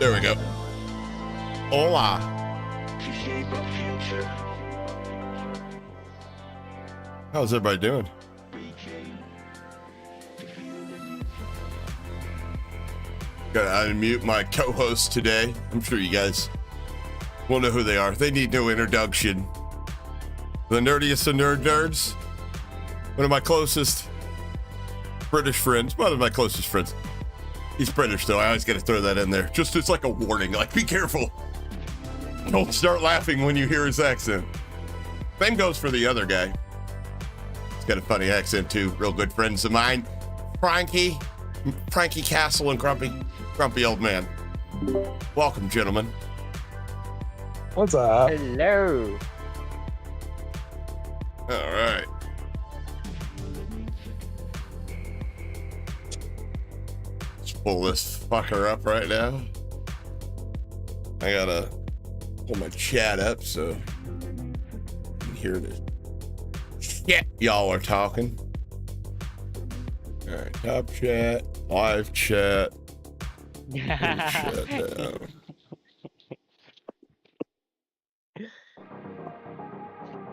There we go. Hola. How's everybody doing? Gotta unmute my co-host today. I'm sure you guys will know who they are. They need no introduction. The nerdiest of nerds. One of my closest British friends. One of my closest friends. He's British though. I always gotta throw that in there. Just it's like a warning. Like, be careful. Don't start laughing when you hear his accent. Same goes for the other guy. He's got a funny accent too. Real good friends of mine. Frankie Castle and Grumpy Old Man. Welcome, gentlemen. What's up? Hello. All right. Let's pull this fucker up right now. I gotta pull my chat up so you can hear the shit y'all are talking. All right, top chat, live chat. Shut down.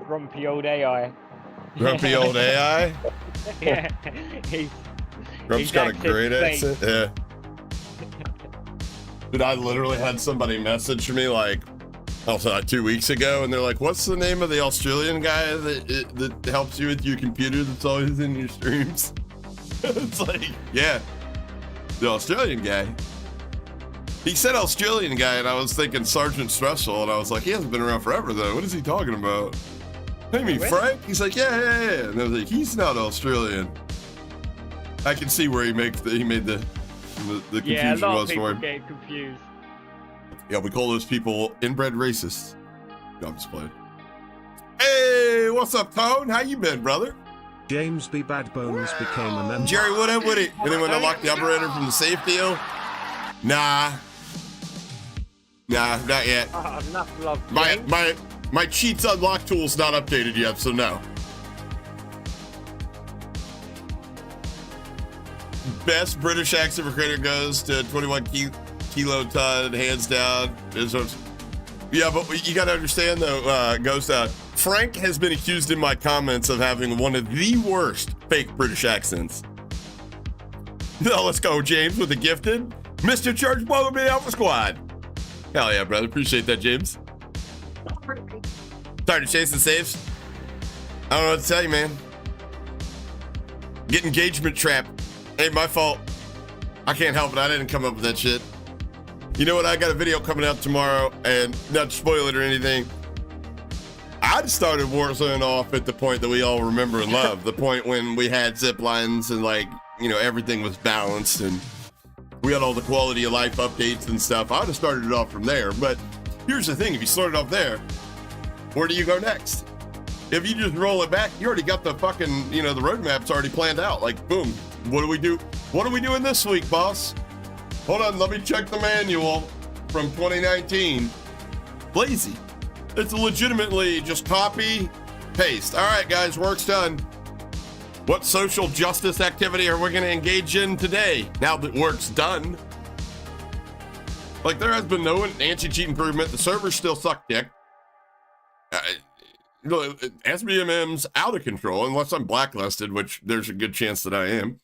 Grumpy old AI. Grumpy old AI? Yeah. Grump's got a great accent. Yeah. Dude, I literally had somebody message me like 2 weeks ago, and they're like, what's the name of the Australian guy that helps you with your computer that's always in your streams? It's like, yeah, the Australian guy. He said Australian guy, and I was thinking Sergeant Stressful, and I was like, he hasn't been around forever, though. What is he talking about? Hey, me, Frank? He's like, yeah. And I was like, he's not Australian. I can see where he made the confusion yeah, a lot was of people for him. get confused. Yeah, we call those people inbred racists. No, I'm just playing. Hey, what's up, Tone? How you been, brother? James B. Bad Bones became a member. Jerry, what up with it? Anyone unlock the operator from the safe deal? Nah, not yet. Enough love. My cheats unlock tool's not updated yet, so no. Best British accent recruiter goes to 21 kilo ton, hands down. Yeah, but you gotta understand though, Ghost out. Frank has been accused in my comments of having one of the worst fake British accents. Now let's go, James, with the gifted Mr. Church Brother Me Alpha Squad. Hell yeah, brother. Appreciate that, James. Tired of chasing saves? I don't know what to tell you, man. Get engagement trap. Ain't my fault. I can't help it. I didn't come up with that shit. You know what? I got a video coming out tomorrow, and not to spoil it or anything, I started Warzone off at the point that we all remember and love. The point when we had zip lines and, like, you know, everything was balanced and we had all the quality of life updates and stuff. I would have started it off from there. But here's the thing. If you started off there, where do you go next? If you just roll it back, you already got the fucking, you know, the roadmap's already planned out. Like, boom. What do we do? What are we doing this week, boss? Hold on, let me check the manual from 2019. Lazy. It's legitimately just copy, paste. All right, guys, work's done. What social justice activity are we going to engage in today now that work's done? Like, there has been no anti-cheat improvement. The servers still suck dick. SBMM's out of control, unless I'm blacklisted, which there's a good chance that I am.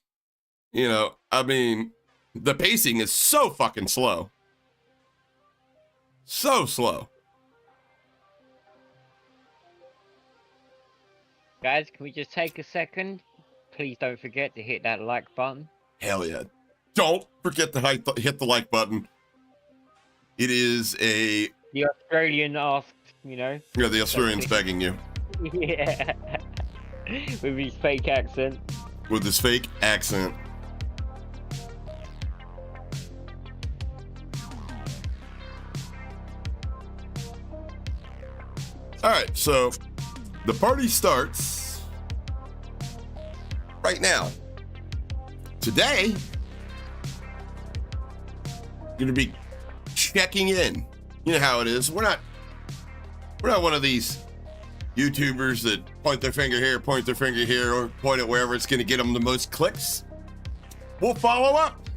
You know, I mean, the pacing is so fucking slow. So slow. Guys, can we just take a second? Please don't forget to hit that like button. Hell yeah. Don't forget to hit the like button. It is a... The Australian asked, you know. Yeah, the Australian's begging you. Yeah. With his fake accent. With his fake accent. All right, so the party starts right now. Today, gonna be checking in. You know how it is. We're not one of these YouTubers that point their finger here, or point it wherever it's gonna get them the most clicks. We'll follow up.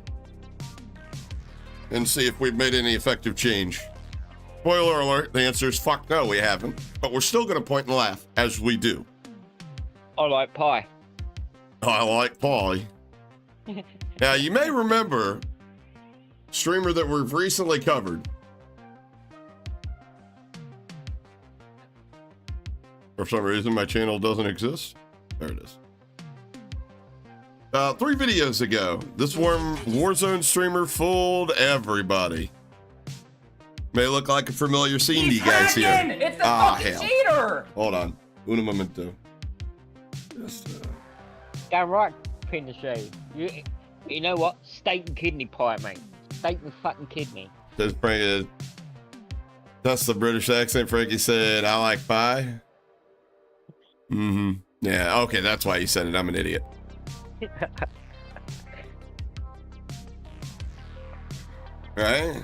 and see if we've made any effective change. Spoiler alert, the answer is fuck no, we haven't. But we're still gonna point and laugh, as we do. I like pie. I like pie. Now, you may remember a streamer that we've recently covered. For some reason, my channel doesn't exist. There it is. 3 videos ago, this Warzone streamer fooled everybody. May look like a familiar scene to you guys here. It's the fucking cheater! Hold on. Un momento. Just, Damn right, Pinochet. You know what? Steak and kidney pie, mate. Steak and fucking kidney. that's the British accent. Frankie said, I like pie. Mm-hmm. Yeah, okay, that's why you said it. I'm an idiot. Right?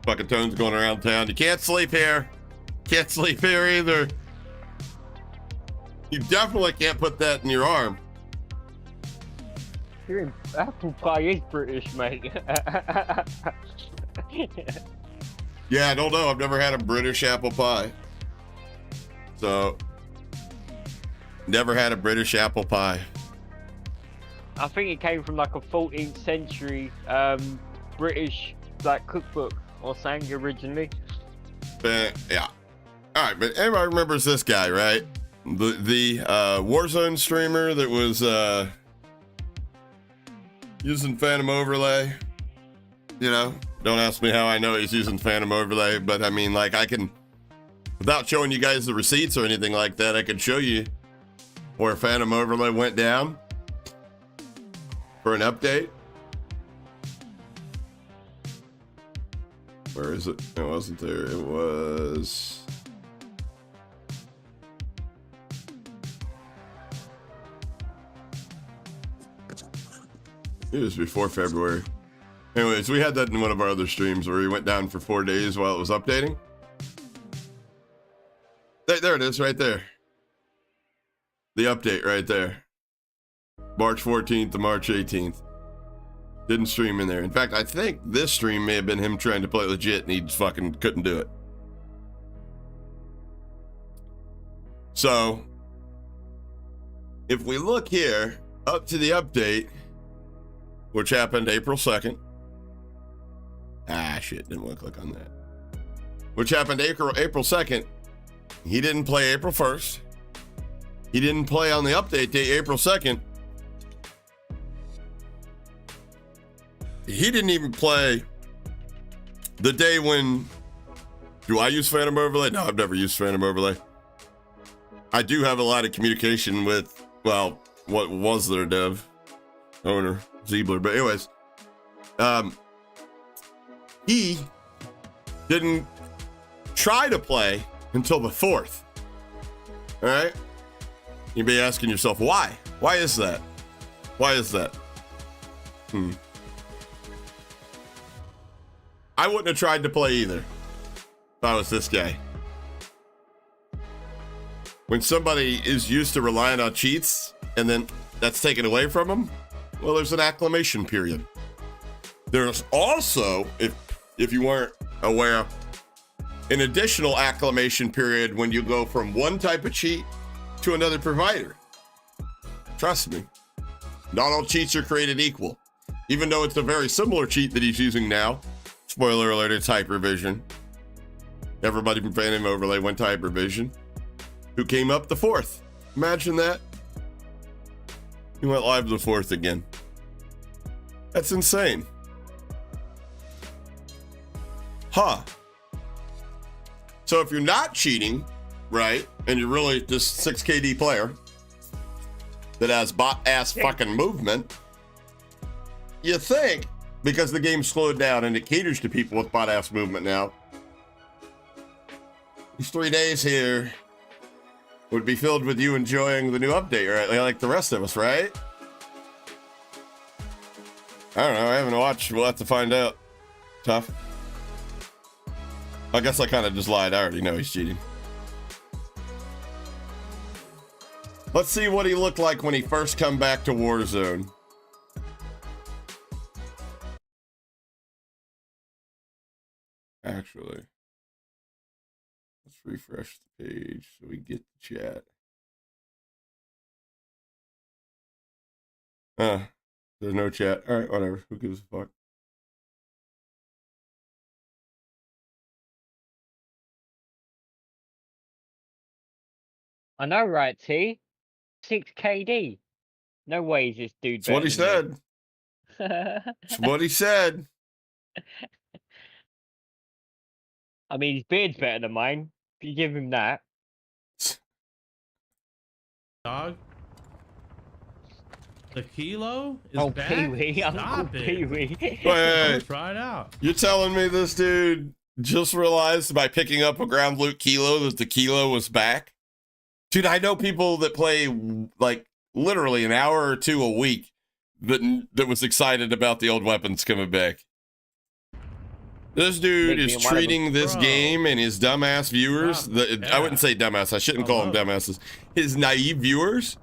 Fucking Tone's going around town. You can't sleep here. Can't sleep here either. You definitely can't put that in your arm. Apple pie is British, mate. Yeah, I don't know. I've never had a British apple pie. So, never had a British apple pie. I think it came from like a 14th century British like cookbook or something originally. But, yeah. All right, but everybody remembers this guy, right? The Warzone streamer that was using Phantom Overlay. You know, don't ask me how I know he's using Phantom Overlay, but I mean, like, I can, without showing you guys the receipts or anything like that, I could show you where Phantom Overlay went down for an update. Where is it? It wasn't there. It was... It was before February. Anyways, we had that in one of our other streams where he went down for 4 days while it was updating. There it is, right there. The update right there. March 14th to March 18th. Didn't stream in there. In fact, I think this stream may have been him trying to play legit and he just fucking couldn't do it. So, if we look here, up to the update, which happened April 2nd. Ah, shit, didn't want to click on that. Which happened April 2nd. He didn't play April 1st. He didn't play on the update date, April 2nd. He didn't even play the day when... Do I use Phantom Overlay? No, I've never used Phantom Overlay. I do have a lot of communication with, well, what was their dev owner, Ziebler. But anyways, he didn't try to play until the 4th. All right? You'd be asking yourself, why? Why is that? Why is that? I wouldn't have tried to play either if I was this guy. When somebody is used to relying on cheats and then that's taken away from them, well, there's an acclimation period. There's also, if you weren't aware, an additional acclimation period when you go from one type of cheat to another provider. Trust me, not all cheats are created equal. Even though it's a very similar cheat that he's using now, spoiler alert, it's hypervision. Everybody from Phantom Overlay went to hypervision. Who came up the 4th? Imagine that. He went live the 4th again. That's insane. Huh. So if you're not cheating, right, and you're really just 6KD player that has bot-ass fucking movement, you think, because the game slowed down and it caters to people with bot-ass movement now, these 3 days here would be filled with you enjoying the new update, right? Like the rest of us, right? I don't know. I haven't watched. We'll have to find out. Tough. I guess I kind of just lied. I already know he's cheating. Let's see what he looked like when he first come back to Warzone. Actually, let's refresh the page so we get the chat. There's no chat. All right, whatever. Who gives a fuck? I know, right, T? 6 KD. No way is this dude That's what he said. That's what he said. I mean, his beard's better than mine. If you give him that. Dog. The kilo is back? Pee-wee, Stop Uncle it. Pee-wee. Wait, Try it out. you're telling me this dude just realized by picking up a ground loot kilo that the kilo was back? Dude, I know people that play like literally an hour or two a week that was excited about the old weapons coming back. This dude is treating this game and his dumbass viewers, I wouldn't say dumbass, I shouldn't call them dumbasses, his naive viewers,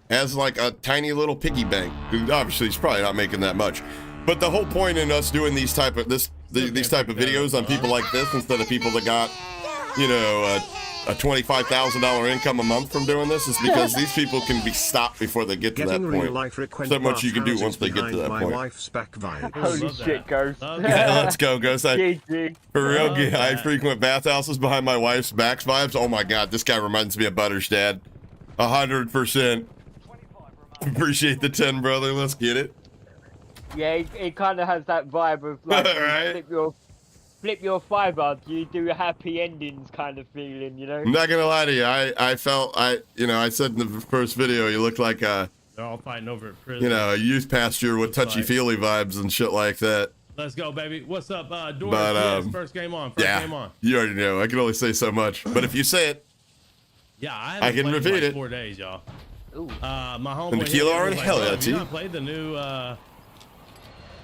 as like a tiny little piggy bank. Dude, obviously he's probably not making that much. But the whole point in us doing these type of videos on people like this instead of people that got, you know, a $25,000 income a month from doing this is because these people can be stopped before they get to that point. So much you can do once they get to that point. Wife's back vibe. Holy shit, Ghost. Yeah, let's go, Ghost. For real, that. I frequent bathhouses behind my wife's back vibes. Oh my god, this guy reminds me of Butter's dad. 100%. Appreciate the 10, brother. Let's get it. Yeah, it kind of has that vibe of like Right. flip your fiber, you do happy endings kind of feeling, you know? I'm not gonna lie to you. I felt I said in the first video you looked like a, They're all fighting over at prison. you know, a youth pasture with touchy-feely vibes and shit like that. Let's go, baby. What's up, Doris? But, Yes, first game on. First game on. You already know. I can only say so much. But if you say it, Yeah, I can repeat like it. 4 days, y'all. Ooh. My homeboy. And the kilo already? Hell yeah, Have T. you not played the new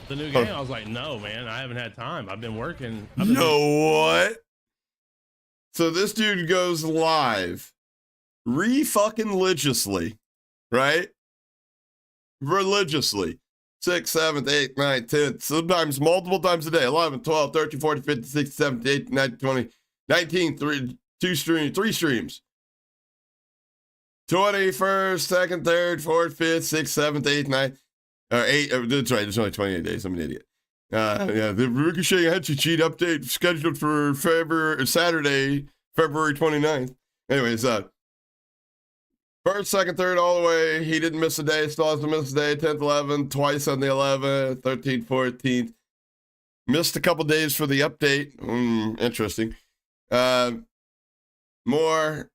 game? I was like, no, man, I haven't had time. I've been working. you know what? So this dude goes live re-fucking-ligiously, right? Religiously. 6, 7, 8, 9, 10, sometimes multiple times a day. 11, 12, 13, 14, 15, 16, 17, 18, 19, 20, 19, 3 streams. 21st, 2nd, 3rd, 4th, 5th, 6th, 7th, 8th, 9th, 8. That's right. There's only 28 days. I'm an idiot. Yeah, the Ricochet Hatchet Cheat update scheduled for Saturday, February 29th. Anyways, 1st, 2nd, 3rd, all the way. He didn't miss a day. Still hasn't missed a day. 10th, 11th, twice on the 11th, 13th, 14th. Missed a couple days for the update. Interesting. More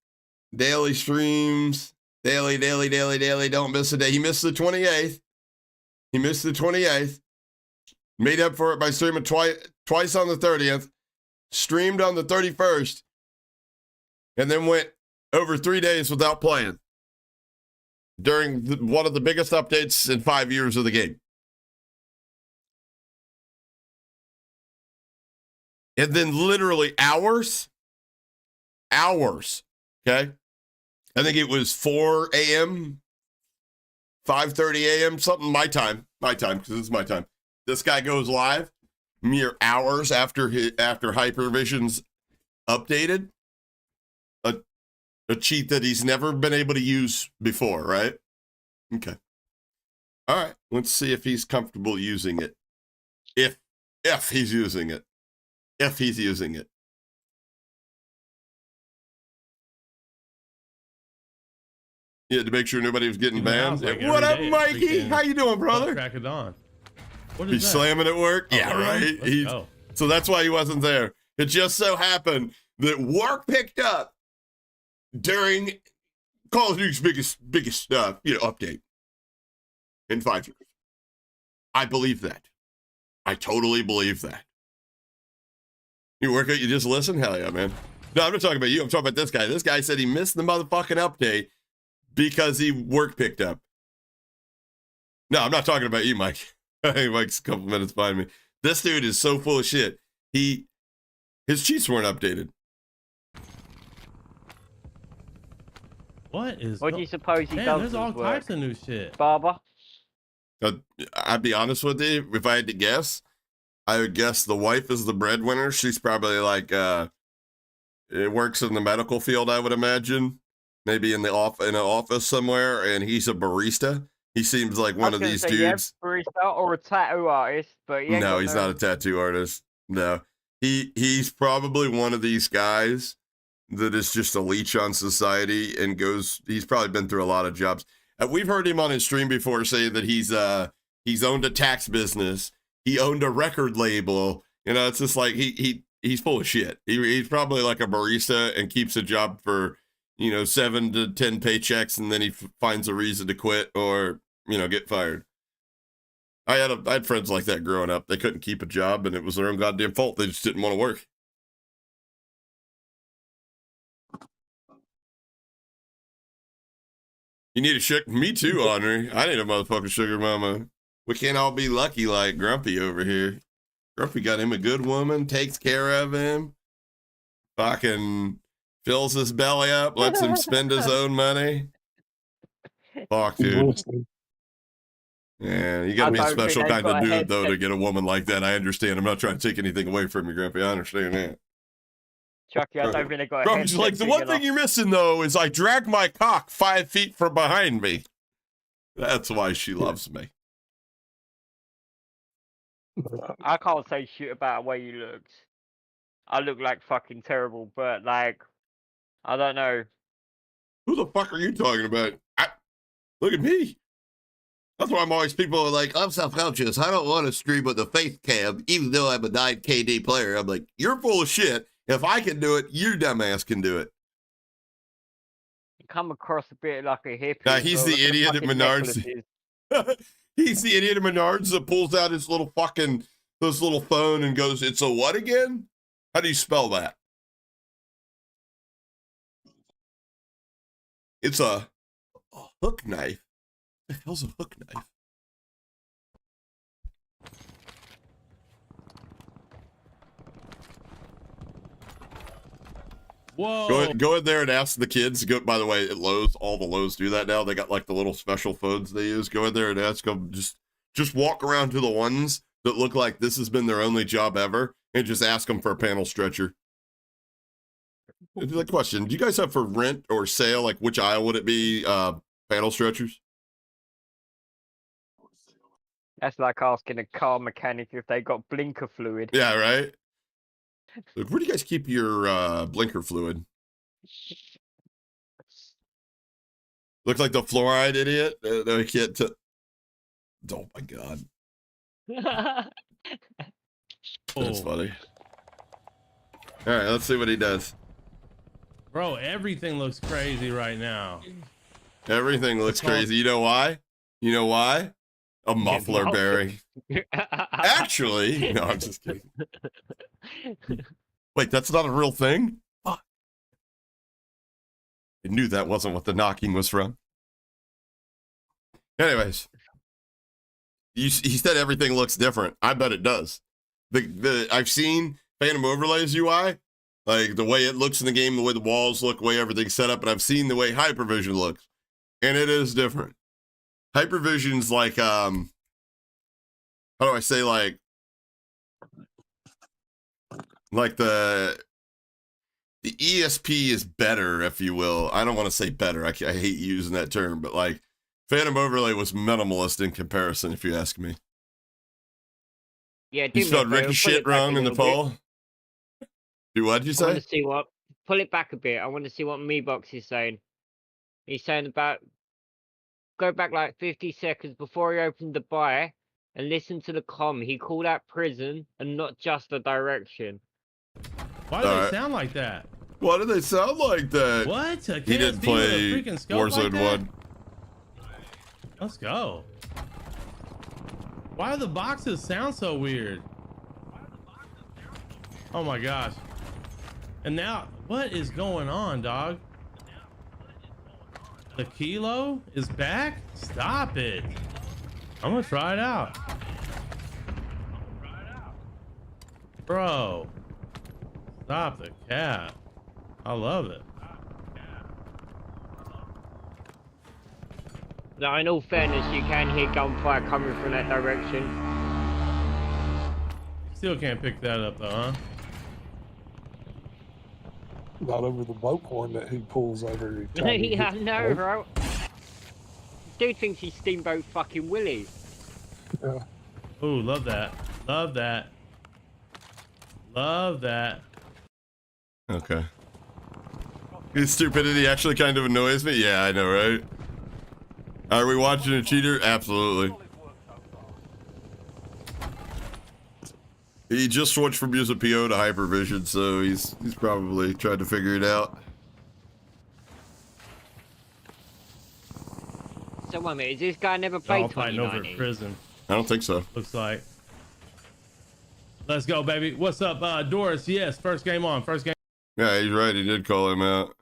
daily streams. Daily. Don't miss a day. He missed the 28th. Made up for it by streaming twice on the 30th. Streamed on the 31st. And then went over 3 days without playing. During one of the biggest updates in 5 years of the game. And then literally hours, okay? I think it was 4 a.m., 5:30 a.m., something my time, because it's my time. This guy goes live mere hours after Hypervision's updated. A cheat that he's never been able to use before, right? Okay. All right, let's see if he's comfortable using it. If he's using it. If he's using it. Yeah, to make sure nobody was getting banned. Like What up, day, Mikey? How you doing, brother? Crack of dawn. What is He's that? slamming at work? Oh, Yeah, really? right. Let's go. So that's why he wasn't there. It just so happened that work picked up during Call of Duty's biggest update in 5 years. I believe that. I totally believe that. You work out, you just listen? Hell yeah, man. No, I'm not talking about you. I'm talking about this guy. This guy said he missed the motherfucking update because he work picked up. No, I'm not talking about you, Mike. Hey, Mike's a couple minutes behind me. This dude is so full of shit. His cheats weren't updated. What is? What do you suppose he Damn, does? there's all with work? types of new shit. Barber. I'd be honest with you. If I had to guess, I would guess the wife is the breadwinner. She's probably like, it works in the medical field, I would imagine. Maybe in an office somewhere, and he's a barista. He seems like one of these dudes. Yeah, barista or a tattoo artist, but No, he's not a tattoo artist. No, he's probably one of these guys that is just a leech on society and he's probably been through a lot of jobs. We've heard him on his stream before say that he's owned a tax business. He owned a record label. You know, it's just like he's full of shit. He's probably like a barista and keeps a job for, 7 to 10 paychecks, and then he finds a reason to quit or, get fired. I had friends like that growing up. They couldn't keep a job, and it was their own goddamn fault. They just didn't want to work. You need a sugar? Me too, Henri. I need a motherfucking sugar mama. We can't all be lucky like Grumpy over here. Grumpy got him a good woman, takes care of him, fucking fills his belly up, lets him spend his own money. Fuck, dude. Yeah, you gotta be a special kind of dude, though, to get a woman like that. I understand. I'm not trying to take anything away from you, Grumpy. I understand that. Chucky, I don't think I got Grumpy's like, the one thing you're missing, though, is I drag my cock 5 feet from behind me. That's why she loves me. I can't say shit about the way you looked. I look like fucking terrible, but like, I don't know. Who the fuck are you talking about? Look at me. That's why I'm always, people are like, I'm self-conscious. I don't want to stream with the faith cam, even though I'm a 9 KD player. I'm like, you're full of shit. If I can do it, your dumbass can do it. You come across a bit like a hippie. Now, he's the idiot at Menards. He's the idiot at Menards that pulls out his little phone and goes, it's a what again? How do you spell that? It's a hook knife. What the hell's a hook knife? Whoa. Go in there and ask the kids. By the way, at Lowe's, all the Lowe's do that now. They got like the little special phones they use. Go in there and ask them. Just walk around to the ones that look like this has been their only job ever, and just ask them for a panel stretcher. The question: do you guys have for rent or sale? Like, which aisle would it be? Panel stretchers. That's like asking a car mechanic if they got blinker fluid. Yeah, right. Look, where do you guys keep your blinker fluid? Looks like the fluoride idiot. No, can't. Oh my god. That's funny. All right, let's see what he does. Bro, everything looks crazy right now. Everything looks crazy. You know why? A muffler bearing. Actually, no, I'm just kidding. Wait, that's not a real thing? I knew that wasn't what the knocking was from. Anyways, he said everything looks different. I bet it does. I've seen Phantom Overlay's UI, like the way it looks in the game, the way the walls look, the way everything's set up, and I've seen the way Hypervision looks, and it is different. Hypervision's like, how do I say, like the ESP is better, if you will. I don't want to say better. I hate using that term, but like Phantom Overlay was minimalist in comparison, if you ask me. Yeah, you spelled Ricky shit wrong in the poll. Do what did you say? I want to see what. Pull it back a bit. I want to see what MeBox is saying. He's saying about go back like 50 seconds before he opened the buy and listen to the comm. He called out prison and not just the direction. Why do they sound like that? Why do they sound like that? What? He didn't play Warzone 1. Let's go. Why do the boxes sound so weird? Oh my gosh. And now, what is going on, dog? The kilo is back? Stop it. I'm gonna try it out. Bro. Stop the cap. I love it. Now, in all fairness, you can hear gunfire coming from that direction. Still can't pick that up though, huh? Not over the boat horn that he pulls every time. he Yeah, I hits know, the boat. bro. Dude thinks he's Steamboat fucking Willie. Yeah. Ooh, love that. Love that. Love that. Okay. His stupidity actually kind of annoys me. Yeah, I know, right? Are we watching a cheater? Absolutely. He just switched from using PO to hypervision, so he's probably tried to figure it out. So, wait a minute, is this guy never They're all played fighting over at 2090? prison. I don't think so. Looks like. Let's go, baby. What's up, Doris? Yes, first game on. First game. Yeah, he's right. He did call him out.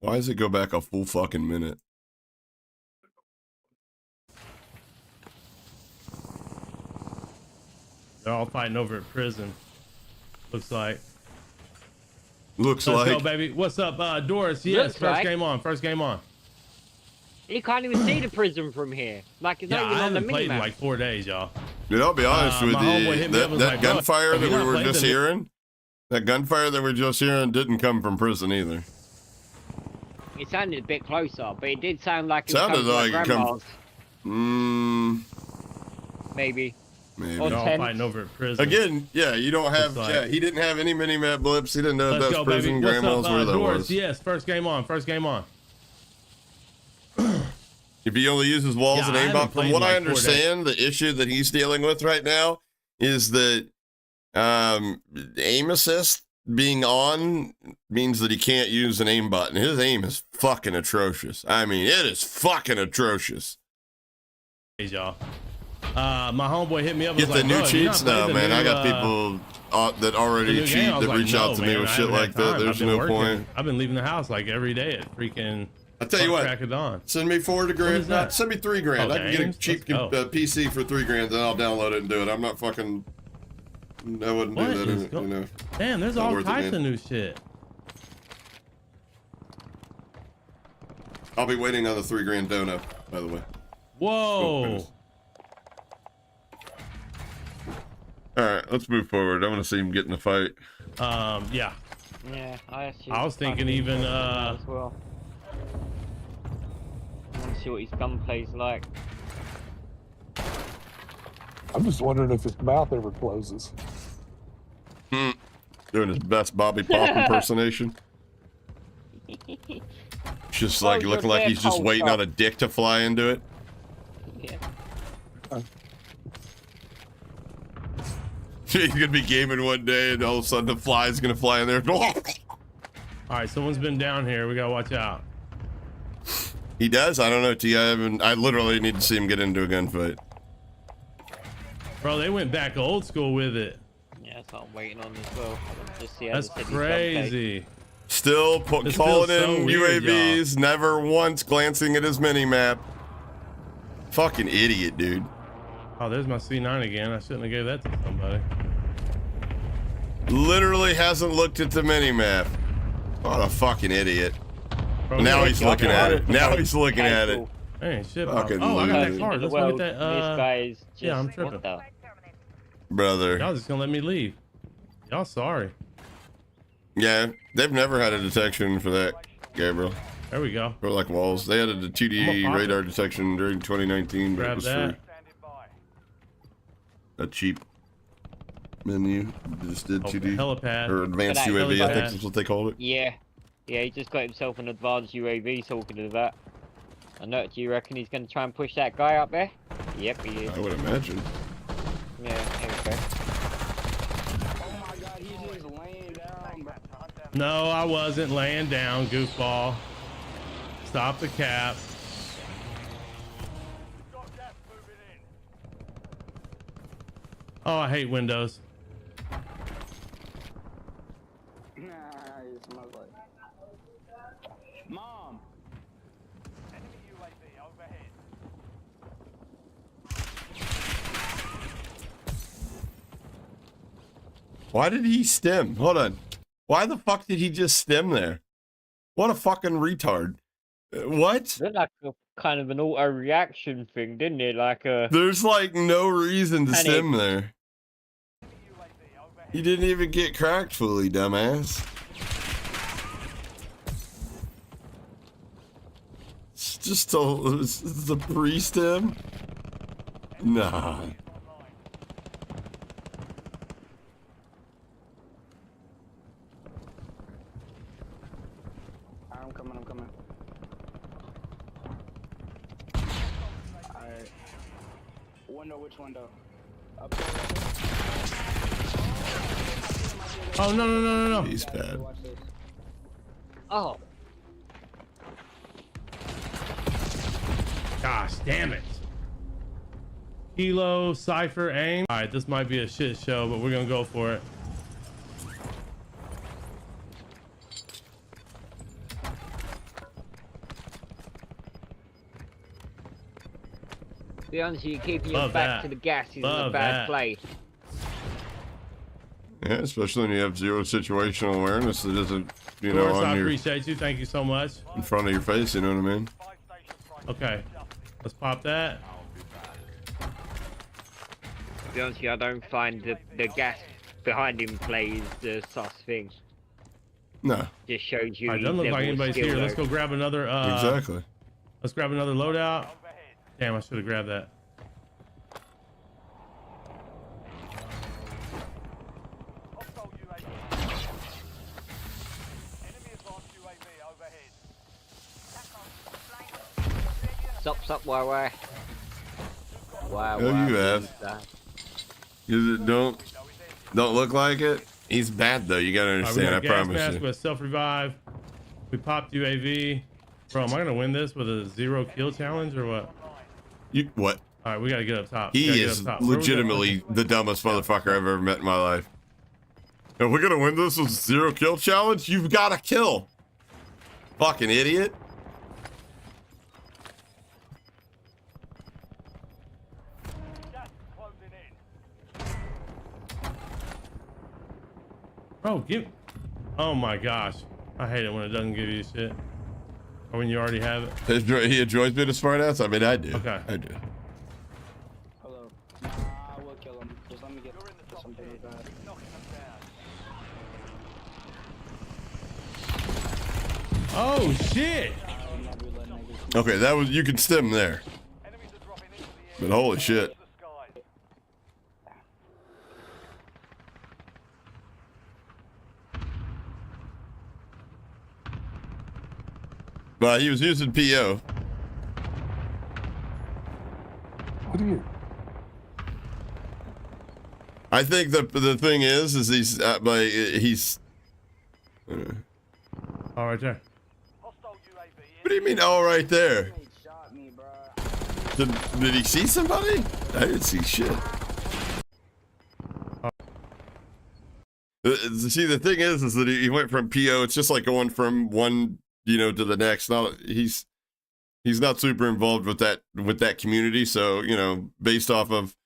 Why does it go back a full fucking minute? They're all fighting over at prison. Looks like. Looks Let's like. go, baby. What's up, Doris? Yes, Looks first like. game on. First game on. You can't even see the prison from here. Like, it's Yeah, not even I on the haven't played in minimap. like 4 days, y'all. Dude, I'll be honest with my homeboy you. hit me up and was That like, "Bro, gunfire have that you we not were played just the- hearing, that gunfire that we were just hearing didn't come from prison either. It sounded a bit closer, but it did sound like it Sounded was coming like from it my come- grandma's, maybe. Maybe. Or They're all tent. fighting over at prison. Again, yeah, you don't have. Looks like. Yeah, he didn't have any mini-map blips. He didn't know if Let's that go, was prison. baby. What's Grandma's up, where that Doris? was. Yes, first game on. First game on. If he only uses walls Yeah, and I haven't aimbot, played from what in I like 4 days. understand, the issue that he's dealing with right now is that aim assist being on means that he can't use an aim button. His aim is fucking atrocious. I mean, it is fucking atrocious. Hey, y'all. My homeboy hit me up. Get Was the like, new "Bro, you not cheats? played No, the man. new, I got people that the already new cheat game?" I was that like, reach out "No, to me man, with I shit haven't like had that. time. There's I've been no working. point. I've been leaving the house like every day at freaking. I tell you what, crack of dawn. send me $4 is grand. that? Send me $3 grand. Oh, I can get a games? cheap Let's go. PC for $3 grand, then I'll download it and do it. I'm not fucking. I wouldn't What do that. is You go- know. Damn, there's Not all worth it, types man. of new shit. I'll be waiting on the $3 grand dono, by the way. Whoa. goodness. All right, let's move forward. I want to see him get in the fight. Yeah. Yeah, I was thinking even, as well. I want to see what his gunplay's like. I'm just wondering if his mouth ever closes. Doing his best Bobby Pop impersonation. Just like Oh, looking you're like he's just dead, waiting Hulk. on a dick to fly into it. Yeah. He's gonna be gaming one day, and all of a sudden the fly's gonna fly in there. all right, someone's been down here. We gotta watch out. He does. I don't know. T. I literally need to see him get into a gunfight. Bro, they went back old school with it. Yeah, that's what I'm waiting on as well. Just see how That's the city's gunplay. crazy. Still This calling feels so in weird, UAVs, never once glancing at his mini map. Fucking idiot, dude. Oh, there's my C9 again. I shouldn't have gave that to somebody. Literally hasn't looked at the mini map. What a fucking idiot. Bro, Now look, he's looking at it. Now he's looking at it. Hey, shit. Fucking Oh, I got that loser. card. Let's go Well, get that. this guy is just, yeah, I'm tripping. what the? Brother. Y'all just gonna let me leave. Y'all sorry. Yeah, they've never had a detection for that, Gabriel. There we go. For like walls. They added the I'm 2D gonna pop radar detection during 2019, but it Grab was that. free. A cheap menu. They just did Oh, 2D. helipad. Or advanced Helipad. UAV, I think Helipad. that's what they called it. Yeah. Yeah, he just got himself an advanced UAV talking to that. I know. Do you reckon he's going to try and push that guy up there? Yep, he is. I would imagine. Yeah, here we go. No, I wasn't laying down, goofball. Stop the cap. Oh, I hate Windows. Mom. Why did he stem? Hold on. Why the fuck did he just stem there? What a fucking retard. What? Looked like a kind of an auto reaction thing, didn't it? Like a. There's like no reason to Panic. stim there. You didn't even get cracked fully, dumbass. It's just the pre-stim? Nah. I'm coming. Alright. Window, which window? Up there. Oh, no. He's bad. Watch this. Oh. Gosh, damn it. Kilo, Cypher, aim. All right, this might be a shit show, but we're gonna go for it. To be honest, you're keeping your Love back that. to the gas is in a Love bad that. place. Yeah, especially when you have zero situational awareness that isn't, you know, Doris, I on your appreciate you. Thank you so much. in front of your face. You know what I mean? Okay, let's pop that. To be honest, I don't find the gas behind him plays the sus thing. No, Just shows you. All right, his doesn't look like level of anybody's skill, here. Let's though. go grab another. exactly. Let's grab another loadout. Damn, I should have grabbed that. Stop, why? Wow, Oh, you have. You don't look like it. He's bad though. You gotta All right, we understand. got I gas promise mask you. with self revive. We popped UAV. Bro, am I gonna win this with a 0 kill challenge or what? You what? All right, we gotta get up top. We gotta He get is up top. Where we legitimately the dumbest motherfucker I've ever met in my life. If we're gonna win this with 0 kill challenge, you've got to kill. Fucking idiot. Bro, give. Oh my gosh, I hate it when it doesn't give you shit, or when you already have it. He enjoys being a smart ass. I mean, I do. Okay. I do. Hello. Nah, I will kill him. Just let me get something like that. Oh shit! I'll never let niggas. Okay, that was, you could stem there. But holy shit. Well, he was using PO. What are you? I think the thing is he's he's. All right there. What do you mean? All right there. He shot me, bro. Did he see somebody? I didn't see shit. See, the thing is that he went from PO. It's just like going from one, you know, to the next. Not he's not super involved with that community. So, you know, based off of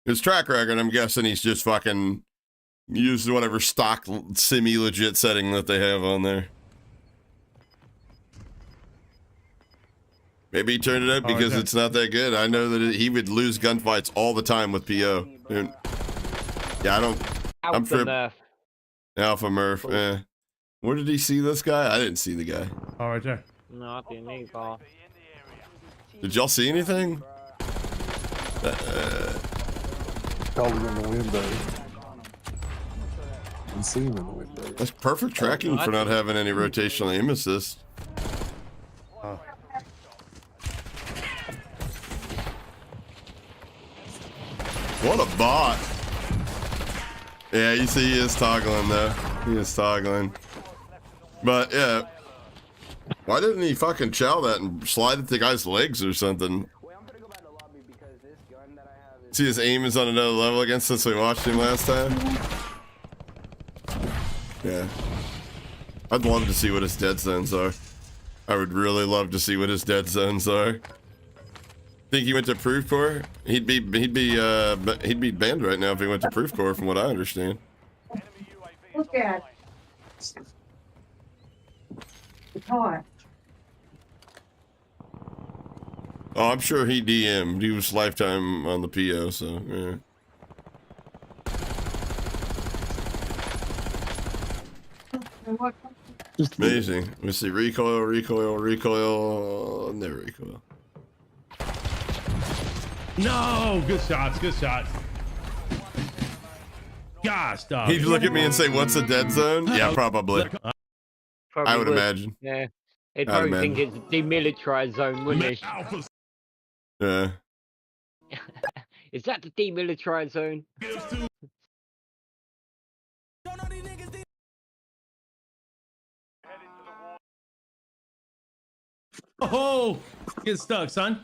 his track record, I'm guessing he's just fucking used whatever stock semi-legit setting that they have on there. Maybe he turned it up because it's not that good. I know that he would lose gunfights all the time with PO. And, yeah, I don't. I'm Alpha for Murph. Alpha Murph. Where did he see this guy? I didn't see the guy. All right there. No, I didn't either. Did y'all see anything? Probably in the window. You see him in the window. That's perfect tracking for not having any rotational aim assist. What a bot. Yeah, you see he is toggling though. He is toggling. But yeah. Why didn't he fucking chow that and slide at the guy's legs or something? Wait, I'm gonna go back to the lobby because this gun that I have is. See, his aim is on another level against since we watched him last time. Yeah. I'd love to see what his dead zones are. I would really love to see what his dead zones are. Think he went to Proof Corps? He'd be banned right now if he went to Proof Corps, from what I understand. Look at Hot. Oh, I'm sure he DM'd. He was lifetime on the PO, so yeah. Just Amazing. Let me see. Recoil, recoil, recoil. No recoil. No, good shots, good shots. Gosh, dog. He'd look at me and say, "What's a dead zone?" Yeah, probably. Probably I would imagine. Yeah. They'd I'd probably think imagine. it's a demilitarized zone, wouldn't they? Yeah. Is that the demilitarized zone? Oh, get stuck, son.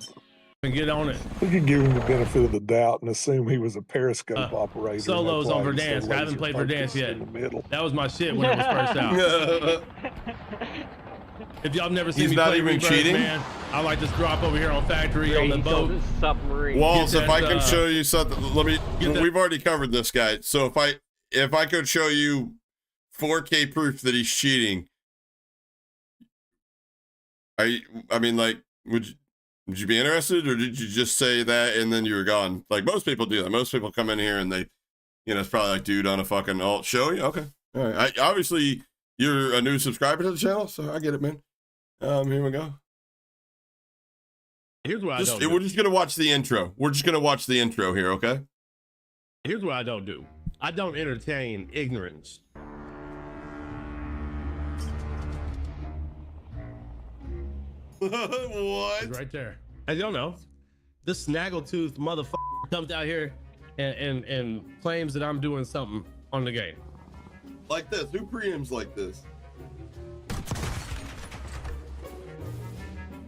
And get on it. we could give him the benefit of the doubt and assume he was a periscope operator. and Solos that's on why he's Verdansk. so I haven't played Verdansk laser-focused yet. in the middle. That was my shit when it was first out. If y'all never seen He's me not play even Rebirth, cheating? man, I like to drop over here on Factory on the He's on boat. the submarine. Walls, Get if I that, can show you something, let me. get that- We've already covered this guy. So if I could show you 4K proof that he's cheating, I mean, like, would you be interested, or did you just say that and then you were gone? Like most people do that. Most people come in here and they, it's probably like, dude, on a fucking alt show you. Okay, all right. Obviously you're a new subscriber to the channel, so I get it, man. Here we go. Here's what I don't We're do. just gonna watch the intro. We're just gonna watch the intro here, okay? Here's what I don't do. I don't entertain ignorance. What? It's right there. As y'all know, this snaggletooth motherfucker comes out here and claims that I'm doing something on the game. Like this? Who preempts like this?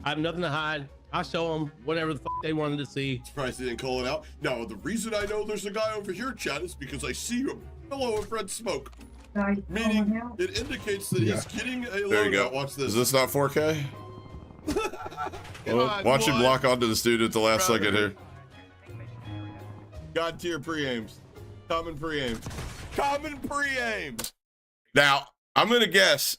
I have nothing to hide. I show them whatever the fuck they wanted to see. Surprised he didn't call it out. No, the reason I know there's a guy over here, Chad, is because I see a pillow of red smoke. Meaning it indicates that he's getting a load. There you go. Watch this. Is this not 4K? Well, watch him lock onto the dude at the last second here. God tier pre-aims. Common pre-aims. Common pre-aims. Now, I'm going to guess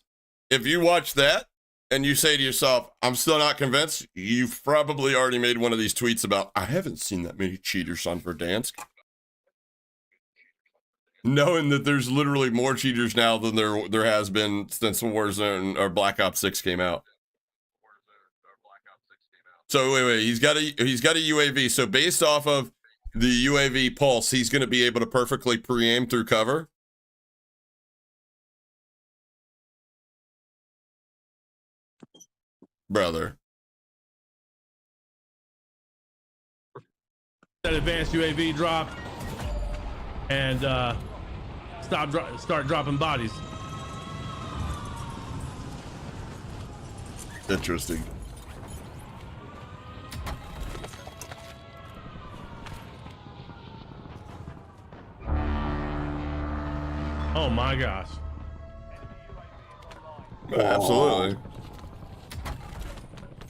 if you watch that and you say to yourself, I'm still not convinced, you've probably already made one of these tweets about, I haven't seen that many cheaters on Verdansk. Knowing that there's literally more cheaters now than there has been since Warzone or Black Ops 6 came out. So wait, he's got a UAV. So based off of the UAV pulse, he's going to be able to perfectly pre-aim through cover. Brother. That advanced UAV drop and start dropping bodies. Interesting. Oh my gosh. Absolutely.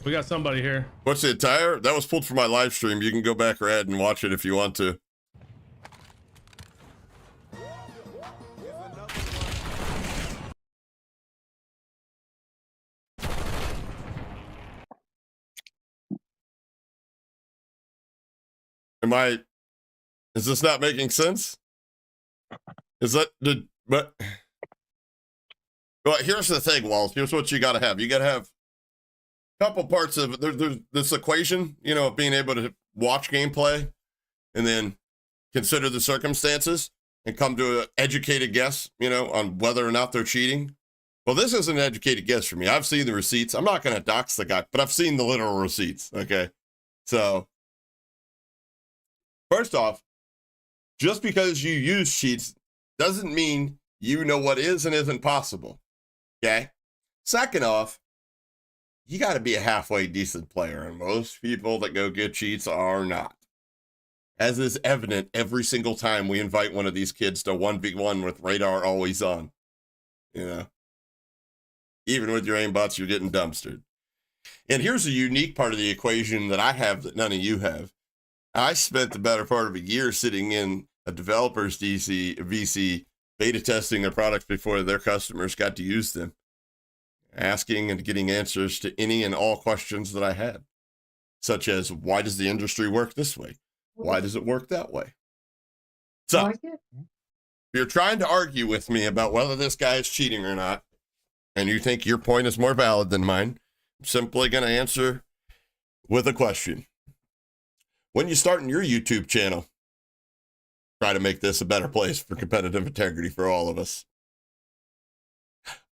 We got somebody here. What's the attire? That was pulled from my live stream. You can go back or add and watch it if you want to. Is this not making sense? Is that but here's the thing, Walls. Here's what you gotta have. You gotta have a couple parts of there's this equation, of being able to watch gameplay and then consider the circumstances and come to an educated guess, on whether or not they're cheating. Well, this is an educated guess for me. I've seen the receipts. I'm not gonna dox the guy, but I've seen the literal receipts. Okay. So first off, just because you use cheats doesn't mean you know what is and isn't possible. Okay? Second off, you got to be a halfway decent player, and most people that go get cheats are not. As is evident every single time we invite one of these kids to 1v1 with radar always on. Even with your aimbots, you're getting dumpstered. And here's a unique part of the equation that I have that none of you have. I spent the better part of a year sitting in a developer's VC beta testing their products before their customers got to use them. asking and getting answers to any and all questions that I had, such as, why does the industry work this way? Why does it work that way? So, if you're trying to argue with me about whether this guy is cheating or not, and you think your point is more valid than mine, I'm simply going to answer with a question. When you start in your YouTube channel, try to make this a better place for competitive integrity for all of us.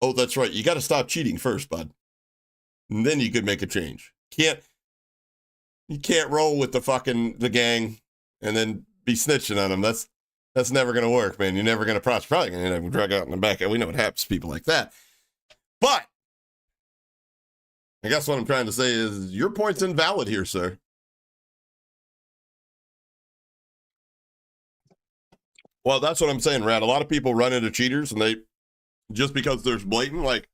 Oh, that's right. You got to stop cheating first, bud. And then you could make a change. You can't roll with the gang and then be snitching on them. That's never going to work, man. You're never going to prosper. Probably going to drag out in the back. We know what happens to people like that. But I guess what I'm trying to say is your point's invalid here, sir. Well, that's what I'm saying, Rad. A lot of people run into cheaters, and just because there's blatant, like,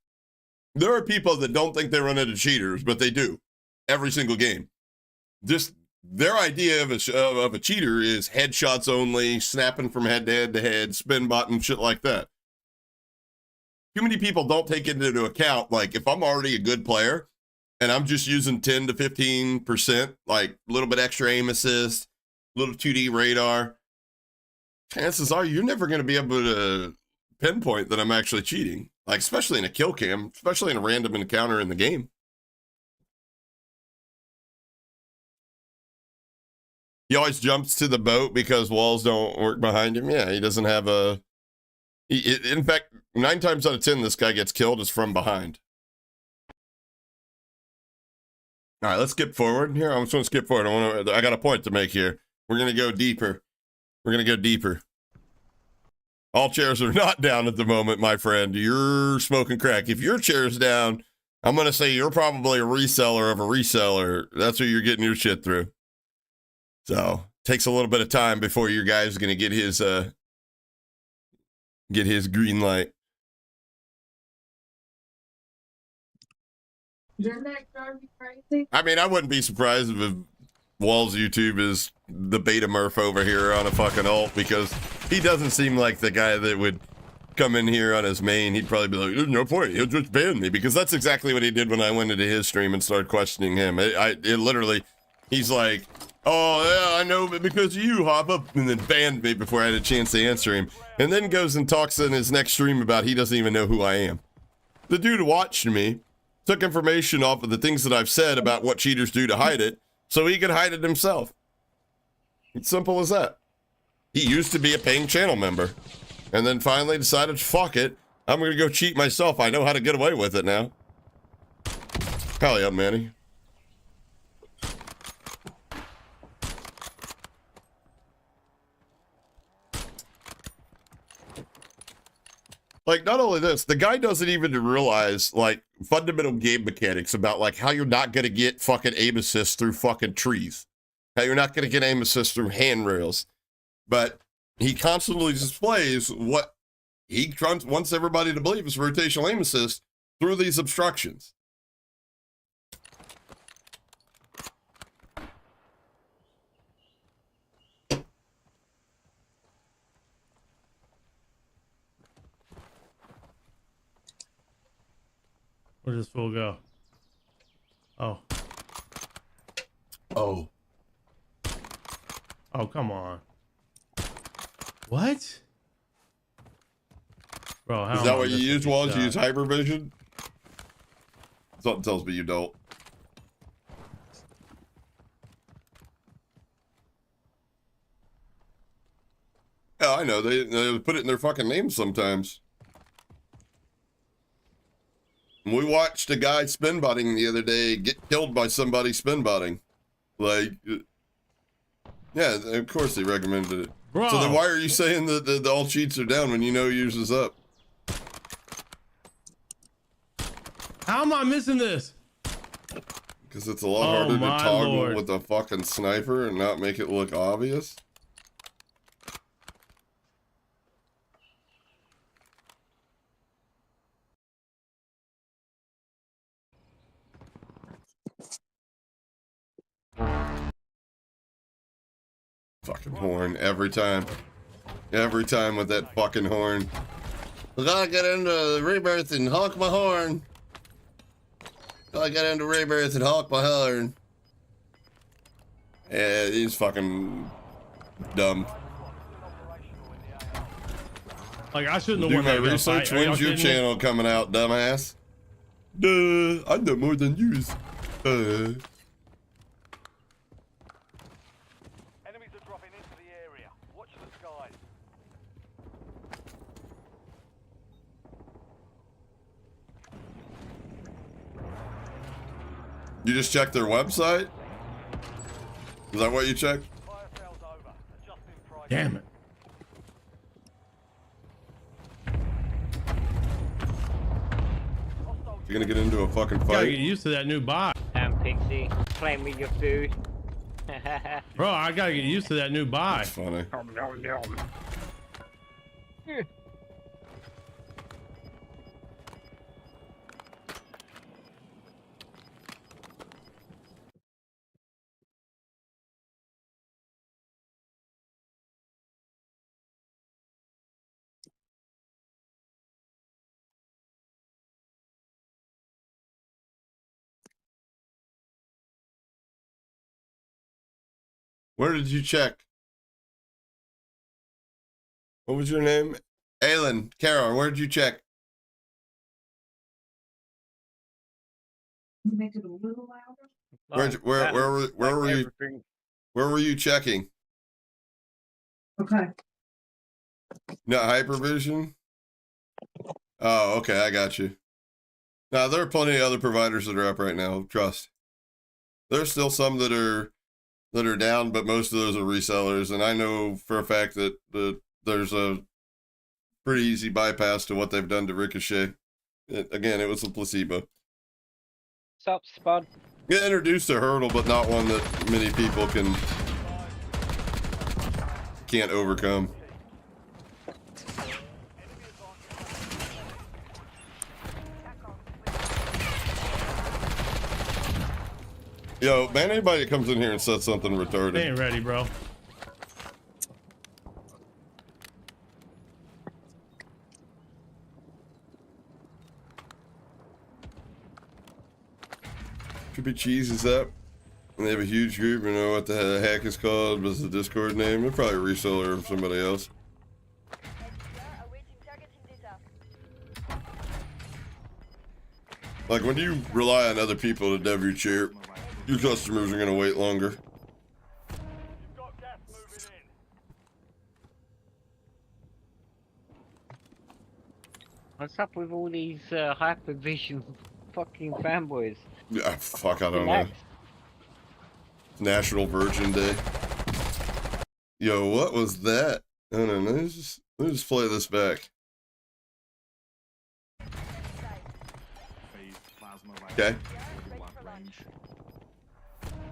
there are people that don't think they run into cheaters, but they do every single game. Just their idea of a cheater is headshots only, snapping from head to head, spin button, shit like that. Too many people don't take it into account, like, if I'm already a good player and I'm just using 10 to 15%, like a little bit extra aim assist, little 2D radar, chances are you're never going to be able to pinpoint that I'm actually cheating, like, especially in a kill cam, especially in a random encounter in the game. He always jumps to the boat because walls don't work behind him. Yeah, he doesn't have in fact, 9 times out of 10, this guy gets killed is from behind. All right, let's skip forward here. I'm just going to skip forward. I got a point to make here. We're going to go deeper. We're going to go deeper. All chairs are not down at the moment, my friend. You're smoking crack. If your chair's down, I'm going to say you're probably a reseller of a reseller. That's who you're getting your shit through. So, takes a little bit of time before your guy's going to get his green light. Doesn't that drive you crazy? I mean, I wouldn't be surprised if Wall's YouTube is the beta Murph over here on a fucking ult, because he doesn't seem like the guy that would come in here on his main. He'd probably be like, there's no point, he'll just ban me, because that's exactly what he did when I went into his stream and started questioning him. It literally, he's like, oh yeah, I know, but because you hop up, and then banned me before I had a chance to answer him, and then goes and talks in his next stream about he doesn't even know who I am. The dude watched me, took information off of the things that I've said about what cheaters do to hide it, so he could hide it himself. It's simple as that. He used to be a paying channel member, and then finally decided, fuck it, I'm gonna go cheat myself. I know how to get away with it now. Hell yeah, Manny. Like, not only this, the guy doesn't even realize, like, fundamental game mechanics about, like, how you're not gonna get fucking aim assist through fucking trees. How you're not gonna get aim assist through handrails. But he constantly displays what he wants everybody to believe is rotational aim assist through these obstructions. Where does this fool go? Oh. Oh. Oh, come on. What? Bro, how is am that I what you missing use, this Wall? shot? You use hypervision? Something tells me you don't. Yeah, I know. They put it in their fucking names sometimes. We watched a guy spin botting the other day get killed by somebody spin botting. Like, yeah, of course they recommended it. Bro. So then why are you saying that the all cheats are down when you know yours is up? How am I missing this? Because it's a lot harder to my toggle Lord. with a fucking sniper and not make it look obvious. Fucking horn every time. Every time with that fucking horn. I gotta get into the rebirth and honk my horn. I got into Rebirth and Hawk by hollering. Yeah, he's fucking dumb. Like, I shouldn't have Do won my that gun research. fight. Are y'all When's your kidding me? channel coming out, dumbass? Duh, I know more than yours. Enemies are dropping into the area. Watch the skies. You just checked their website? Is that what you checked? Fire sales over. Adjusting price. Damn it. You're gonna get into a fucking Gotta fight? get used to that new buy. Damn, Pixie. Playing with your food. Bro, I gotta get used to that new buy. That's funny. Where did you check? What was your name? Aylin, Kara, where did you check? Make it a little louder. Where were you checking? Okay. Not Hypervision? Oh, okay, I got you. Now there are plenty of other providers that are up right now. Trust. There's still some that are down, but most of those are resellers, and I know for a fact that there's a pretty easy bypass to what they've done to Ricochet. Again, it was a placebo. Sup, Spud? It introduced a hurdle, but not one that many people can't overcome. Yo, man, anybody that comes in here and says something retarded. They ain't ready, bro. Trippy Cheese is up. And they have a huge group. You know what the heck is called? What's the Discord name? They're probably a reseller of somebody else. Like when you rely on other people to dev your chair, your customers are gonna wait longer. You've got gas moving in. What's up with all these hypervision fucking fanboys? Yeah, fuck, I don't know. Relax. National Virgin Day. Yo, what was that? I don't know. Let me just play this back. Okay.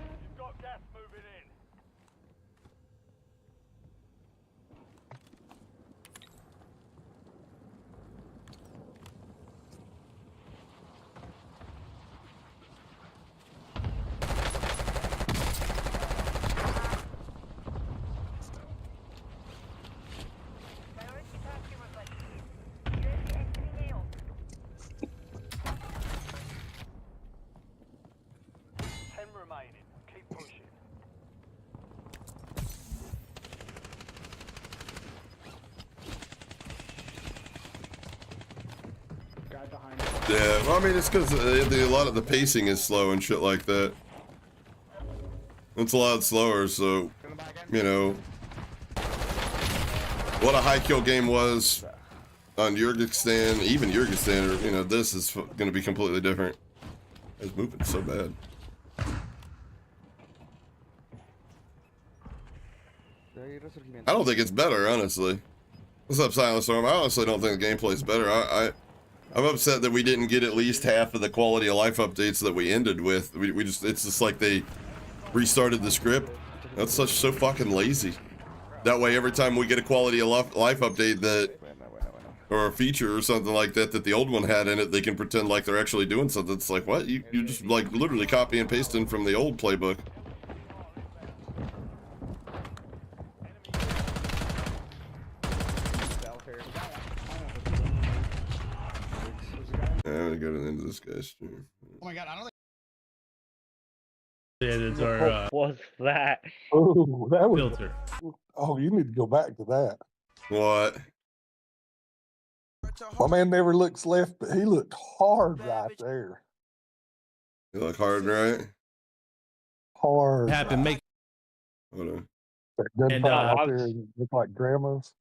You've got gas moving in. Remaining. Keep pushing. Guy behind us. Yeah, well, I mean, it's because a lot of the pacing is slow and shit like that. It's a lot slower, so, you know, what a high kill game was on Kyrgyzstan, even Kyrgyzstan, or, you know, this is going to be completely different. It's moving so bad. I don't think it's better, honestly. What's up, Silent Storm? I honestly don't think the gameplay's better. I'm upset that we didn't get at least half of the quality of life updates that we ended with. It's just like they restarted the script. That's so fucking lazy. That way, every time we get a quality of life update that, or a feature or something like that that the old one had in it, they can pretend like they're actually doing something. It's like, what? You just like literally copy and pasting from the old playbook. I'm gonna go to the end of this guy's stream. Oh my god, I don't think It's our What was that? Oh, that was. filter. Oh, you need to go back to that. What? My man never looks left, but he looked hard right there. You look hard, right? Hard. Happened make Hold on. That gunfight And, out there look like grandma's.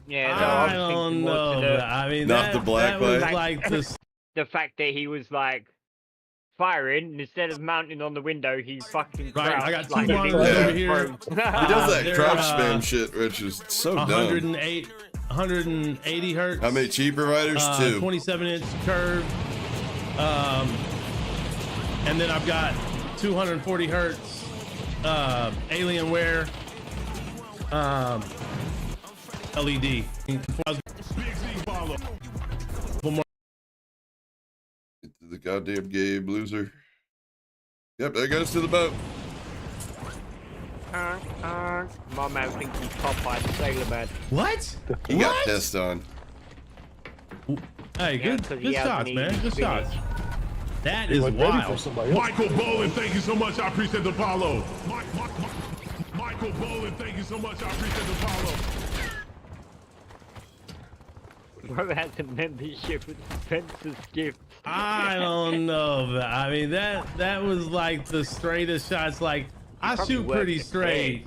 Yeah, no, I I was don't thinking more know. to the, I mean, Not the black that was light? like this. the fact that he was like firing, and instead of mounting on the window, he fucking Right, I crouched got two like an monitors Indian over here. prone. He does that they're, crouch spam shit, which is so dumb. 180 hertz. How many cheap providers? 2. 27-inch curve. And then I've got 240 hertz Alienware LED. The goddamn Gabe loser. Yep, there goes to the boat. My man thinks he's Popeye the Sailor Man. What? He got pissed on. Hey, Yeah, good 'cause he good hasn't shots, man. eaten Good spinach. shots. That He is wasn't ready for wild. somebody else. Michael Bolin, thank you so much. I appreciate the follow. Michael Bolin, thank you so much. I appreciate the follow. Bro has a membership with Spencer's Gift. I don't know. I mean, that was like the straightest shots. Like, I Probably shoot worked pretty the straight.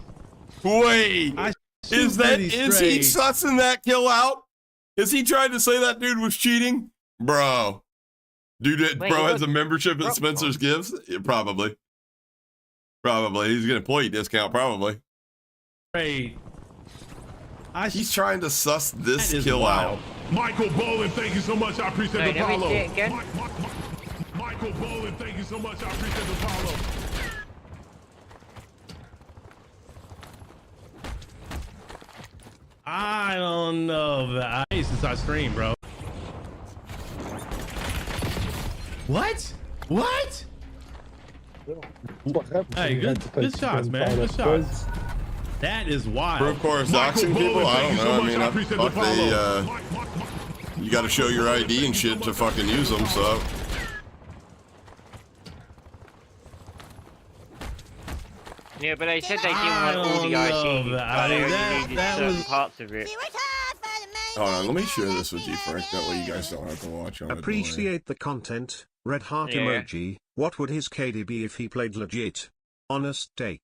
Wait, I shoot is he pretty straight. sussing that kill out? Is he trying to say that dude was cheating? Bro. Dude, Wait, bro he has a membership at bro- Spencer's Gifts? Yeah, probably. Probably. He's gonna employee discount, probably. Straight. He's trying to suss this That is kill wild. out. Michael Bolin, thank you so much. I appreciate Wait, the let me follow. see it again. Michael Bolin, thank you so much. I appreciate the follow. I don't know. I since I stream, bro. What? What? What happens Hey, when you have good- to take good the shots, man, gunfight good up shots. close? That is wild. For of course, Michael doxing people? Bolin, I thank don't you so know. I much. mean, I appreciate fuck the they, follow. you gotta show your ID and shit to fucking use them, so. Yeah, but they said they didn't I want all the don't IC. know, But I they mean, only that- needed that certain was- parts of it. Hold on, let me share this with you, Frank. That way you guys don't have to watch on it. Appreciate the content. Red heart Yeah. emoji. What would his KD be if he played legit? Honest take.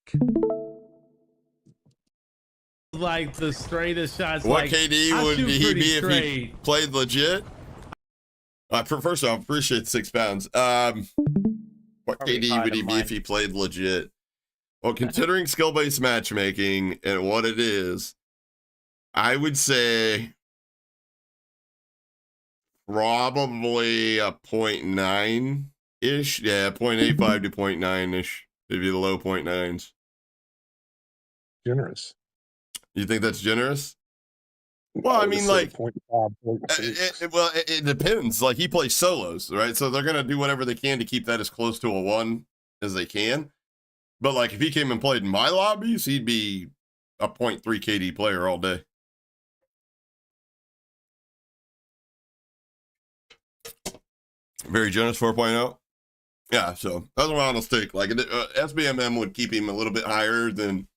Like the straightest shots. What like, KD I would shoot he pretty be if he straight. played legit? First off, appreciate the 6 pounds. What Probably KD higher would he than be mine. if he played legit? Well, considering skill-based matchmaking and what it is, I would say probably a 0.9-ish. Yeah, 0.85 to 0.9-ish. Maybe the low 0.9s. Generous. You think that's generous? Well, I mean, like, 0.5, 0.6. it depends. Like, he plays solos, right? So they're gonna do whatever they can to keep that as close to a 1 as they can. But like, if he came and played in my lobbies, he'd be a 0.3 KD player all day. Very generous 4.0. Yeah, so that's what I'll take. Like, SBMM would keep him a little bit higher than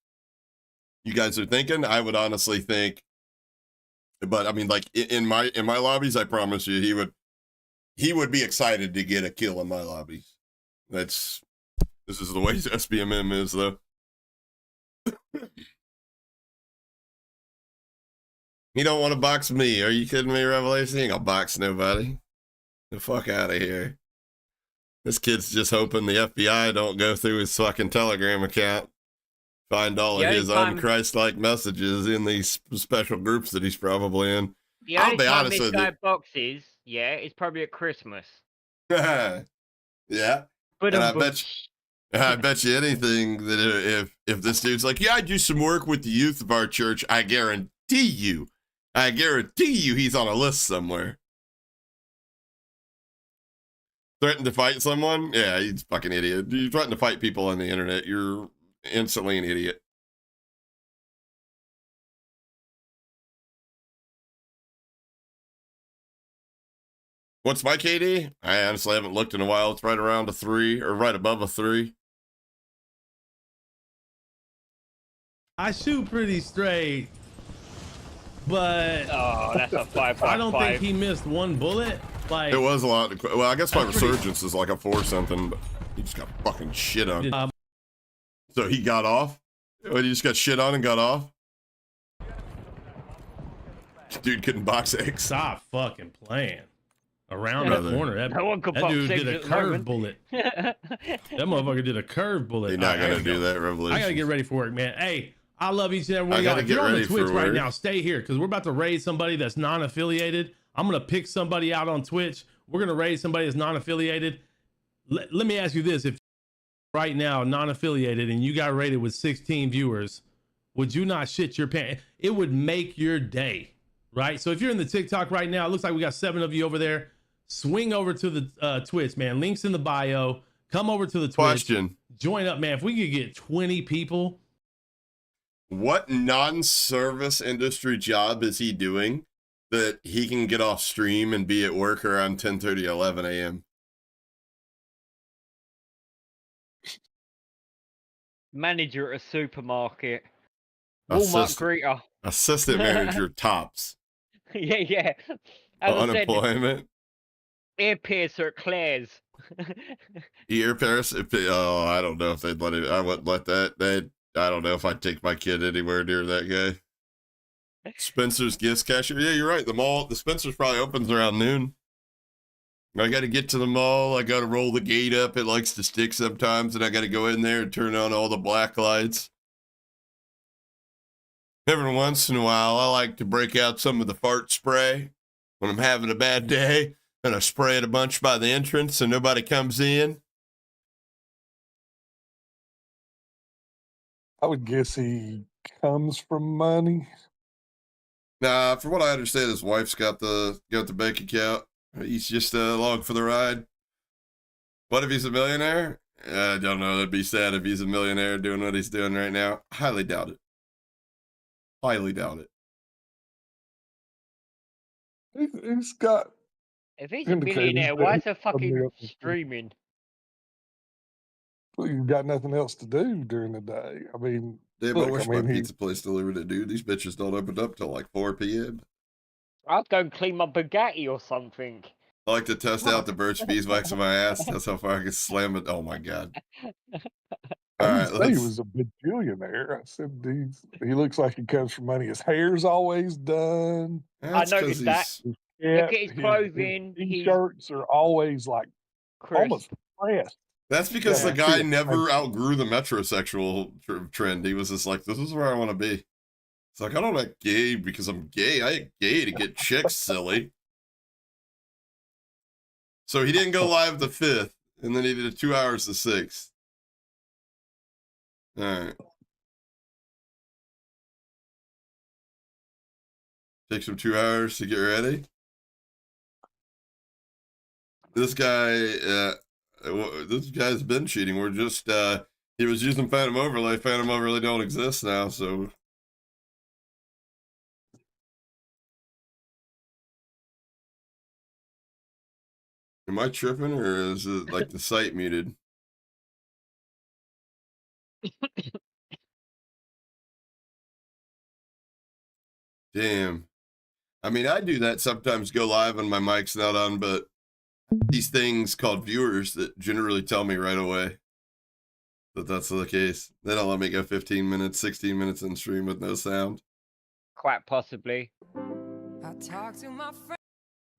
you guys are thinking. I would honestly think, but I mean, like in my lobbies, I promise you, he would be excited to get a kill in my lobbies. This is the way SBMM is, though. He don't want to box me. Are you kidding me, Revelation? He ain't gonna box nobody. The fuck out of here. This kid's just hoping the FBI don't go through his fucking Telegram account, find all of his un-Christ-like messages in these special groups that he's probably in. The I'll only be time honest this with guy you. boxes, yeah, is probably at Christmas. Yeah. But And I bet you anything that if this dude's like, yeah, I do some work with the youth of our church, I guarantee you he's on a list somewhere. Threatened to fight someone? Yeah, he's a fucking idiot. You threaten to fight people on the internet, you're instantly an idiot. What's my KD? I honestly haven't looked in a while. It's right around a 3 or right above a 3. I shoot pretty straight, but Oh, that's a 5 I don't think he missed one bullet. Like, It was a lot. Well, I guess my That's pretty- resurgence is like a 4 something, but he just got fucking shit on. So he got off? He just got shit on and got off? Dude couldn't box eggs. stop fucking playing around Yeah, that corner. No one could That box dude eggs did a at the curve moment. bullet. That motherfucker did a curve bullet. He's not All right, gonna here we do go. that, Revolution. I gotta get ready for work, man. Hey, I love each and every one I of y'all. gotta If you're get on the ready Twitch for right work. now, stay here because we're about to raid somebody that's non-affiliated. I'm gonna pick somebody out on Twitch. We're gonna raid somebody that's non-affiliated. Let me ask you this: if right now non-affiliated and you got rated with 16 viewers, would you not shit your pants? It would make your day, right? So if you're in the TikTok right now, it looks like we got 7 of you over there. Swing over to the Twitch, man. Links in the bio. Come over to the Twitch. Question. Join up, man. If we could get 20 people. What non-service industry job is he doing that he can get off stream and be at work around 10:30, 11 a.m.? Manager at a supermarket. Walmart Assistant, greeter. assistant manager tops. Yeah. As I said, Unemployment. ear piercer at Claire's. Ear Paris. Oh, I don't know if they'd let it. I wouldn't let that. I don't know if I'd take my kid anywhere near that guy. Spencer's gifts cashier. Yeah, you're right. The Spencer's probably opens around noon. I got to get to the mall. I got to roll the gate up. It likes to stick sometimes, and I got to go in there and turn on all the black lights. Every once in a while, I like to break out some of the fart spray when I'm having a bad day, and I spray it a bunch by the entrance so nobody comes in. I would guess he comes from money. Nah, from what I understand, his wife's got the bank account. He's just along for the ride. What if he's a millionaire? I don't know. That'd be sad if he's a millionaire doing what he's doing right now. Highly doubt it. Highly doubt it. He's got. If he's a Indicated billionaire, that why he is he probably fucking up to- streaming? Well, you've got nothing else to do during the day. I mean, Damn, look, I wish I mean, my he- pizza place delivered it, dude. These bitches don't open up till like 4 p.m. I'd go and clean my Bugatti or something. I like to test out the birch beeswax in my ass. That's how far I can slam it. Oh my god. I All didn't right, say he let's. was a billionaire. I said he looks like he comes from money. His hair's always done. That's 'cause noticed that. he's- Look at his clothing, His he's- t-shirts are always like Crisp. almost pressed. That's because Yeah. the guy never outgrew the metrosexual trend. He was just like, this is where I want to be. It's like, I don't like gay because I'm gay. I ain't gay to get chicks, silly. So he didn't go live the 5th, and then he did 2 hours the 6th. All right. Takes him 2 hours to get ready. This guy's been cheating. We're just, he was using Phantom Overlay. Phantom Overlay don't exist now, so. Am I tripping, or is it like the site muted? Damn. I mean, I do that sometimes, go live and my mic's not on, but these things called viewers that generally tell me right away that that's the case. They don't let me go 15 minutes, 16 minutes in stream with no sound. Quite possibly.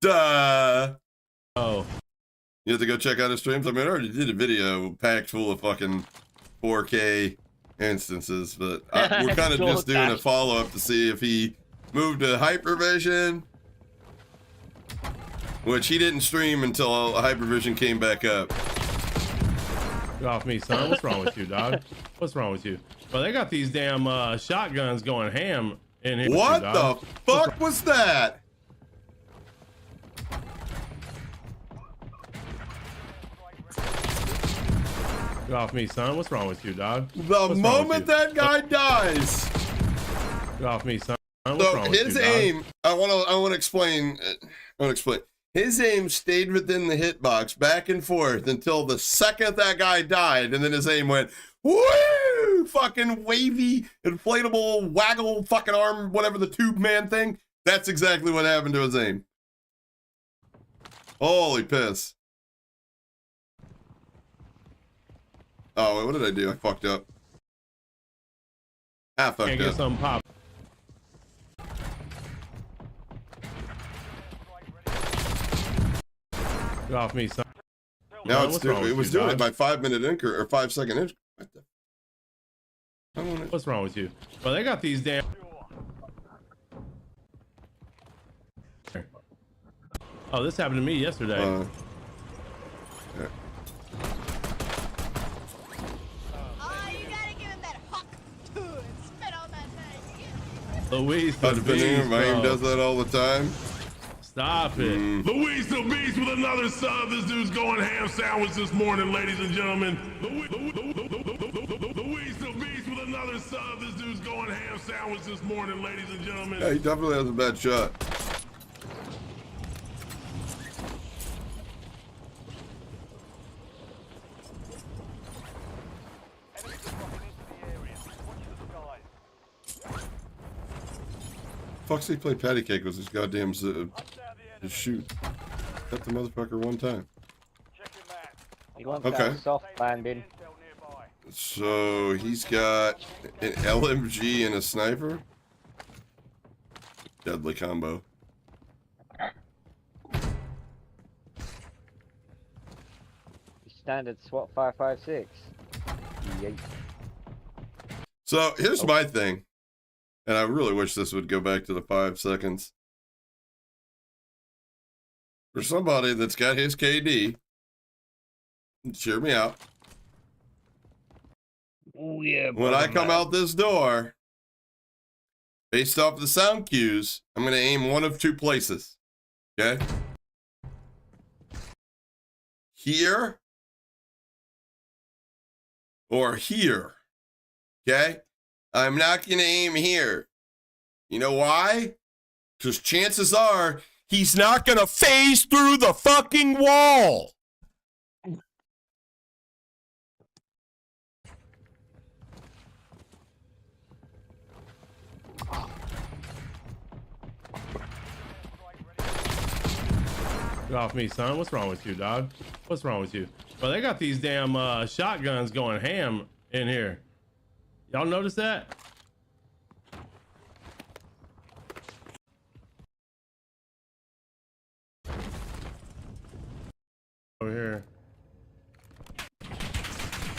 Duh! Oh, You have to go check out his streams. I mean, I already did a video packed full of fucking 4K instances, but we're kind of Saw just doing a that. follow-up to see if he moved to Hypervision, which he didn't stream until Hypervision came back up. get off me, son. What's wrong with you, dog? What's wrong with you? Well, they got these damn shotguns going ham in here. What too, dog. the fuck was that? Get off me, son. What's wrong with you, dog? The What's wrong with moment you? that guy dies. Get off me, son. What's So wrong with his you, dog? aim, I want to explain. His aim stayed within the hitbox back and forth until the second that guy died, and then his aim went woo. two fucking wavy, inflatable, waggle fucking arm, whatever the tube man thing. That's exactly what happened to his aim. Holy piss. Oh, wait, what did I do? I fucked up. I fucked Can't get up. something pop. Get off me, son. Now What's wrong it with was you, doing dog? it by 5-minute increment or 5-second increment. What the? I don't know. What's wrong with you? Well, they got these damn. Oh, this happened to me yesterday. Yeah. Louise the I've been here. Beast, My aim bro. does that all the time. Stop it. Louise the Beast with another sub. This dude's going ham sandwich this morning, ladies and gentlemen. Louise the Beast with another sub. This dude's going ham sandwich this morning, ladies and gentlemen. Yeah, he definitely has a bad shot. Fuck's he play patty cake with his goddamn his shoot. Got the motherfucker one time. He wants Okay. that soft landing. So he's got an LMG and a sniper. Deadly combo. Standard SWAT 556. Yeet. So here's my thing. And I really wish this would go back to the 5 seconds. For somebody that's got his KD, cheer me out. Oh yeah. When I come out this door, based off the sound cues, I'm going to aim one of two places. Okay? Here or here. Okay? I'm not going to aim here. You know why? Because chances are he's not going to phase through the fucking wall. Get off me, son. What's wrong with you, dog? What's wrong with you? Well, they got these damn shotguns going ham in here. Y'all notice that? Over here.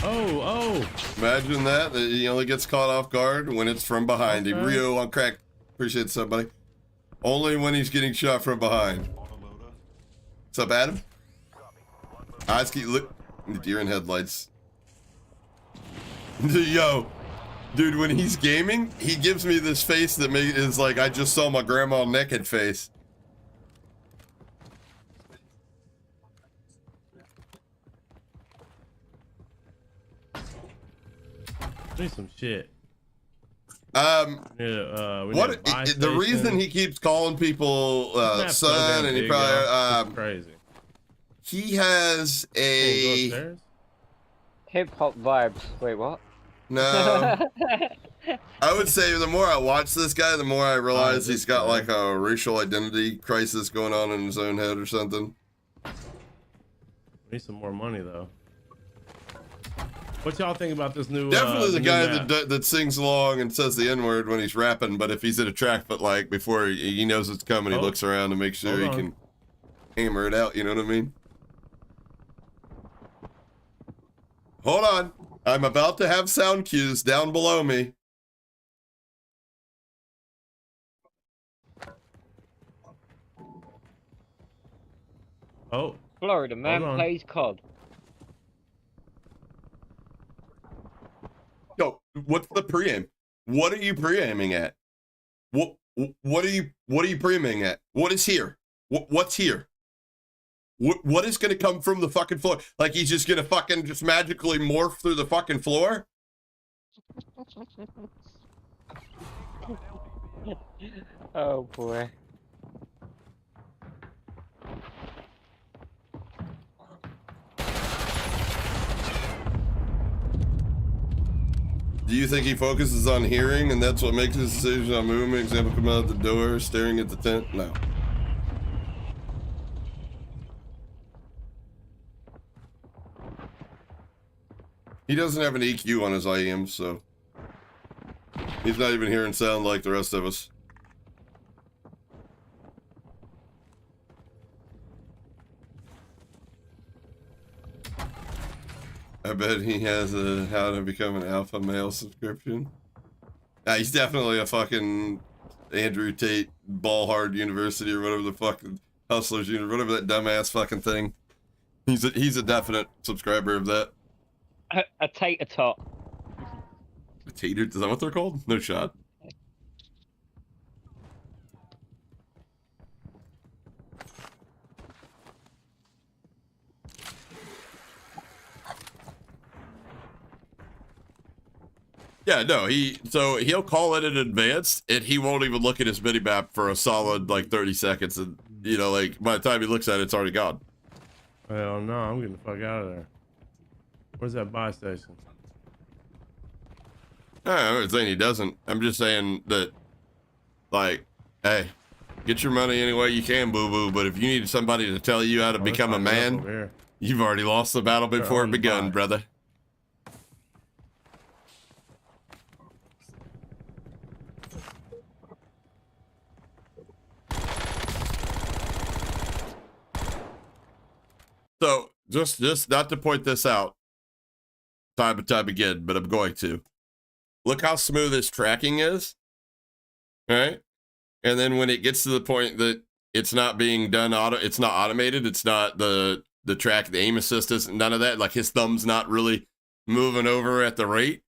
Oh. Imagine that he only gets caught off guard when it's from behind. Okay. Rio on crack. Appreciate somebody. Only when he's getting shot from behind. What's up, Adam? Eyes keep look. Deer in headlights. Yo, dude, when he's gaming, he gives me this face that is like I just saw my grandma naked face. Need some shit. Yeah, we what need a buy the reason station. he keeps calling people That's so son damn and he big, y'all. probably It's crazy. he has Can't go a upstairs? Hip hop vibes. Wait, what? no. I would say the more I watch this guy, the more I realize this he's got guy. like a racial identity crisis going on in his own head or something. Need some more money though. What y'all think about this new? Definitely the new guy map? that sings along and says the N-word when he's rapping, but if he's at a track, but like before he knows it's coming, he Oh. looks around to make sure he Hold on. can hammer it out. You know what I mean? Hold on. I'm about to have sound cues down below me. Oh, Florida man Hold on. plays COD. Yo, what's the pre-aim? What are you pre-aiming at? What are you pre-aiming at? What is here? What's here? What is gonna come from the fucking floor? Like he's just gonna fucking just magically morph through the fucking floor? Oh boy. Do you think he focuses on hearing and that's what makes his decision on movement? Example, coming out the door, staring at the tent? No. He doesn't have an EQ on his IM, so he's not even hearing sound like the rest of us. I bet he has a how to become an alpha male subscription. Yeah, he's definitely a fucking Andrew Tate Ball Hard University or whatever the fuck, Hustlers University, whatever that dumbass fucking thing. He's a definite subscriber of that. A tater tot. A tater? Is that what they're called? No shot. Yeah, no, he'll call it an advanced, and he won't even look at his mini-map for a solid, like, 30 seconds, and, you know, like, by the time he looks at it, it's already gone. Hell no, I'm getting the fuck out of there. Where's that buy station? I'm not saying he doesn't. I'm just saying that, like, hey, get your money any way you can, boo-boo, but if you need somebody to tell you how to become a man, you've already lost the battle before it begun, brother. So, just not to point this out time and time again, but I'm going to. Look how smooth his tracking is, right? And then when it gets to the point that it's not being done it's not automated, it's not the track, the aim assist isn't none of that, like his thumb's not really moving over at the rate.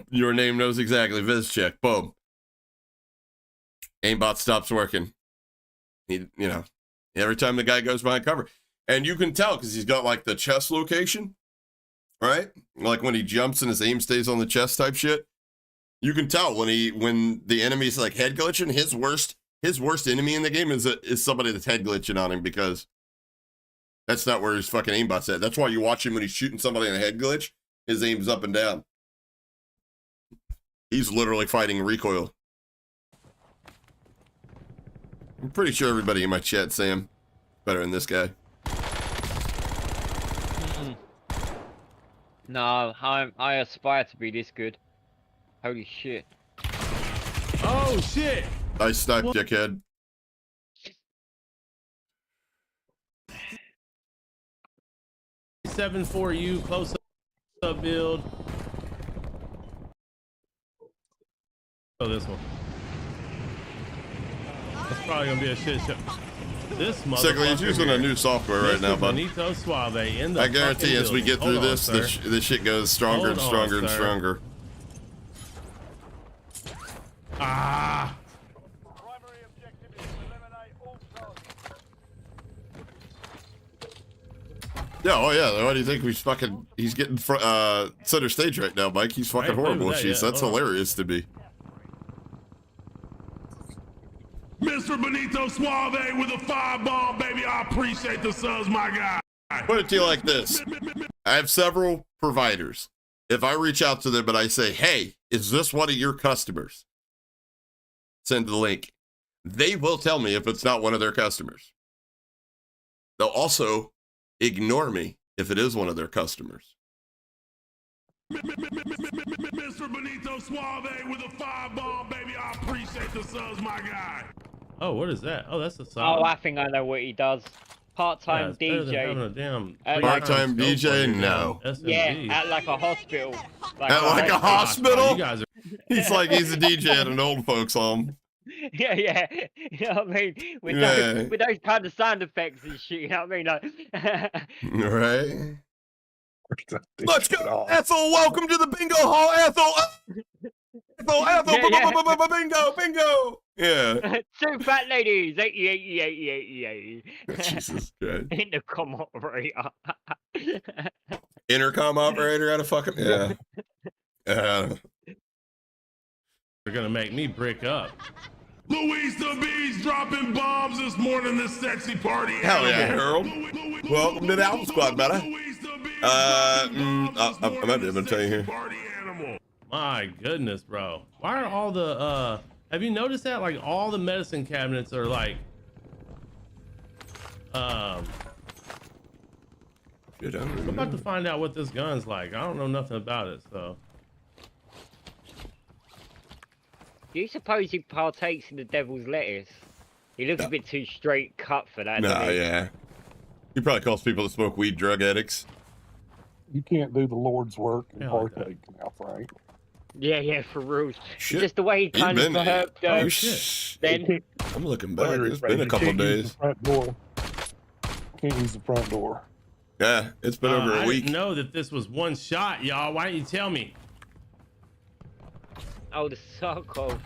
Your name knows exactly, Viz check, boom. Aimbot stops working. You know, every time the guy goes behind cover. And you can tell because he's got like the chest location, right? Like when he jumps and his aim stays on the chest type shit. You can tell when the enemy's like head glitching, his worst enemy in the game is somebody that's head glitching on him because that's not where his fucking aimbot's at. That's why you watch him when he's shooting somebody in a head glitch, his aim's up and down. He's literally fighting recoil. I'm pretty sure everybody in my chat, Sam, better than this guy. No, I aspire to be this good. Holy shit. Oh shit! I sniped, dickhead. Seven for you, close up build. Oh, this one. That's probably gonna be a shit show. This motherfucker. Sickly, he's using a new software right now, bud. I guarantee as we get through this, this shit goes stronger and stronger and stronger. Ah! Primary objective is to eliminate all targets. Yeah, oh yeah. Why do you think he's getting center stage right now, Mike? He's fucking horrible. That's hilarious to me. Mr. Benito Suave with a 5-bomb, baby. I appreciate the subs, my guy. Put it to you like this. I have several providers. If I reach out to them and I say, hey, is this one of your customers? Send the link. They will tell me if it's not one of their customers. They'll also ignore me if it is one of their customers. Mr. Benito Suave with a 5-bomb, baby. I appreciate the subs, my guy. Oh, what is that? Oh, that's a song. Oh, I think I know what he does. Part-time DJ. Part-time DJ? No. Yeah, at like a hospital. At a hospital? You guys are... He's like he's a DJ at an old folks home. Yeah. You know what I mean? With those kind of sound effects and shit, you know what I mean? Right. Let's go, Ethel. Welcome to the bingo hall, Ethel. Ethel, bingo. Yeah. Two fat ladies, 80. Jesus Christ. Intercom operator. Intercom operator out of fucking yeah. They're gonna make me brick up. Louise the Bees dropping bombs this morning. This sexy party. Hell yeah, Harold. Welcome to the Alpha Squad, brother. I might be able to tell you here. My goodness, bro. Why are all the have you noticed that like all the medicine cabinets are like I'm about to find out what this gun's like. I don't know nothing about it, so. Do you suppose he partakes in the devil's lettuce? He looks a bit too straight cut for that. Nah, yeah. He probably calls people that smoke weed drug addicts. You can't do the Lord's work and Hell, partake now, Frank. Yeah, for real. Shit. Just the way he kind of Oh, shit. then. I'm looking back. It's been a You couple can't use days. the front door. Can't use the front door. Yeah, it's been over a I week. didn't know that this was one shot, y'all. Why didn't you tell me? Oh, the circle.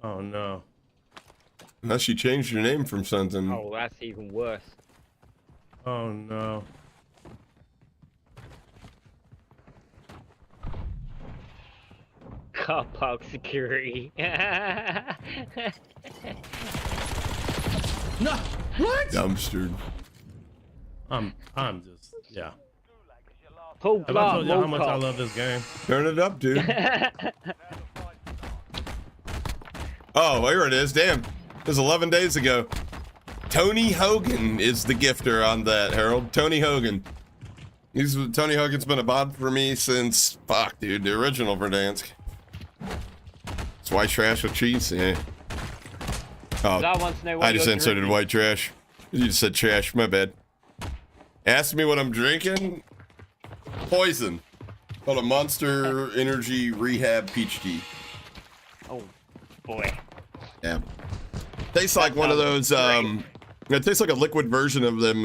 Oh no. Unless you changed your name from something. Oh, that's even worse. Oh no. Car park security. No. What? Dumpstered. I'm just yeah. Pull Have I told you how much I love this game? Turn it up, dude. Oh, here it is. Damn. It was 11 days ago. Tony Hogan is the gifter on that, Harold. Tony Hogan. Tony Hogan's been a bot for me since, fuck, dude, the original Verdansk. It's white trash with cheese, yeah. Oh, I just inserted white trash. You just said trash, my bad. Ask me what I'm drinking. Poison. Called a Monster Energy Rehab Peach Tea. Oh, boy. Yeah. Tastes like one of those, it tastes like a liquid version of them,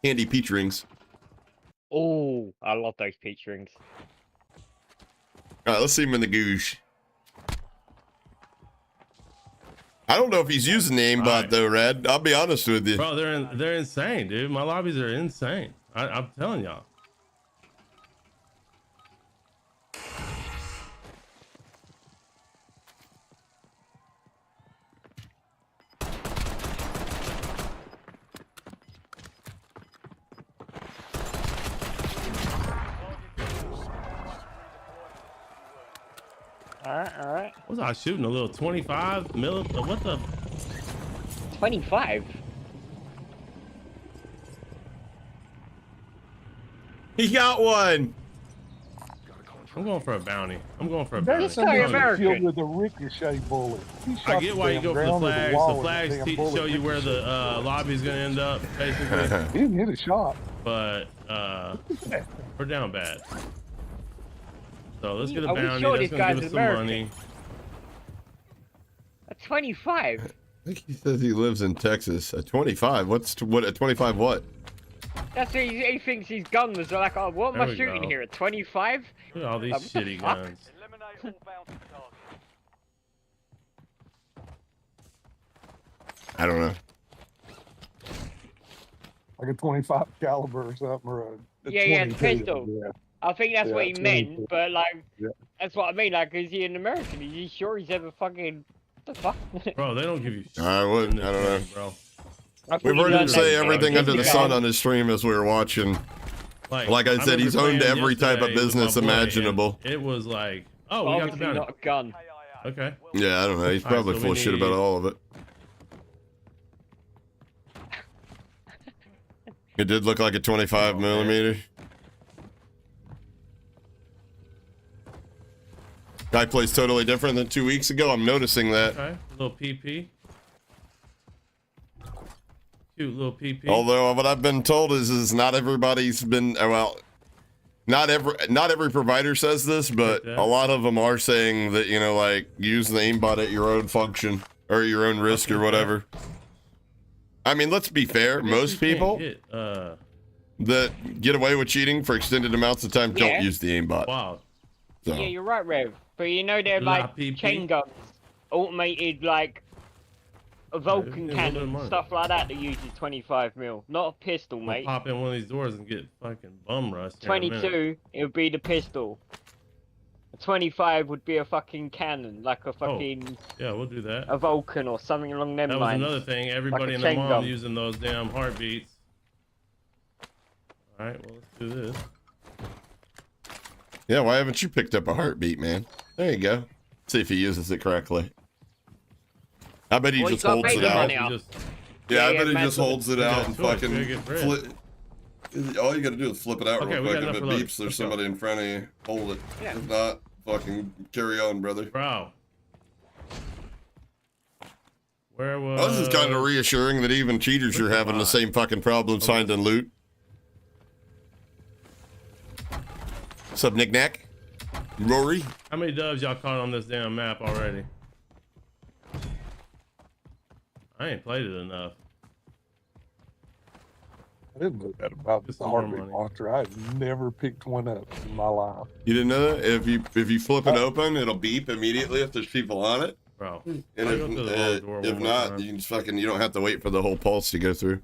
candy peach rings. Oh, I love those peach rings. Alright, let's see him in the goosh. I don't know if he's using the aimbot though, Rad. I'll be honest with you. Bro, they're insane, dude. My lobbies are insane. I'm telling y'all. Alright. What was I shooting? A little 25 mil? What the? 25? He got one. I'm going for a bounty. I'm going for a That's bounty. somebody American. killed with a ricochet bullet. He shot I get why you the go for the damn ground with flags. wall The and flags damn bullet show you where the ricocheted. lobby's gonna end up, basically. He didn't hit a shot. But we're down bad. So let's get a Are we bounty. sure That's this gonna guy's give us some American? money. A 25? I think he says he lives in Texas. A 25? What? A 25 what? That's what he thinks his gun was like, oh, what am There I we shooting go. here? A 25? Look at all these What the shitty fuck? guns. Eliminate all bounty targets. I don't know. Like a 25 caliber or something, or a Yeah, 22, pistol. Yeah. I think that's what he Yeah, meant, 22. but like, Yeah. that's what I mean. Like, is he an American? Is he sure he's ever fucking. What the fuck? Bro, they don't give you shit. I wouldn't. in this I don't know. game, bro. I thought We've he heard him learned say that everything from under the Disney sun guy. on his stream as we were watching. Like I said, he's remember owned playing every type of yesterday with business my boy, and imaginable. It was like, oh, we got the Obviously bounty. not a gun. Okay. Yeah, I don't know. He's All right, probably so full we of shit about need- all of it. It did look like a 25 millimeter. Guy plays totally different than 2 weeks ago. I'm noticing that. Okay. Little PP. Cute little PP. Although what I've been told is not everybody's been not every provider says this, but Like that. a lot of them are saying that, you know, like use the aimbot at your own function or your own risk or whatever. I mean, let's be fair. I guess Most you can't people get, that get away with cheating for extended amounts of time Yeah. don't use the aimbot. wow. So. Yeah, you're right, Rev. But you know they're La like PP. chain guns, automated like a Vulcan give me a little bit of cannon, money. stuff like that uses 25 mil, not a pistol, We'll mate. pop in one of these doors and get fucking bum rushed. here in a minute. 22, it would be the pistol. A 25 would be a fucking cannon, like a fucking Yeah, we'll do that. a Vulcan or something along them That was lines. another thing. Everybody a and their chain mom gun. using those damn heartbeats. All right, well, let's do this. Yeah, why haven't you picked up a heartbeat, man? There you go. See if he uses it correctly. I bet he Well, just he's got holds it bacon out. on it. Just- Yeah, I Yeah, bet he yeah, just man. holds it out and choice. fucking We gotta get bread. flip. All you gotta do is flip it out Okay, real we got quick. If enough it for loading. beeps, there's Let's go. somebody in front of you. Hold it. Yeah. If not, fucking carry on, brother. Bro. Where was... Well, this is kind of reassuring that even cheaters are Where's the having the bot? same fucking problems finding loot. What's up, Knick-Knack? Rory? How many dubs y'all caught on this damn map already? I ain't played it enough. I didn't know that about Just the some more heartbeat money. launcher. I had never picked one up in my life. You didn't know that? If you flip it open, it'll beep immediately if there's people on it. Bro. And I'll go through the wrong door if one more not, time. you can just fucking, you don't have to wait for the whole pulse to go through.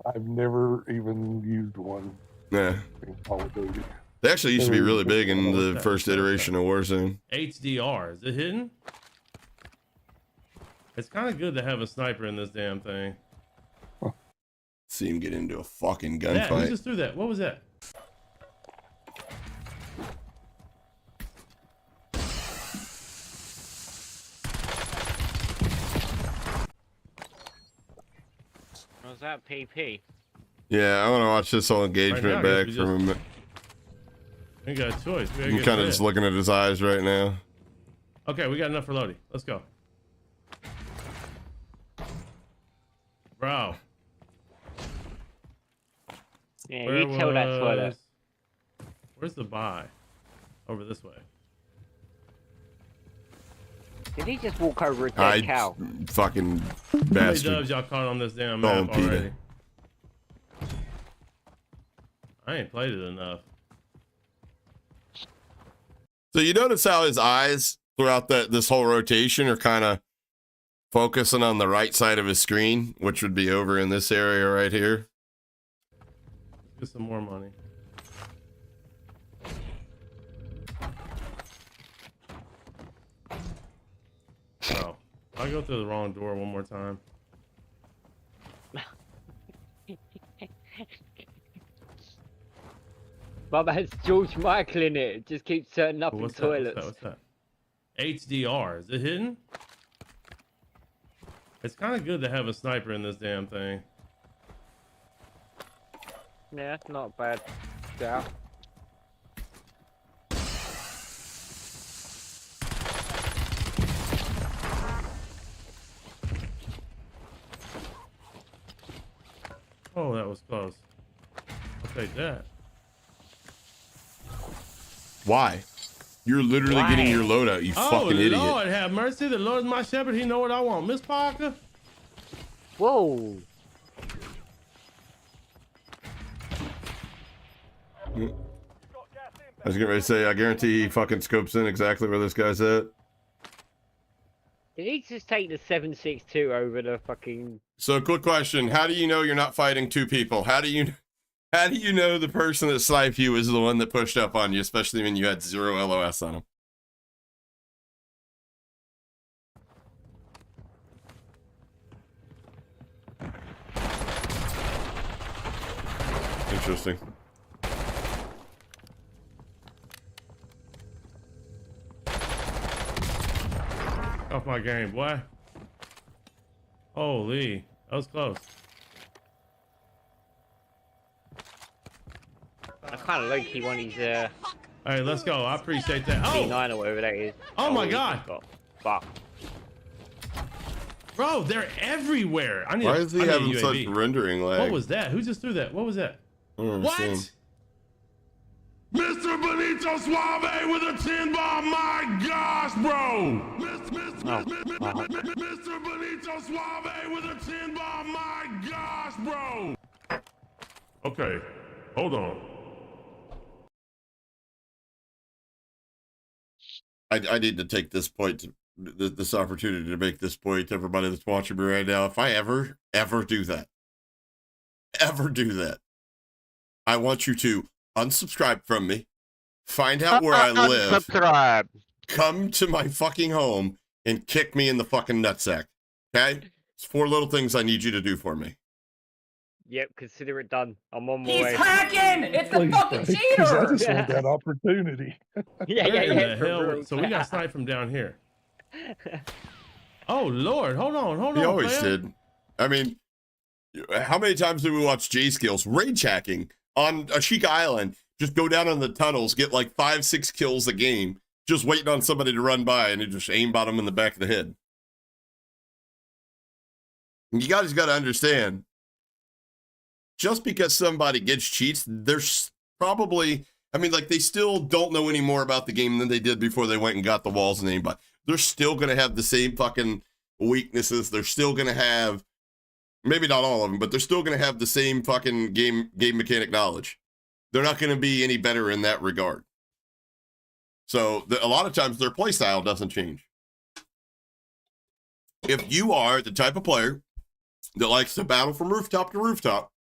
I've never even used one Yeah. in Call of Duty. They actually used to be really big in What's the that? first iteration of Warzone. HDR. Is it hidden? It's kind of good to have a sniper in this damn thing. See him get into a fucking Yeah, who gunfight. just threw that? What was that? Was that PP? Yeah, I want to watch this whole Right now, engagement I back guess we from a minute. We ain't got a choice. We gotta I'm get kind of bread. just looking at his eyes right now. Okay, we got enough for Lodi. Let's go. Bro. Yeah, Where you tell that toilet. was- Where's the buy? Over this way. Did he just walk over a dead cow? Fucking How many bastard. dubs y'all caught on this damn Oh, map Peter. already? I ain't played it enough. So you notice how his eyes throughout this whole rotation are kind of focusing on the right side of his screen, which would be over in this area right here. Get some more money. Oh, I'll go through the wrong door one more time. Bob has George Michael in it. Just keeps turning up in What's that? toilets. What's that? HDR. Is it hidden? It's kind of good to have a sniper in this damn thing. Yeah, not bad. Yeah. Oh, that was close. I'll take that. Why? You're literally Why? getting your loadout, you Oh, fucking idiot. Lord have mercy. The Lord is my shepherd. He know what I want. Miss Parker? Whoa. I was getting ready to say, I guarantee he fucking scopes in exactly where this guy's at. Did he just take the 7.62 over the fucking... So, quick question: how do you know you're not fighting two people? How do you know the person that sniped you is the one that pushed up on you, especially when you had 0 LOS on him? Interesting. Off my game, boy. Holy. That was close. I kind of low-key want his All right, let's go. I appreciate that. Oh, C9 or whatever that is. Oh my he God. just got fucked. bro, they're everywhere. I need. Why is he I need a having such UAV. rendering lag? What was that? Who just threw that? What was that? I don't What? understand. Mr. Benito Suave with a 10 bomb. My gosh, bro. Mr. Benito Suave with a 10 bomb. My gosh, bro. Okay, hold on. I need to take this point, this opportunity to make this point to everybody that's watching me right now. If I ever do that, I want you to unsubscribe from me, find out where I live, Subscribe. come to my fucking home, and kick me in the fucking nutsack. Okay? It's 4 little things I need you to do for me. Yep, consider it done. I'm on my He's way. hacking! It's the Please, fucking Frank, 'cause I cheater! just want that opportunity. Yeah, Where in the for hell? real. So we got sniped from down here. Oh Lord, hold on. He always player. did. I mean, how many times did we watch J Skills rage hacking on Ashika Island? Just go down in the tunnels, get like 5-6 kills a game, just waiting on somebody to run by, and it just aimbot him in the back of the head. And you guys got to understand, just because somebody gets cheats, there's probably, I mean, like, they still don't know any more about the game than they did before they went and got the walls and aimbot. They're still going to have the same fucking weaknesses. They're still going to have, maybe not all of them, but they're still going to have the same fucking game mechanic knowledge. They're not going to be any better in that regard. So a lot of times their play style doesn't change. If you are the type of player that likes to battle from rooftop to rooftop,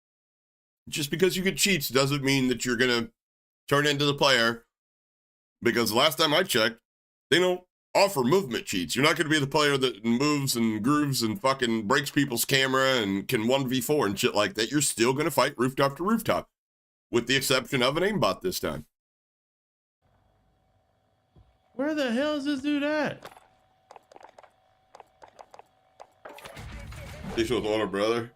just because you get cheats doesn't mean that you're going to turn into the player, because last time I checked, they don't offer movement cheats. You're not going to be the player that moves and grooves and fucking breaks people's camera and can 1v4 and shit like that. You're still going to fight rooftop to rooftop, with the exception of an aimbot this time. Where the hell is this dude at? This was older brother,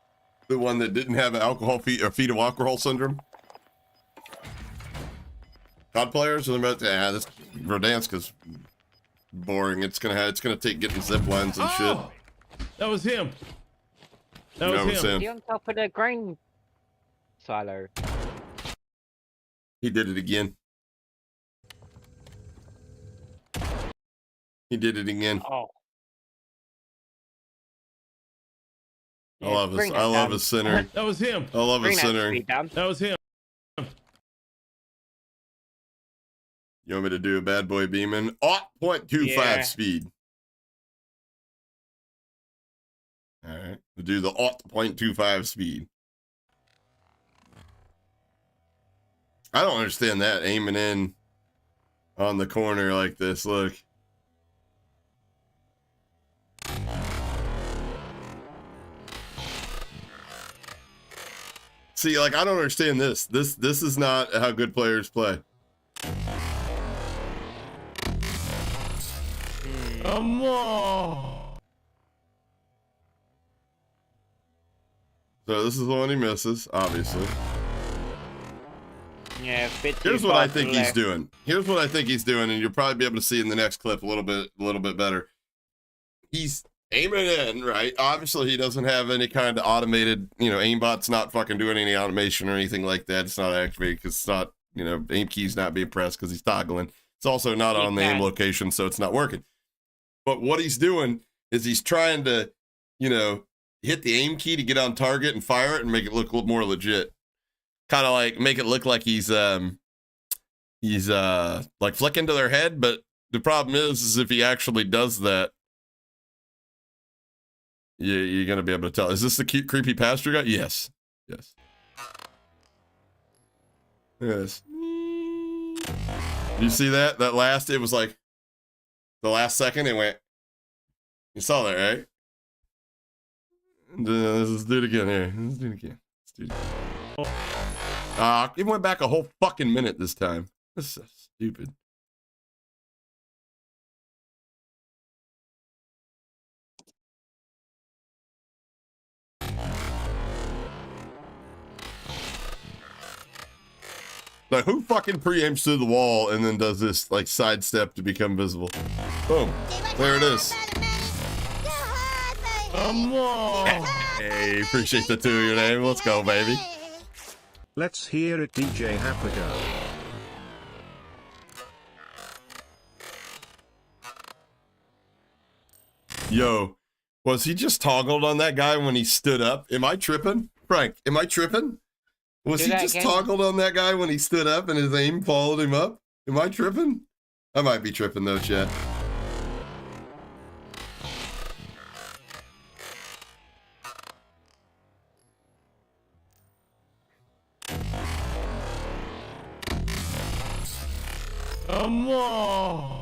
the one that didn't have alcohol fetal alcohol syndrome. COD players, and they're about to, this Verdanska's boring. It's gonna take getting zip lines and shit. That was him. That No, was it's him. him. He on top of the grain silo. He did it again. He did it again. Oh. I love his center. That was him. I love his center. That was him. You want me to do a bad boy beaming? 0.25 speed. All right. We'll do the 0.25 speed. I don't understand that, aiming in on the corner like this. Look. See, like, I don't understand this. This is not how good players play. Come on. So this is the one he misses, obviously. Yeah, here's what I think he's doing. Here's what I think he's doing, and you'll probably be able to see in the next clip a little bit better. He's aiming in, right? Obviously, he doesn't have any kind of automated, aimbot's not fucking doing any automation or anything like that. It's not activated because it's not, aim key's not being pressed because he's toggling. It's also not on the aim location, so it's not working. But what he's doing is he's trying to, hit the aim key to get on target and fire it and make it look a little more legit. Kind of like make it look like he's like flicking to their head. But the problem is if he actually does that, you're gonna be able to tell. Is this the cute, creepy pastor guy? Yes. Yes. Yes. You see that? That last, it was like the last second it went. You saw that, right? Let's do it again here. Let's do it again. It went back a whole fucking minute this time. This is so stupid. Like, who fucking preempts through the wall and then does this, like, sidestep to become visible? Boom. There it is. Come on. Hey, appreciate the 2 of your name. Let's go, baby. Let's hear it, itsHapa go. Yo, was he just toggled on that guy when he stood up? Am I tripping? Frank, am I tripping? Was he just toggled on that guy when he stood up and his aim followed him up? Am I tripping? I might be tripping though, chat. Come on.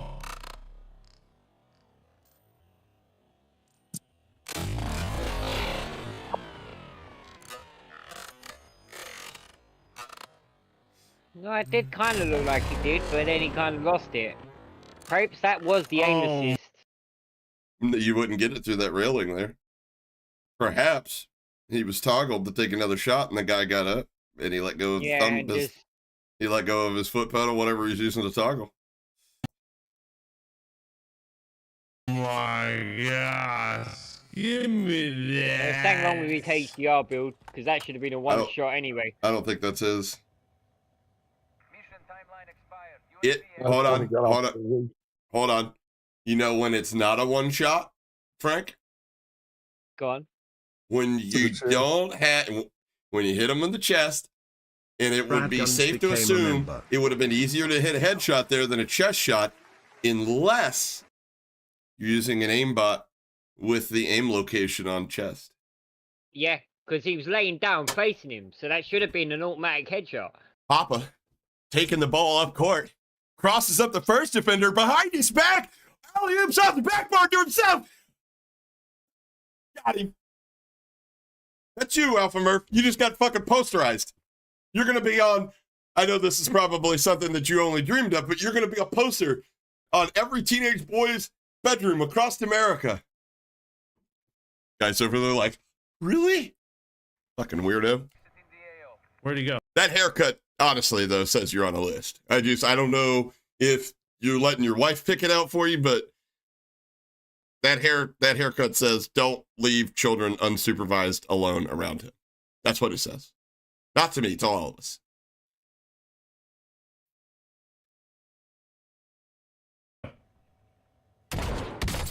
No, it did kind of look like he did, but then he kind of lost it. Perhaps that was the aim assist. You wouldn't get it through that railing there. Perhaps he was toggled to take another shot, and the guy got up, and he let go of he let go of his foot pedal, whatever he's using to toggle. My gosh. Give me that. There's something wrong with his HDR build, because that should have been a one-shot anyway. I don't think that's his. Mission timeline expired. Hold on. You know when it's not a one shot, Frank? Go on. When you when you hit him in the chest, and it would be safe to assume it would have been easier to hit a headshot there than a chest shot, unless you're using an aimbot with the aim location on chest. Yeah, because he was laying down facing him, so that should have been an automatic headshot. Papa, taking the ball up court, crosses up the first defender behind his back, alley-oops off the backboard to himself. Got him. That's you, Alpha Murph. You just got fucking posterized. You're gonna be on, I know this is probably something that you only dreamed of, but you're gonna be a poster on every teenage boy's bedroom across America. Guys over there like, really? Fucking weirdo. Where'd he go? That haircut, honestly, though, says you're on a list. I don't know if you're letting your wife pick it out for you, but that haircut says don't leave children unsupervised alone around him. That's what it says. Not to me, to all of us.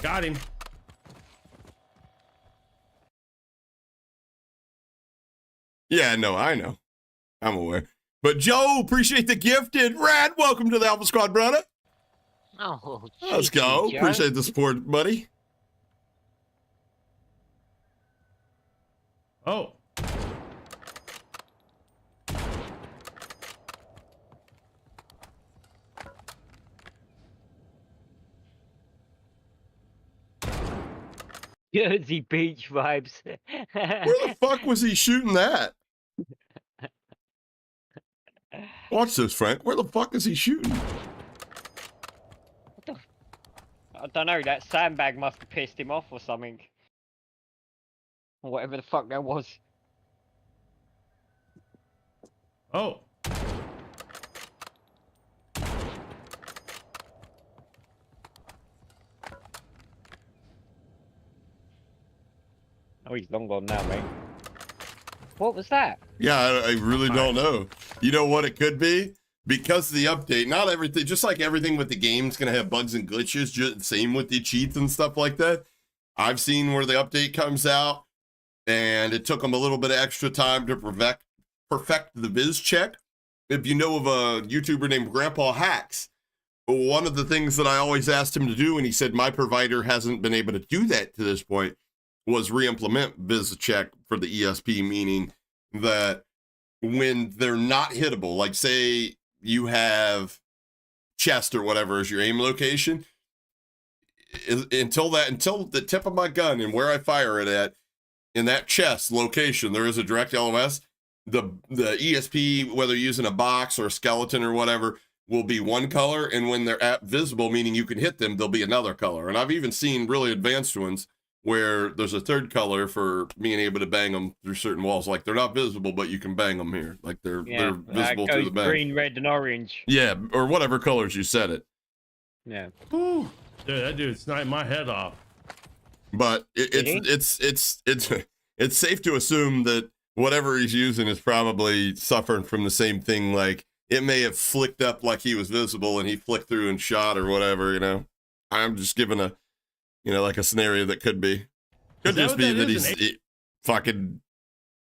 Got him. Yeah, no, I know. I'm aware. But Joe, appreciate the gifted. Rad, welcome to the Alpha Squad, brother. Oh, let's go. Joe. Appreciate the support, buddy. Oh. Jersey Beach vibes. Where the fuck was he shooting that? Watch this, Frank. Where the fuck is he shooting? I don't know, that sandbag must have pissed him off or something. Or whatever the fuck that was. Oh. Oh, he's long gone now, mate. What was that? Yeah, I really don't know. You know what it could be? Because of the update, not everything, just like everything with the game's going to have bugs and glitches, just same with the cheats and stuff like that. I've seen where the update comes out, and it took them a little bit of extra time to perfect the viz check. If you know of a YouTuber named Grandpa Hacks, one of the things that I always asked him to do, and he said my provider hasn't been able to do that to this point, was re-implement viz check for the ESP, meaning that when they're not hittable, like say you have chest or whatever as your aim location, until the tip of my gun and where I fire it at, in that chest location, there is a direct LOS. The ESP, whether using a box or a skeleton or whatever, will be one color, and when they're at visible, meaning you can hit them, they'll be another color. And I've even seen really advanced ones where there's a third color for being able to bang them through certain walls. Like they're not visible, but you can bang them here. Like they're visible through the bang. Green, red, and orange. Yeah, or whatever colors you set it. Yeah. Whew. Dude, that dude sniped my head off. But it's safe to assume that whatever he's using is probably suffering from the same thing. Like it may have flicked up like he was visible and he flicked through and shot or whatever, you know. I'm just giving a, you know, like a scenario that could be. Could just be that he fucking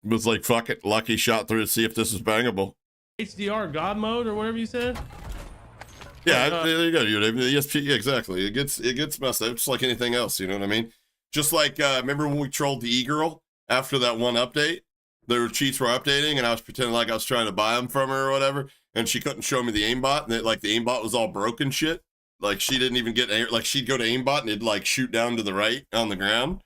was like, fuck it, lucky shot through to see if this is bangable. HDR God mode or whatever you said? Yeah, there you go. The ESP, exactly. It gets messed up, just like anything else, you know what I mean? Just like, remember when we trolled the E-Girl after that one update? Their cheats were updating, and I was pretending like I was trying to buy them from her or whatever, and she couldn't show me the aimbot, and like the aimbot was all broken shit. Like she didn't even get, like she'd go to aimbot and it'd like shoot down to the right on the ground.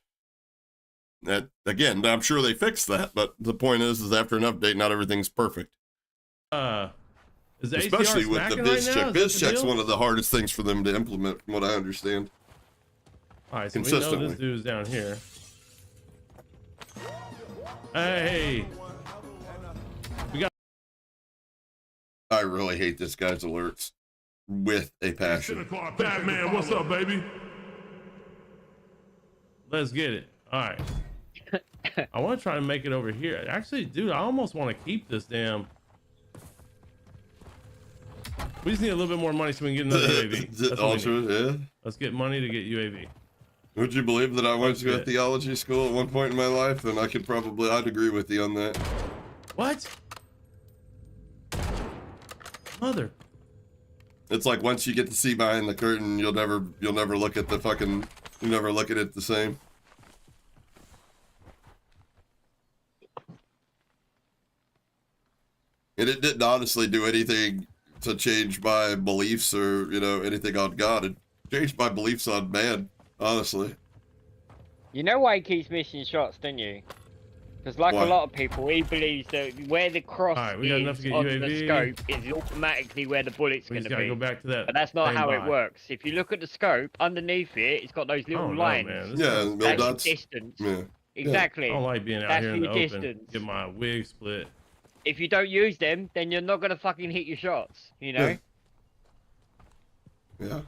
That, again, I'm sure they fixed that, but the point is after an update, not everything's perfect. Is Is the Especially ATR with the smacking biz right check. now? Biz Is that the check's deal? one of the hardest things for them to implement, from what I understand. All right, so we know Consistently. this dude's down here. Hey, we got. I really hate this guy's alerts with a passion. 10 o'clock, Batman, what's up, baby? Let's get it. All right. I want to try to make it over here. Actually, dude, I almost want to keep this damn. We just need a little bit more money so we can get another UAV. That's what we need. Yeah. Let's get money to get UAV. Would you believe that I went to a it. theology school at one point in my life? And I'd agree with you on that. What? Mother. It's like once you get to see behind the curtain, you'll never look at it the same. And it didn't honestly do anything to change my beliefs or, anything on God. It changed my beliefs on man, honestly. You know why he keeps missing shots, don't you? Because like Why? a lot of people, he believes that where the cross All right, we got enough to is get on UAV. the scope is automatically where the bullet's We going just to gotta be. go back to that. But that's not same how it buy. works. If you look at the scope, underneath it, it's got those I little don't know, lines. man. This Yeah, is- mill That's your dots. distance. Yeah. Exactly. I don't like being out That's here in the your open. distance. Get my wig split. If you don't use them, then you're not going to fucking hit your shots, you know? Yeah.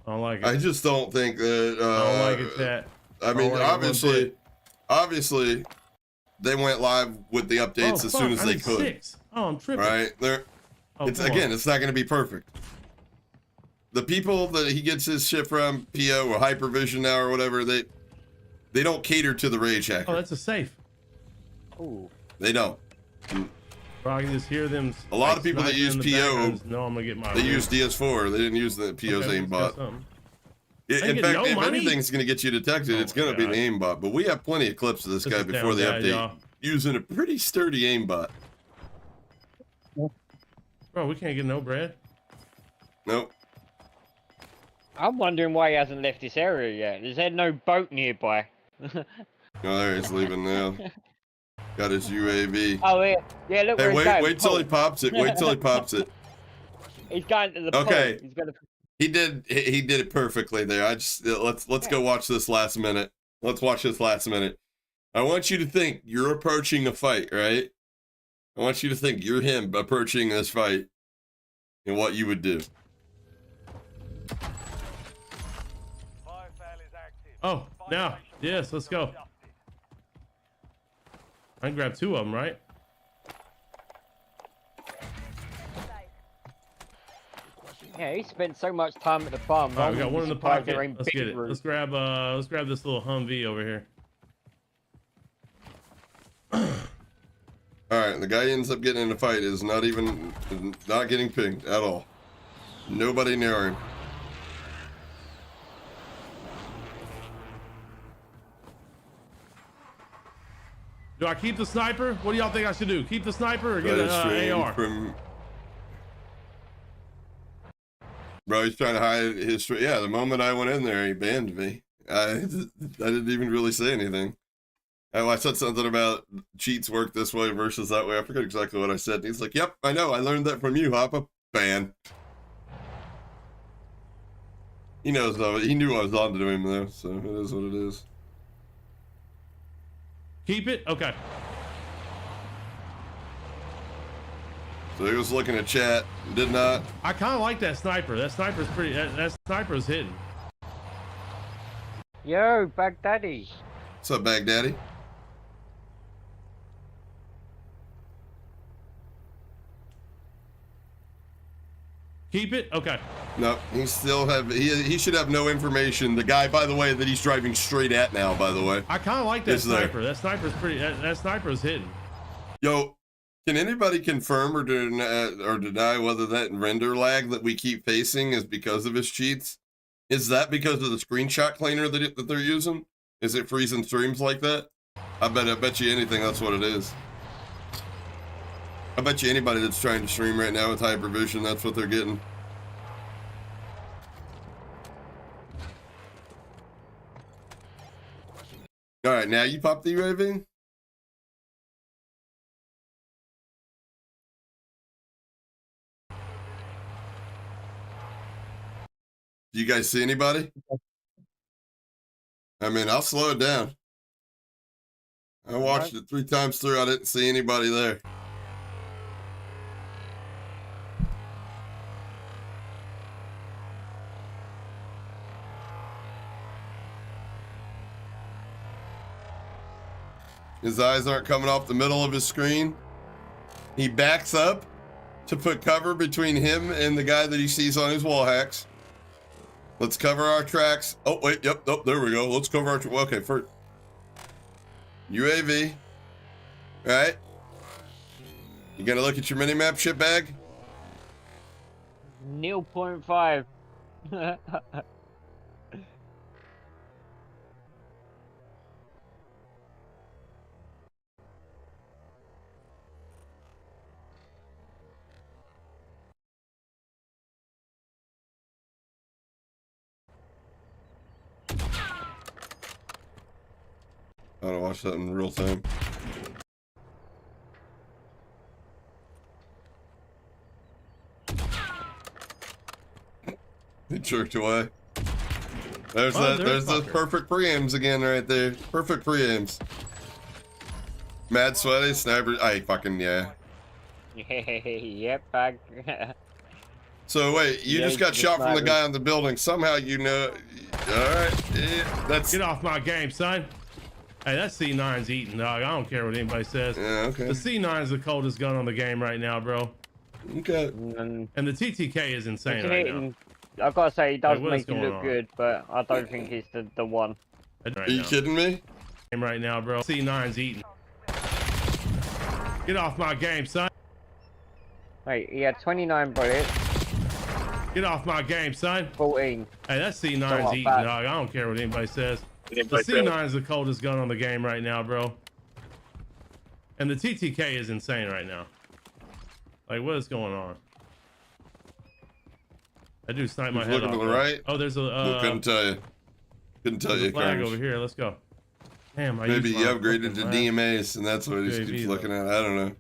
I don't like it. I just don't think that. I don't like it, chat. I mean, don't like it one obviously, they went live with the updates as soon as they could. 6. Oh, I'm tripping. Right? Oh, It's come on. it's not going to be perfect. The people that he gets his shit from, PO or Hypervision now or whatever, they don't cater to the rage hacker. Oh, that's a safe. Ooh. They don't. Bro, I can just hear them. A lot of people that sniping use in the PO, background. No, I'm gonna get my. They use DS4. They didn't use the PO's Okay, aimbot. In get fact, no if money? anything's going to get you detected, it's going to be the aimbot. But we have plenty of clips of this guy is before down the bad, update y'all. using a pretty sturdy aimbot. Bro, we can't get no bread. Nope. I'm wondering why he hasn't left this area yet. Is there no boat nearby? Oh, there he's leaving now. Got his UAV. Oh, yeah. Yeah, look where Hey, he's going. wait till he pops it. Wait till he pops it. He's going to the Okay. pole. He's going to... He did it perfectly there. Let's go watch this last minute. Let's watch this last minute. I want you to think you're approaching a fight, right? I want you to think you're him approaching this fight and what you would do. Oh, now, yes, let's go. I can grab 2 of them, right? Yeah, he spent so much time at the farm. All right, we got one in the pocket. Let's Let's get it. Let's grab this little Humvee over here. All right, the guy ends up getting in a fight is not getting pinged at all. Nobody near him. Do I keep the sniper? What do y'all think I should do? Keep the sniper or get an AR? Bro, he's trying to hide his. Yeah, the moment I went in there, he banned me. I didn't even really say anything. I said something about cheats work this way versus that way. I forget exactly what I said. And he's like, "Yep, I know. I learned that from you, Hapa." Ban. He knows though. He knew I was on to him though, so it is what it is. Keep it? Okay. So he was looking at chat, did not. I kind of like that sniper. That sniper's pretty. That sniper's hitting. Yo, Baghdadi. What's up, Baghdadi? Keep it? Okay. No, he should have no information. The guy, by the way, that he's driving straight at now, by the way. I kind of like that Is there. sniper. That sniper's pretty. That sniper's hitting. Yo, can anybody confirm or deny whether that render lag that we keep facing is because of his cheats? Is that because of the screenshot cleaner that they're using? Is it freezing streams like that? I bet you anything that's what it is. I bet you anybody that's trying to stream right now with Hypervision, that's what they're getting. All right, now you pop the UAV? Do you guys see anybody? I mean, I'll slow it down. I watched it 3 times through. I didn't see anybody there. His eyes aren't coming off the middle of his screen. He backs up to put cover between him and the guy that he sees on his wall hacks. Let's cover our tracks. Oh, wait, yep, oh, there we go. Let's cover our tracks. Okay, first. UAV. All right. You gonna look at your mini-map, shitbag? 0.5. I don't watch that in real time. He jerked away. There's there's those perfect preaims again right there. Perfect preaims. Mad sweaty sniper. I fucking yeah. Yep, bag. So wait, you just got shot from the guy on the building. Somehow you know. All right, yeah, that's. Get off my game, son. Hey, that C9's eating, dog. I don't care what anybody says. Yeah, okay. The C9 is the coldest gun on the game right now, bro. Okay. And the TTK is insane right now. I've got to say, it does Like, make it look good, but I don't think it's the one. Are you kidding me? Right now, bro. C9's eating. Get off my game, son. Wait, he had 29 bullets. Get off my game, son. 14. Hey, that C9's eating, dog. I don't care what anybody says. The C9 is the coldest gun on the game right now, bro. And the TTK is insane right now. Like, what is going on? That dude sniped my head off. Looking to the right. Oh, there's a. Couldn't tell you. Couldn't tell you. Flag over here. Let's go. Damn, maybe he upgraded to DMAs, and that's what he just keeps looking at. I don't know.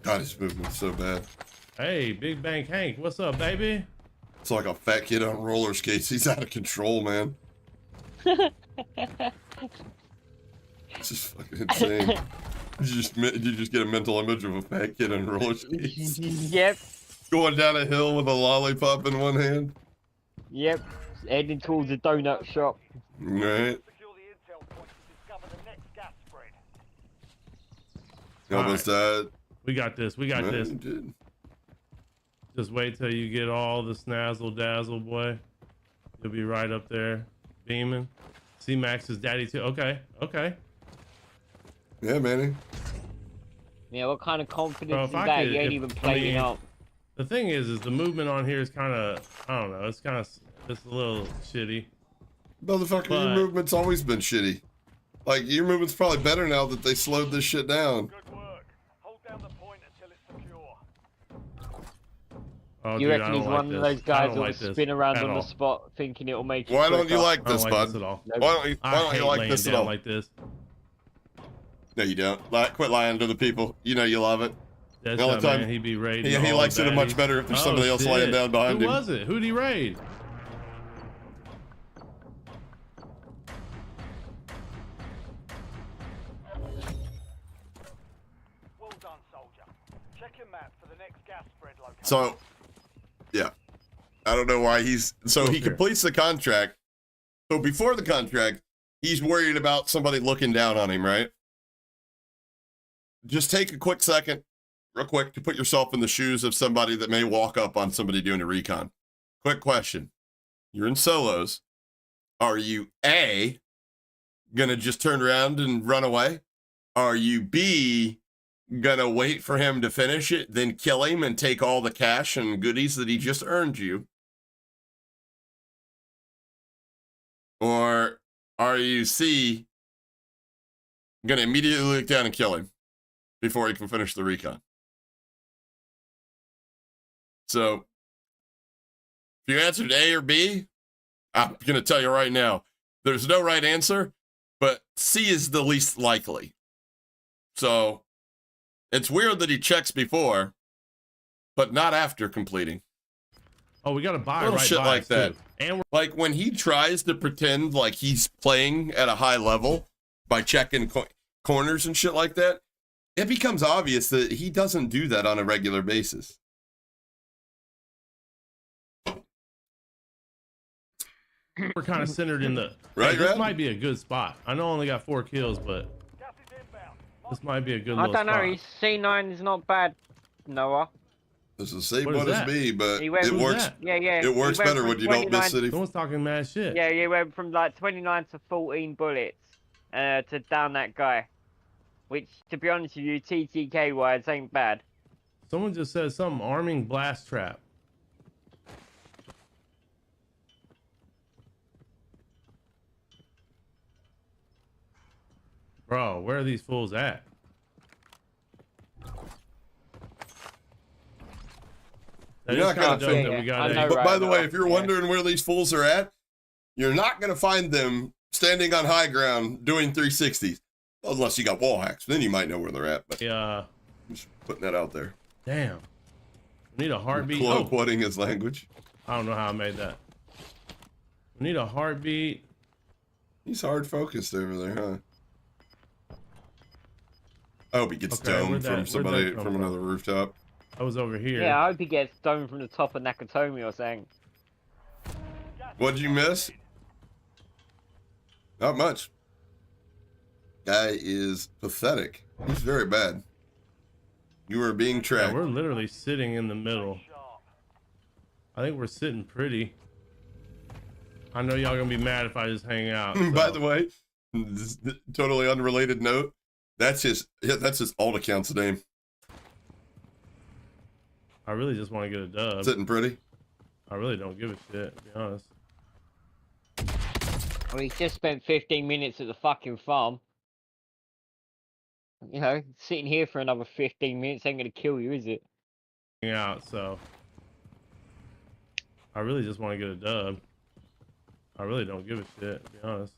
God, his movement's so bad. Hey, Big Bang Hank, what's up, baby? It's like a fat kid on roller skates. He's out of control, man. It's just fucking insane. You just get a mental image of a fat kid on roller skates. Yep. Going down a hill with a lollipop in one hand. Yep. Heading towards the donut shop. Right. Almost died. We got this. We got this. Did. Just wait till you get all the snazzle dazzle, boy. You'll be right up there, beaming. C-Max is daddy too. Okay, okay. Yeah, Manny. Yeah, what kind of confidence is that? You ain't even playing up. The thing is the movement on here is kind of, I don't know, it's kind of just a little shitty. Motherfucker, your movement's always been shitty. Like, your movement's probably better now that they slowed this shit down. Good work. Hold down the point until it's secure. Oh, you dude, reckon he's one of those guys that will spin around on the spot thinking it'll make you Why don't you like this, bud? At all. Why don't you like this at all? Like this. No, you don't. Quit lying to the people. You know you love it. That's the only time man, he'd be raiding. He likes it much better if there's somebody else laying down behind him. Who was it? Who'd he raid? Well done, soldier. Check your map for the next gas spread location. So, yeah. I don't know why he's... So he completes the contract. So before the contract, he's worried about somebody looking down on him, right? Just take a quick second, real quick, to put yourself in the shoes of somebody that may walk up on somebody doing a recon. Quick question. You're in solos. Are you A, gonna just turn around and run away? Are you B, gonna wait for him to finish it, then kill him and take all the cash and goodies that he just earned you? Or are you C, gonna immediately look down and kill him before he can finish the recon? So, if you answered A or B, I'm gonna tell you right now, there's no right answer, but C is the least likely. So, It's weird that he checks before, but not after completing. Oh, we got to buy Little right shit by like us, that. too. And we're Like when he tries to pretend like he's playing at a high level by checking corners and shit like that, it becomes obvious that he doesn't do that on a regular basis. we're kind of centered in the Right, Hey, this Red? might be a good spot. I know I only got 4 kills, but Gas is inbound. this might be a good I little don't know. spot. His C9 is not bad, Noah. This is say What is what is that? me, but He went- it Who's works. that? Yeah, yeah. It works he went better from when you don't 29 miss city. Someone's talking mad shit. Yeah, he went from like 29 to 14 bullets to down that guy. Which, to be honest with you, TTK wise, ain't bad. Someone just said something arming blast trap. Bro, where are these fools at? That You're is not gonna kinda dope fit- that we got I a- know, But right, by the way, Noah. if you're Yeah. wondering where these fools are at, you're not going to find them standing on high ground doing 360s. Unless you got wall hacks. Then you might know where they're at. But Yeah. just putting that out there. Damn. We need a heartbeat. Quote Oh, quoting his language. I don't know how I made that. We need a heartbeat. He's hard focused over there, huh? I hope he gets Okay, where'd domed that- from where'd somebody that come from from? another rooftop. I was over here. Yeah, I hope he gets stoned from the top of Nakatomi or something. What'd you miss? Not much. Guy is pathetic. He's very bad. You are being Yeah, tracked. we're literally sitting in the middle. I think we're sitting pretty. I know y'all gonna be mad if I just hang out. By so. the way, this totally unrelated note. That's his alt account's name. I really just want to get a dub. Sitting pretty. I really don't give a shit, to be honest. Well, he's just spent 15 minutes at the fucking farm. You know, sitting here for another 15 minutes ain't gonna kill you, is it? Hang out, so I really just want to get a dub. I really don't give a shit, to be honest.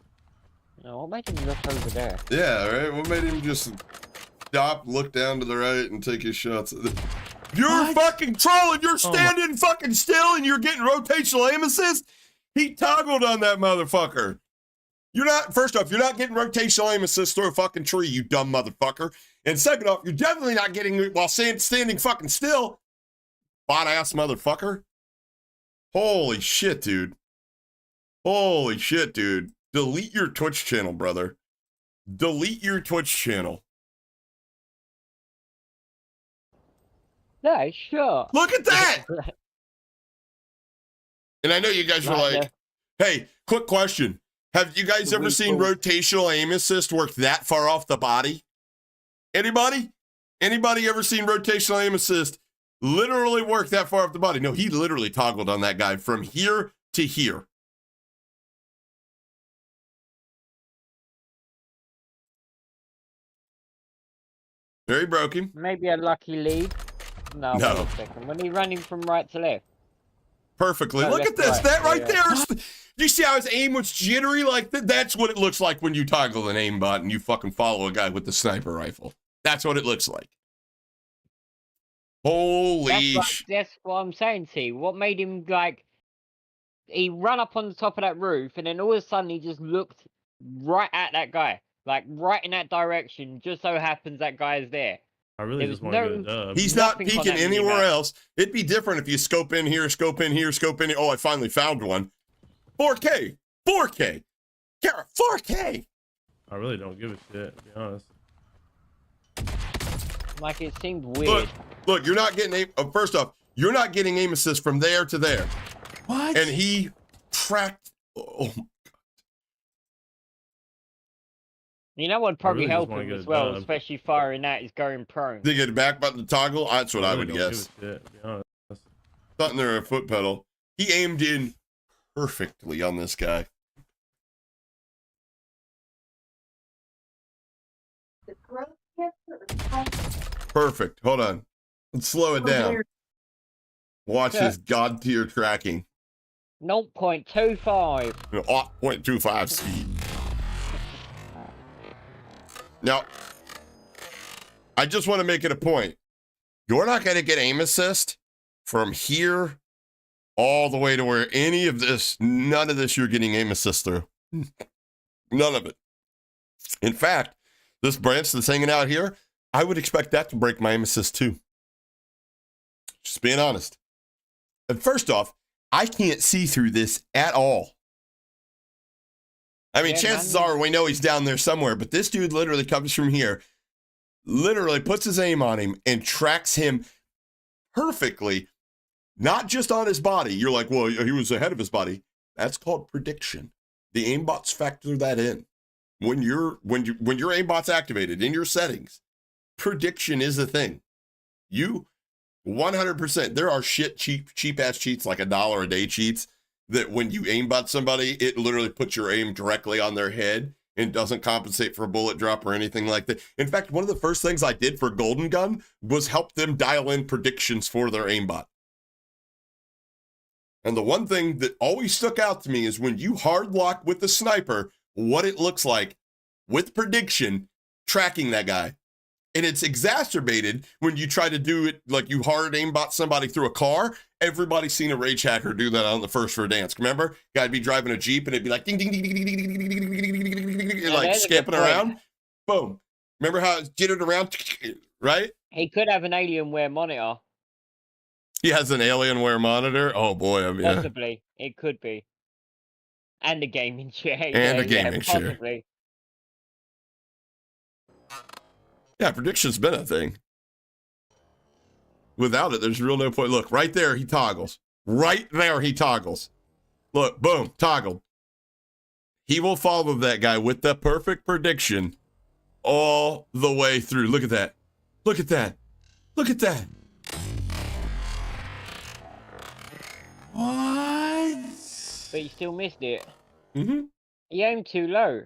No, what made him look over there? Yeah, right. What made him just stop, look down to the right, and take his shots? You're What? fucking trolling. You're Oh my- standing fucking still, and you're getting rotational aim assist. He toggled on that motherfucker. You're not. First off, you're not getting rotational aim assist through a fucking tree, you dumb motherfucker. And second off, you're definitely not getting it while standing fucking still, bot ass motherfucker. Holy shit, dude. Holy shit, dude. Delete your Twitch channel, brother. Delete your Twitch channel. No, sure. Look at that! And I know you guys were Right like, hey, quick question. Have you guys ever seen rotational aim assist work that far off the body? Anybody? Anybody ever seen rotational aim assist literally work that far off the body? No, he literally toggled on that guy from here to here. Very broken. Maybe a lucky lead. No, No. wait a second. When he running from right to left. Perfectly. No, Look left at this. right. That right Yeah. there. You see how his aim was jittery like that? That's what it looks like when you toggle an aimbot and you fucking follow a guy with the sniper rifle. That's what it looks like. Holy That's what I'm saying to you. What made him like he run up on the top of that roof and then all of a sudden he just looked right at that guy. Like right in that direction. Just so happens that guy is there. I really There just was want to no- get a dub. He's not Nothing on peeking that anywhere minimap. else. It'd be different if you scope in here, scope in here, scope in here. Oh, I finally found one. 4K. 4K. Kara, 4K. I really don't give a shit, to be honest. Like it seemed weird. Look, you're not getting aim. First off, you're not getting aim assist from there to there. What? And he tracked. Oh, You know what probably really just help wanna him get as a well, dub. especially firing that is going prone. they get a back button to toggle. That's what I really would don't guess. give a shit, to be honest. Something there, a foot pedal. He aimed in perfectly on this guy. The growth cancer or Perfect. Hold on. Let's slow it down. Watch his god tier tracking. 0.25. 0.25 speed. Now, I just want to make it a point. You're not going to get aim assist from here all the way to where any of this, none of this you're getting aim assist through. None of it. In fact, this branch that's hanging out here, I would expect that to break my aim assist too. Just being honest. And first off, I can't see through this at all. I mean, chances are we know he's down there somewhere, but this dude literally comes from here, literally puts his aim on him and tracks him perfectly, not just on his body. You're like, well, he was ahead of his body. That's called prediction. The aimbots factor that in. When your aimbot's activated in your settings, prediction is a thing. You 100%. There are cheap ass cheats like $1 a day cheats that when you aimbot somebody, it literally puts your aim directly on their head and doesn't compensate for a bullet drop or anything like that. In fact, one of the first things I did for Golden Gun was help them dial in predictions for their aimbot. And the one thing that always stuck out to me is when you hard lock with the sniper, what it looks like with prediction tracking that guy. And it's exacerbated when you try to do it like you hard aimbot somebody through a car. Everybody's seen a rage hacker do that on the First for Dance. Remember? Guy'd be driving a Jeep and it'd be like ding, ding, ding, ding, ding, ding, ding, ding, ding, ding, ding, ding, like skipping around. Boom. Remember how it jittered around? Right? He could have an Alienware monitor. He has an Alienware monitor? Oh boy, I mean, Possibly. It could be. And a gaming chair. And a gaming chair. Possibly. Yeah, prediction's been a thing. Without it, there's real no point. Look, right there, he toggles. Right there, he toggles. Look, boom, toggled. He will follow that guy with the perfect prediction all the way through. Look at that. Look at that. Look at that. What? But you still missed it. Mm-hmm. You aimed too low.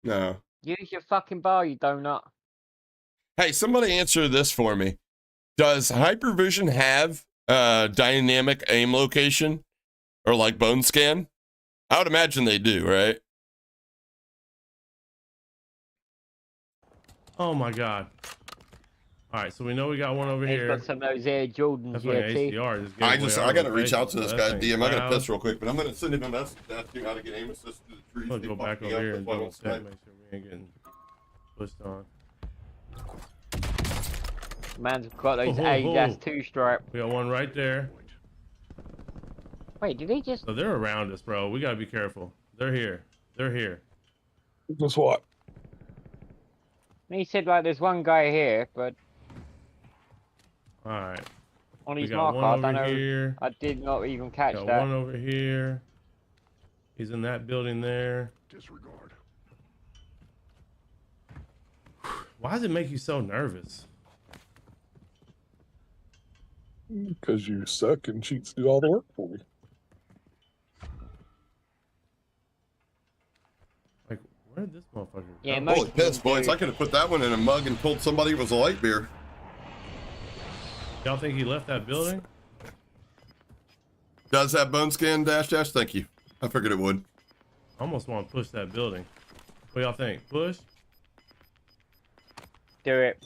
No. Use your fucking bar, you donut. Hey, somebody answer this for me. Does Hypervision have dynamic aim location or like bone scan? I would imagine they do, right? Oh my god. All right, so we know we got one over here. Got some of those Air Jordans. That's Yeah, like HDR. I gotta reach out to this guy, DM. I gotta piss. piss real quick, but I'm gonna send him a message asking how to get aim assist to the trees. I'm gonna go back over here and double check, make sure we ain't getting pushed on. Man's got those A two stripe. We got one right there. Wait, did he just? So they're around us, bro. We gotta be careful. They're here. They're here. Just what? He said like there's one guy here, but All right. on We his got marker, one I over don't know. here. I did not even catch Got that. one over here. He's in that building there. Disregard. Why does it make you so nervous? Because you suck and cheats do all the work for you. Like, where did this motherfucker Yeah, go? most Holy piss, boys. I could have put that one in a mug and told somebody it was a light beer. Y'all think he left that building? Does that bone scan dash? Thank you. I figured it would. I almost want to push that building. What y'all think? Push? Do it.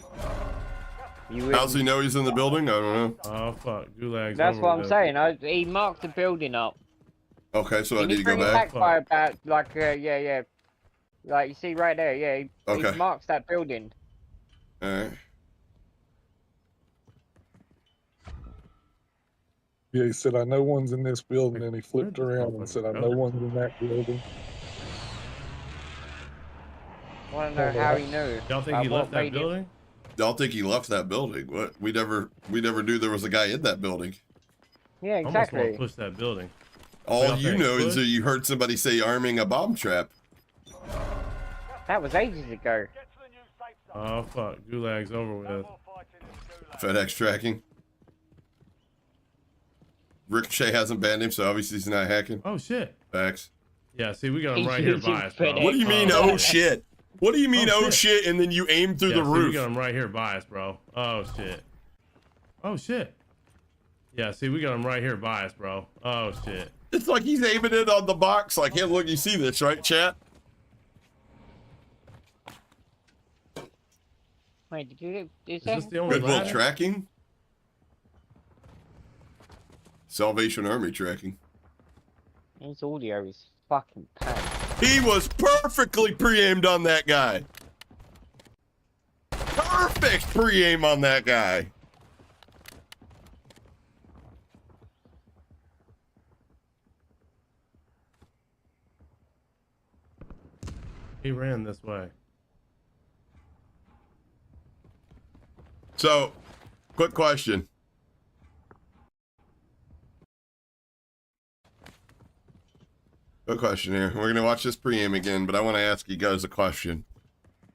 You How's he know he's in the building? I don't know. Oh, fuck. Gulag's That's over what I'm with. saying. He marked the building up. Okay, so I Can need you to go bring it back. by about like yeah. Like you see right there, yeah. He Okay. marks that building. All right. Yeah, he said, I know one's in this building, and he flipped Where'd this around and said, I motherfucker know go? one's in that building. Want to know how he knew? Y'all think Like, he what left that made it- building? Don't think he left that building. What? We never knew there was a guy in that building. Yeah, I almost want exactly. to push that building. All y'all you think? know is Push? that you heard somebody say arming a bomb trap. That was ages ago. Get to the new safe zone. Oh, fuck. Gulag's over No with. more fighting in the gulag. FedEx tracking. Ricochet hasn't banned him, so obviously he's not hacking. Oh, shit. Facts. Yeah, see, we got him He's right here using by us, bro. FedEx. What do you mean, Oh, oh shit? What do you mean, Oh, oh shit. shit, and then you aim through Yeah, the see, roof? we got him right here by us, bro. Oh, shit. Oh, shit. Yeah, see, we got him right here by us, bro. Oh, shit. It's like he's aiming it on the box. Like, hey, look, you see this, right, chat? Wait, did you? Is this the only Red Bull ladder? tracking? Salvation Army tracking. His audio is fucking pain. He was perfectly pre-aimed on that guy. Perfect pre-aim on that guy. He ran this way. So, quick question. Good question here. We're gonna watch this pre-aim again, but I want to ask you guys a question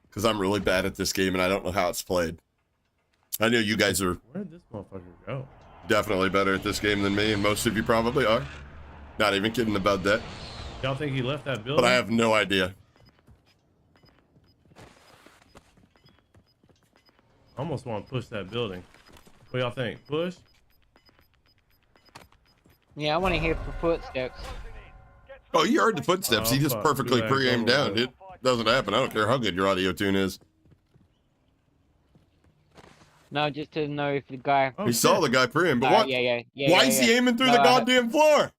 because I'm really bad at this game and I don't know how it's played. I know you guys are Where did this motherfucker go? definitely better at this game than me, and most of you probably are. Not even kidding about that. Y'all think he left that building? But I have no idea. I almost want to push that building. What y'all think? Push? Yeah, I want to hear for footsteps. Oh, you heard the footsteps. Oh, He just fuck. perfectly Too bad. pre-aimed Go down. over It doesn't happen. I don't care how good your audio tune is. No, just to know if the guy. Oh, We saw the guy pre-aim, but what? Yeah. Why is he aiming through the goddamn floor?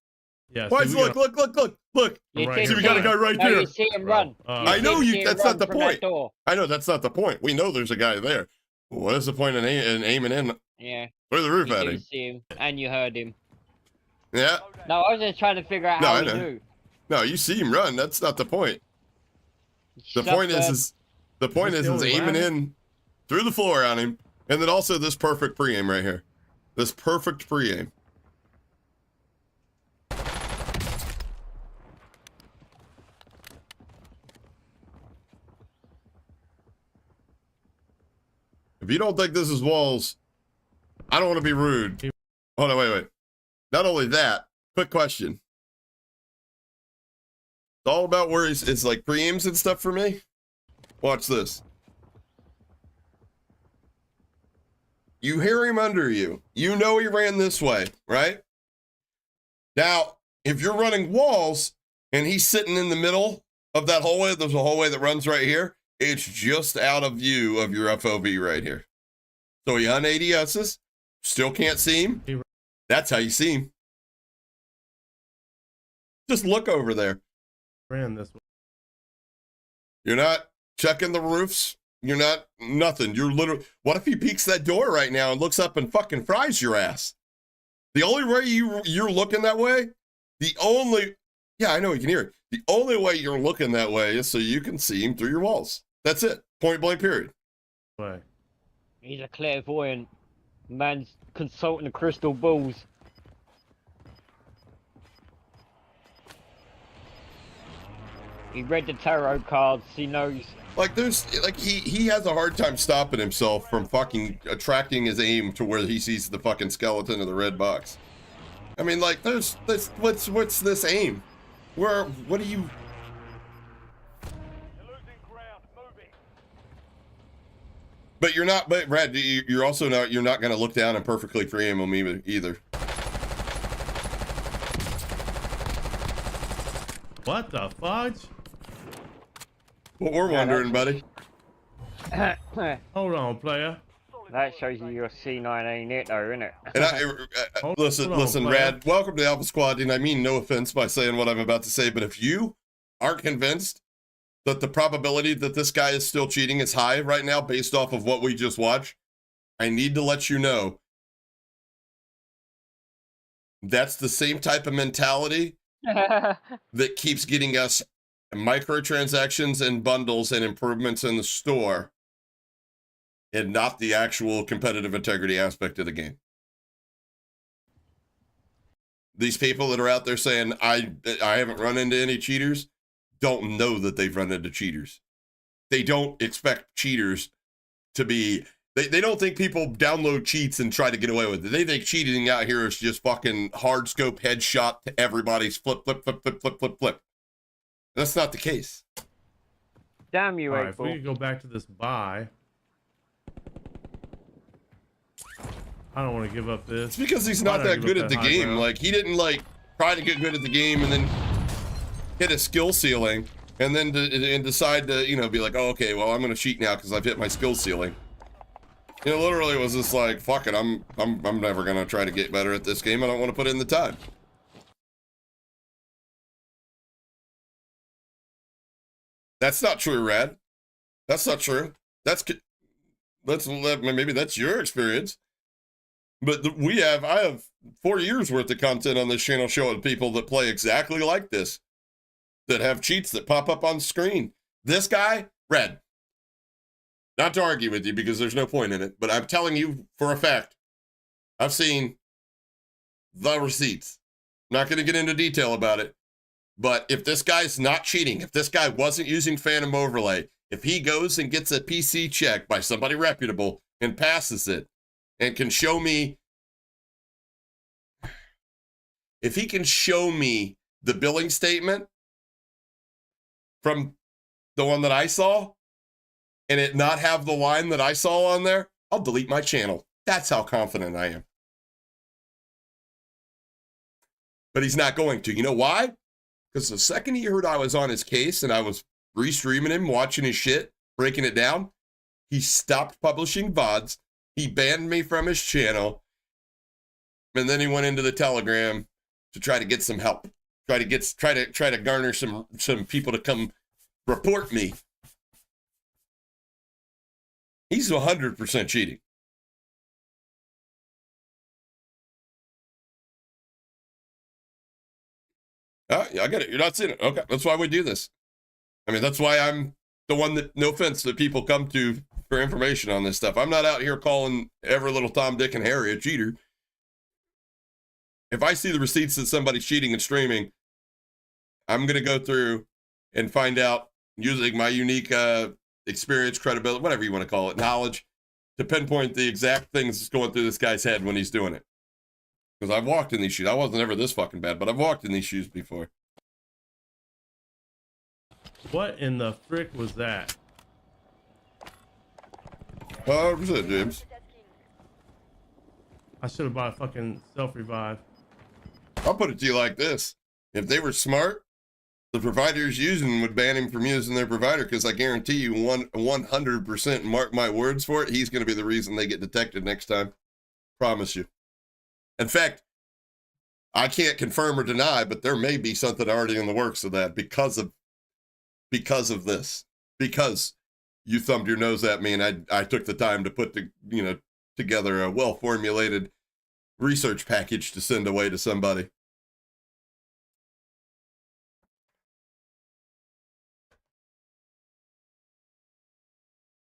Yeah, Why see, is we look? You Right See, we here. got a guy right no, there. You see him run. I know see you. him That's run not the from that point. door. I know that's not the point. We know there's a guy there. What is the point in aiming in Yeah. through the roof You at do him? see him, and you heard him. Yeah. No, I was just trying to figure out No, how I he know. knew. No, you see him run. That's not the point. The Shut point the- is the point Is is this the only aiming ladder? in through the floor on him, and then also this perfect pre-aim right here. This perfect pre-aim. If you don't think this is walls, I don't want to be rude. Hold on, wait. Not only that, quick question. It's all about where it's like pre-aims and stuff for me. Watch this. You hear him under you. You know he ran this way, right? Now, if you're running walls and he's sitting in the middle of that hallway, there's a hallway that runs right here. It's just out of view of your FOV right here. So he un-ADS's, still can't see him. That's how you see him. Just look over there. Ran this way. You're not checking the roofs. You're not nothing. You're literally. What if he peeks that door right now and looks up and fucking fries your ass? The only way you're looking that way, yeah, I know you can hear it. The only way you're looking that way is so you can see him through your walls. That's it. Point blank. Period. Way. He's a clairvoyant. Man's consulting the crystal balls. He read the tarot cards. He knows. Like he has a hard time stopping himself from fucking attracting his aim to where he sees the fucking skeleton of the red box. I mean, like, there's this. What's this aim? What do you? But you're not. But Brad, you're also not. You're not going to look down and perfectly pre-aim him either. What the fudge? What we're wondering, buddy. Hold on, player. That shows you your C9 ain't it, though, isn't it? And listen, player. Rad. Welcome to Alpha Squad, and I mean no offense by saying what I'm about to say, but if you aren't convinced that the probability that this guy is still cheating is high right now, based off of what we just watched, I need to let you know that's the same type of mentality that keeps getting us microtransactions and bundles and improvements in the store, and not the actual competitive integrity aspect of the game. These people that are out there saying, I haven't run into any cheaters, don't know that they've run into cheaters. They don't expect cheaters to be, they don't think people download cheats and try to get away with it. They think cheating out here is just fucking hard scope headshot to everybody's flip. That's not the case. Damn you, All right, if April. we could go back to this buy. I don't want to give up this. It's because he's Why not not that give good up at the that high game. ground? Like, he didn't like try to get good at the game and then hit a skill ceiling and then and decide to, be like, oh, okay, well, I'm going to cheat now because I've hit my skill ceiling. You know, literally it was just like, fuck it, I'm never gonna try to get better at this game. I don't want to put in the time. That's not true, Rad. That's not true. Maybe that's your experience. But I have 4 years worth of content on this channel showing people that play exactly like this, that have cheats that pop up on screen. This guy, Red. Not to argue with you because there's no point in it, but I'm telling you for a fact, I've seen the receipts. I'm not going to get into detail about it, but if this guy's not cheating, if this guy wasn't using Phantom Overlay, if he goes and gets a PC check by somebody reputable and passes it and can show me, if he can show me the billing statement from the one that I saw and it not have the line that I saw on there, I'll delete my channel. That's how confident I am. But he's not going to. You know why? Because the second he heard I was on his case and I was restreaming him, watching his shit, breaking it down, he stopped publishing VODs. He banned me from his channel. And then he went into the Telegram to try to get some help. Try to garner some people to come report me. He's 100% cheating. Yeah, I get it. You're not seeing it. Okay, that's why we do this. I mean, that's why I'm the one that, no offense, that people come to for information on this stuff. I'm not out here calling every little Tom, Dick, and Harry a cheater. If I see the receipts that somebody's cheating and streaming, I'm going to go through and find out, using my unique experience, credibility, whatever you want to call it, knowledge, to pinpoint the exact things that's going through this guy's head when he's doing it. Because I've walked in these shoes. I wasn't ever this fucking bad, but I've walked in these shoes before. What in the frick was that? 100%, James. I should have bought a fucking self-revive. I'll put it to you like this. If they were smart, the providers using would ban him from using their provider, because I guarantee you 100%, mark my words for it, he's going to be the reason they get detected next time. Promise you. In fact, I can't confirm or deny, but there may be something already in the works of that because of this. Because you thumbed your nose at me and I took the time to put together a well-formulated research package to send away to somebody.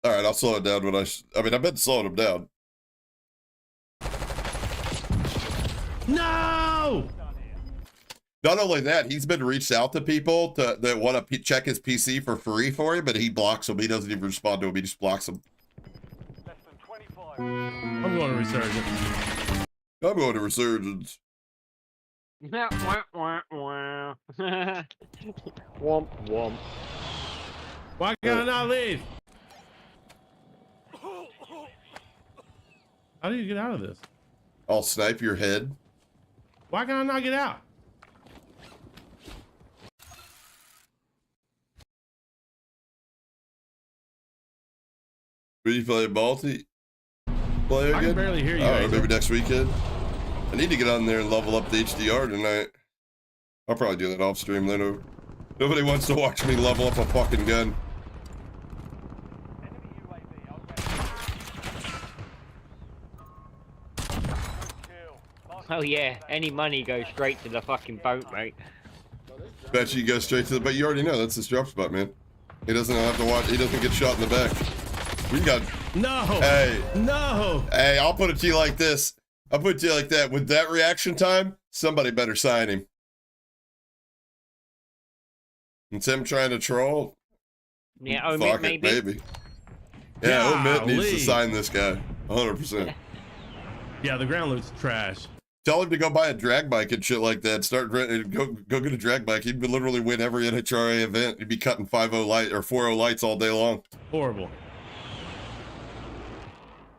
All right, I'll slow it down when I've been slowing him down. No! Not only that, he's been reached out to people that want to check his PC for free for him, but he blocks them. He doesn't even respond to him. He just blocks them. Less than 25. I'm going to Resurgence. I'm going to Resurgence. Womp womp. Why can't I not leave? How do you get out of this? I'll snipe your head. Why can I not get out? Will you play multi? Play again? I can barely hear you. All right, maybe next weekend. I need to get on there and level up the HDR tonight. I'll probably do that off stream later. Nobody wants to watch me level up a fucking gun. Oh yeah, any money goes straight to the fucking boat, mate. Bet you go straight to the, but you already know that's his drop spot, man. He doesn't have to watch, he doesn't get shot in the back. We got, no, hey, no, hey, I'll put it to you like this. I'll put it to you like that. With that reaction time, somebody better sign him. It's him trying to troll. Yeah, Omid Fuck maybe. it, maybe. Yeah, Omid needs to Golly. sign this guy, 100%. Yeah, the ground loot's trash. Tell him to go buy a drag bike and shit like that. Go get a drag bike. He'd literally win every NHRA event. He'd be cutting 5.0 light or 4.0 lights all day long. Horrible.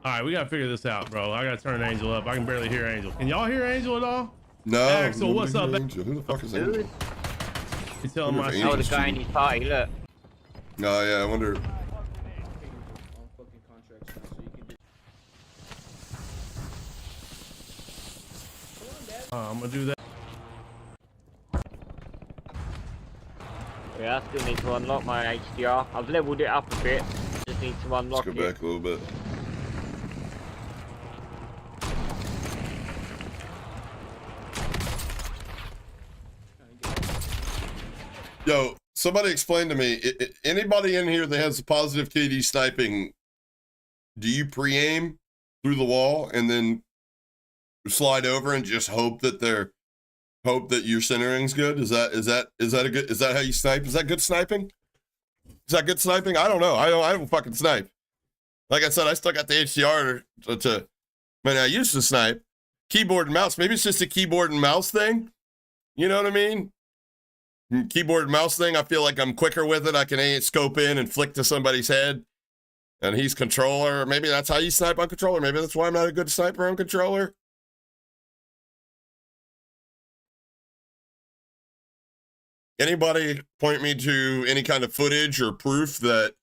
All right, we gotta figure this out, bro. I gotta turn Angel up. I can barely hear Angel. Can y'all hear Angel at all? No. Axel, what's up, Angel? Who the fuck is Angel? He's telling my Oh, the guy in his party, look. Oh yeah, I wonder. I'm gonna do that. Yeah, I still need to unlock my HDR. I've leveled it up a bit. Just need to unlock Let's it. go back a little bit. Yo, somebody explain to me, anybody in here that has a positive KD sniping, do you pre-aim through the wall and then slide over and just hope that your centering's good? Is that how you snipe? Is that good sniping? Is that good sniping? I don't know. I don't fucking snipe. Like I said, I still got the HDR to man, I used to snipe. Keyboard and mouse. Maybe it's just a keyboard and mouse thing. You know what I mean? Keyboard and mouse thing. I feel like I'm quicker with it. I can scope in and flick to somebody's head. And he's controller. Maybe that's how you snipe on controller. Maybe that's why I'm not a good sniper on controller. Anybody point me to any kind of footage or proof that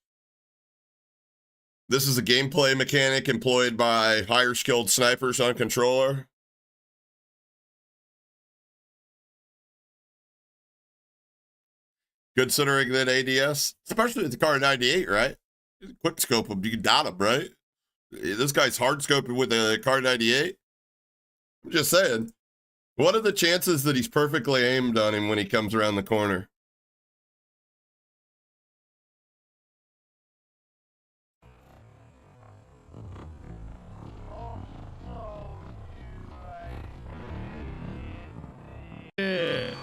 this is a gameplay mechanic employed by higher skilled snipers on controller? Considering that ADS, especially with the Car 98, right? Quick scope him, you can dot him, right? This guy's hard scoping with a Car 98. I'm just saying. What are the chances that he's perfectly aimed on him when he comes around the corner? Yeah.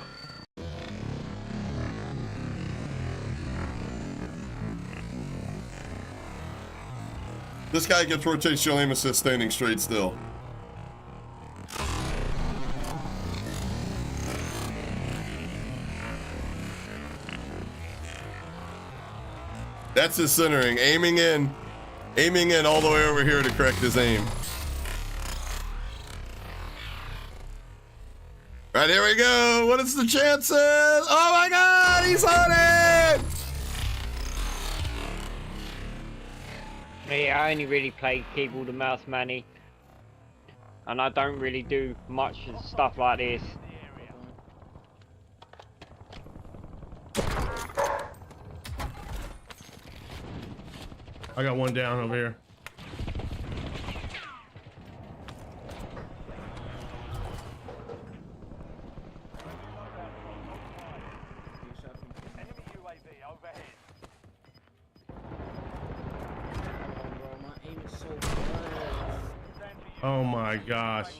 This guy gets rotational aim assist standing straight still. That's his centering, aiming in all the way over here to correct his aim. Right, here we go. What is the chances? Oh my God, he's on it! Yeah, I only really play keyboard and mouse, Manny. And I don't really do much stuff like this. I got one down over here. Enemy UAV overhead. Oh my gosh.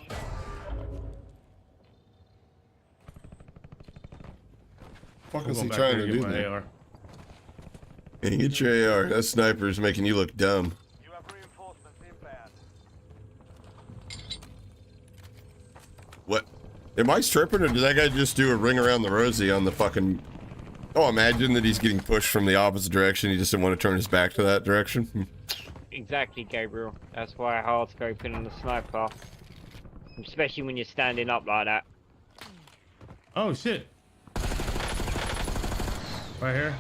What I'm is he going back trying there to get do my there? AR. Hey, get your AR. That sniper's making you look dumb. You have reinforcements inbound. What? Am I tripping, or did that guy just do a ring around the rosy on the fucking... Oh, imagine that he's getting pushed from the opposite direction. He just didn't want to turn his back to that direction. Exactly, Gabriel. That's why I hard scoping on the sniper. Especially when you're standing up like that. Oh shit. Right here.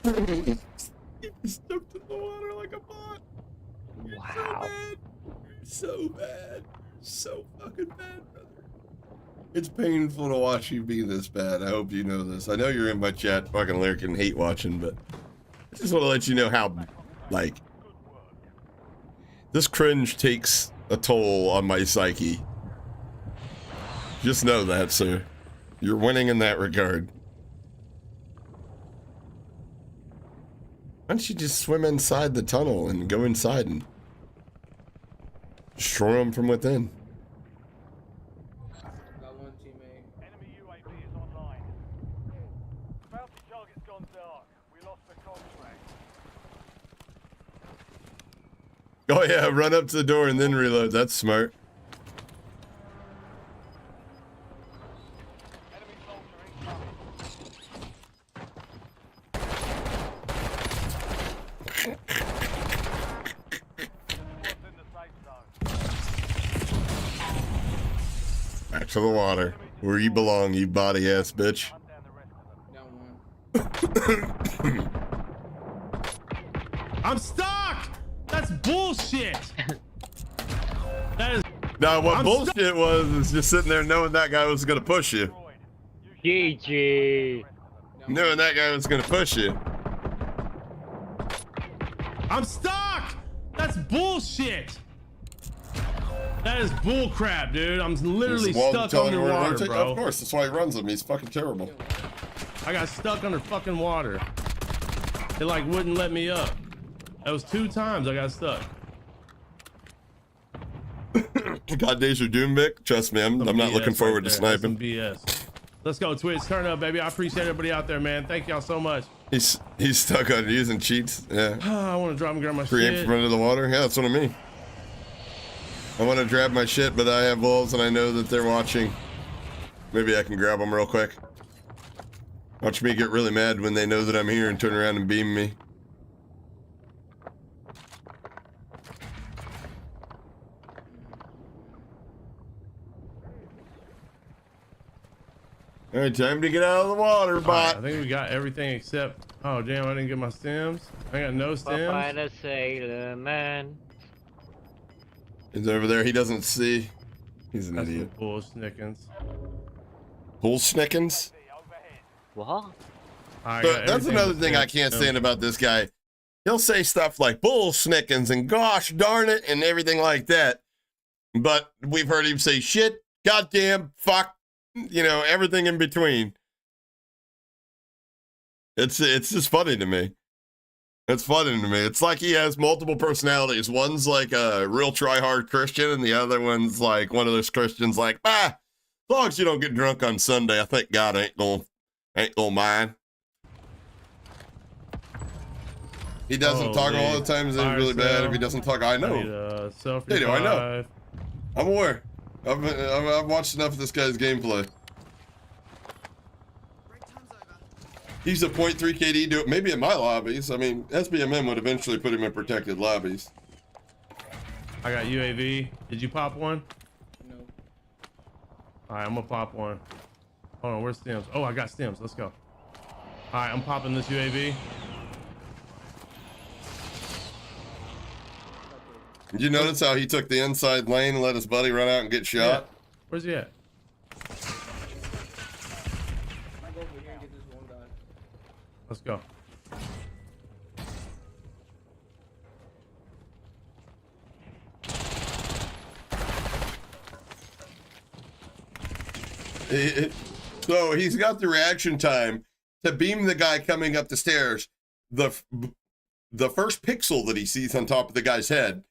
He stepped in the water like a bot. Wow. So bad. So fucking bad, brother. It's painful to watch you be this bad. I hope you know this. I know you're in my chat fucking lurking, hate watching, but I just want to let you know how, like, this cringe takes a toll on my psyche. Just know that, sir. You're winning in that regard. Why don't you just swim inside the tunnel and go inside and destroy them from within? Got one teammate. Enemy UAV is online. Bounty target's gone dark. We lost the contract. Oh yeah, run up to the door and then reload. That's smart. Enemy soldier incoming. Squad's in the safe zone. Back to the water, where you belong, you body ass bitch. Hunt down the rest of them. Down one. I'm stuck. That's bullshit. That is. Now, what bullshit was is just sitting there knowing that guy was going to push you. GG. Knowing that guy was going to push you. I'm stuck. That's bullshit. That is bull crap, dude. I'm literally stuck underwater, bro. Of course, that's why he runs them. He's fucking terrible. I got stuck under fucking water. It like wouldn't let me up. That was 2 times I got stuck. God days are doomed, Vic. Trust me, I'm not looking forward to sniping. BS. Let's go, Twitch. Turn up, baby. I appreciate everybody out there, man. Thank y'all so much. He's stuck on using cheats. Yeah. I want to drop and grab my Preempt shit. from under the water. Yeah, that's what I mean. I want to grab my shit, but I have wolves and I know that they're watching. Maybe I can grab them real quick. Watch me get really mad when they know that I'm here and turn around and beam me. All right, time to get out of the water, bot. I think we got everything except. Oh damn! I didn't get my stems. I got no stems. Popeye the Sailor Man. He's over there. He doesn't see. He's an idiot. Bull snickens. Bull snickens? What? So that's another thing I can't stand about this guy. He'll say stuff like bull snickens and gosh darn it and everything like that. But we've heard him say shit, goddamn, fuck, you know, everything in between. It's just funny to me. It's funny to me. It's like he has multiple personalities. One's like a real try-hard Christian, and the other one's like one of those Christians like, as long as you don't get drunk on Sunday, I think God ain't gonna mind. He doesn't talk all the time. It's really bad. If he doesn't talk, I know. Hey, do I know? I'm aware. I've watched enough of this guy's gameplay. He's a 0.3 KD, do it maybe in my lobbies. I mean, SBMM would eventually put him in protected lobbies. I got UAV. Did you pop one? No. All right, I'm gonna pop one. Hold on, where's stems? Oh, I got stems. Let's go. All right, I'm popping this UAV. Did you notice how he took the inside lane and let his buddy run out and get shot? Yeah. Where's he at? Let's go. So he's got the reaction time to beam the guy coming up the stairs. The first pixel that he sees on top of the guy's head,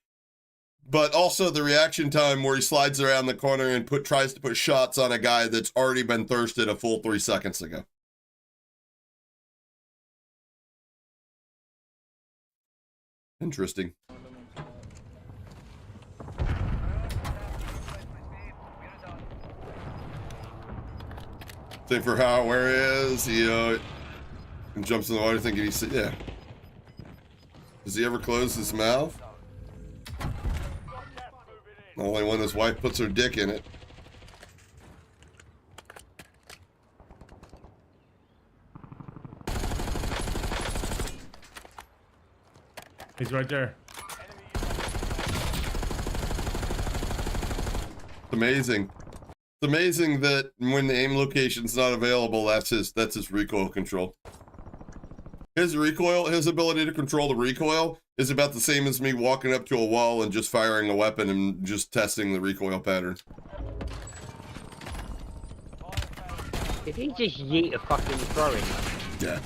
but also the reaction time where he slides around the corner and tries to put shots on a guy that's already been thirsted a full 3 seconds ago. Interesting. Same for how where he is. He jumps in the water thinking he's yeah. Does he ever close his mouth? Only when his wife puts her dick in it. He's right there. It's amazing. It's amazing that when the aim location's not available, that's his recoil control. His recoil, his ability to control the recoil is about the same as me walking up to a wall and just firing a weapon and just testing the recoil pattern. Did he just yeet a fucking throwing? Yeah.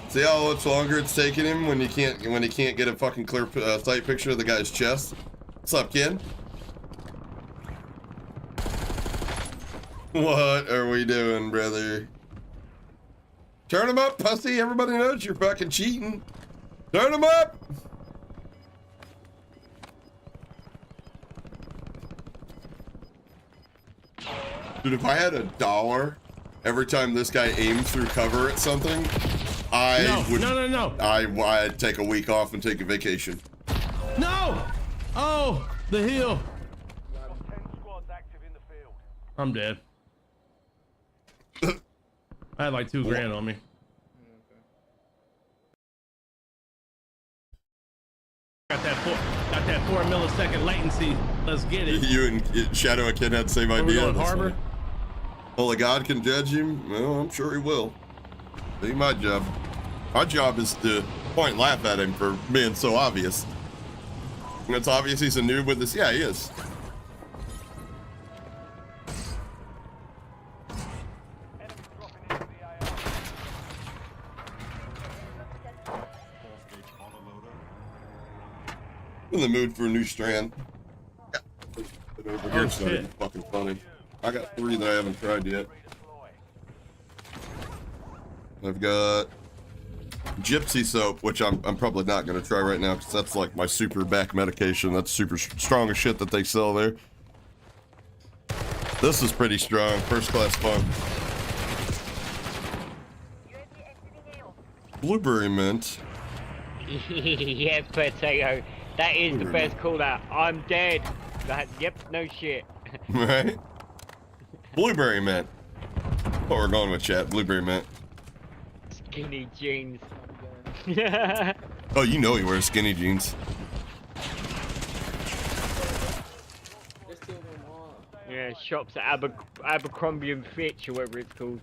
See how much longer it's taking him when he can't get a fucking clear sight picture of the guy's chest? What's up, kid? What are we doing, brother? Turn him up, pussy. Everybody knows you're fucking cheating. Turn him up. Dude, if I had $1 every time this guy aimed through cover at something, I'd take a week off and take a vacation. No! Oh, the hill. I'm dead. I had like $2 grand on me. that 4 millisecond latency. Let's get it. You and Shadow and Ken had the same Are we idea. going That's harbor? funny. Only God can judge him. Well, I'm sure he will. Be my job. Our job is to point and laugh at him for being so obvious. And it's obvious he's a noob with this. Yeah, he is. In the mood for a new strand. Over here, it's not even fucking funny. I got 3 that I haven't tried yet. I've got Gypsy soap, which I'm probably not going to try right now because that's like my super back medication. That's super strong as shit that they sell there. This is pretty strong. First class fun. Blueberry mint. Yeah, potato. That is the best call out. I'm dead. That, yep, no shit. Right? Blueberry mint. Oh, we're going with chat. Blueberry mint. Skinny jeans. Oh, you know he wears skinny jeans. Yeah, shops at Abercrombie and Fitch or whatever it's called.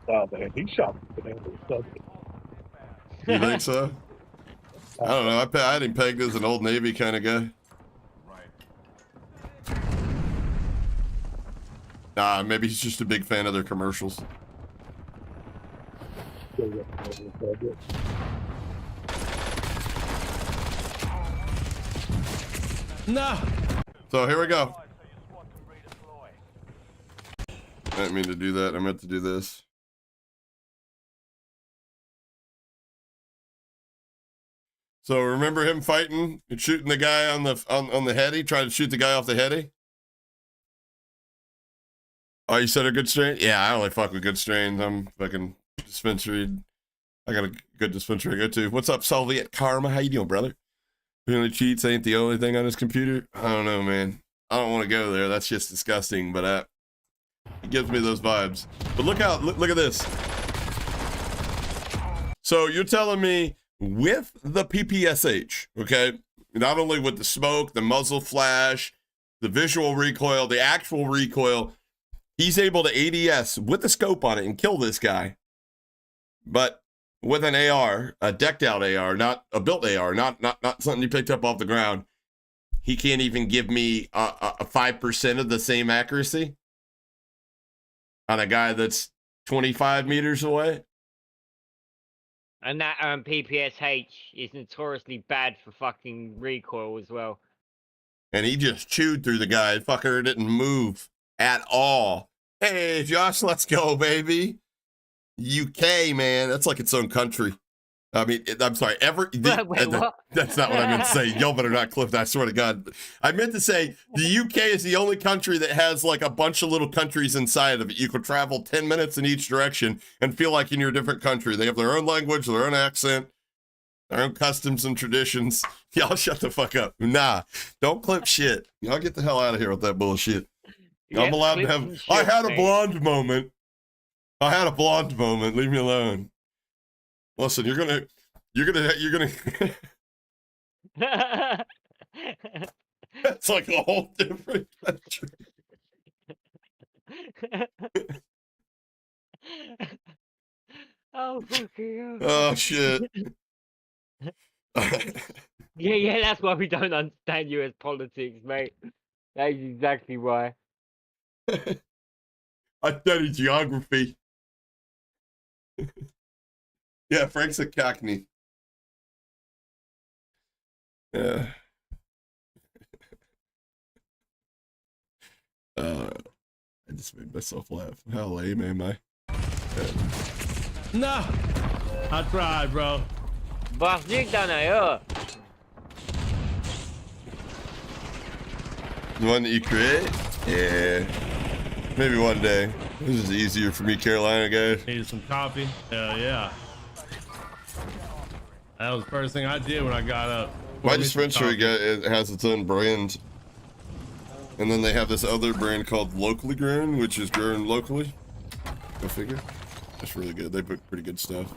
Oh man, he shot me. You think so? I don't know. I had him pegged as an Old Navy kind of guy. Nah, maybe he's just a big fan of their commercials. No. So here we go. I didn't mean to do that. I meant to do this. So remember him fighting and shooting the guy on the heady, trying to shoot the guy off the heady? Oh, you said a good strain? Yeah, I only fuck with good strains. I'm fucking dispensary. I got a good dispensary to go to. What's up, Soviet Karma? How you doing, brother? Feeling cheats ain't the only thing on his computer? I don't know, man. I don't want to go there. That's just disgusting, but it gives me those vibes. But look at this. So you're telling me with the PPSH, okay, not only with the smoke, the muzzle flash, the visual recoil, the actual recoil, he's able to ADS with the scope on it and kill this guy. But with an AR, a decked out AR, not a built AR, not something he picked up off the ground, he can't even give me a 5% of the same accuracy on a guy that's 25 meters away. And that PPSH is notoriously bad for fucking recoil as well. And he just chewed through the guy. The fucker didn't move at all. Hey, Josh, let's go, baby. UK, man. That's like its own country. I mean, I'm sorry. Wait, what? That's not what I meant to say. Y'all better not clip that, I swear to God. I meant to say the UK is the only country that has like a bunch of little countries inside of it. You could travel 10 minutes in each direction and feel like in your different country. They have their own language, their own accent, their own customs and traditions. Y'all shut the fuck up. Nah, don't clip shit. Y'all get the hell out of here with that bullshit. Yeah, I'm allowed to have. shit, I had a mate. blonde moment. I had a blonde moment. Leave me alone. Listen, you're gonna. That's like a whole different country. Oh, fucking hell. Oh shit. Yeah, that's why we don't understand US politics, mate. That is exactly why. I studied geography. Yeah, Frank's a cockney. Yeah. I just made myself laugh. How lame am I? No. I tried, bro. Bastık tane ya. The one that you create? Yeah. Maybe one day. This is easier for me, Carolina guys. Needed some coffee. Hell yeah. That was the first thing I did when I got up. My dispensary it has its own brand. And then they have this other brand called Locally Grown, which is grown locally. Go figure. That's really good. They put pretty good stuff.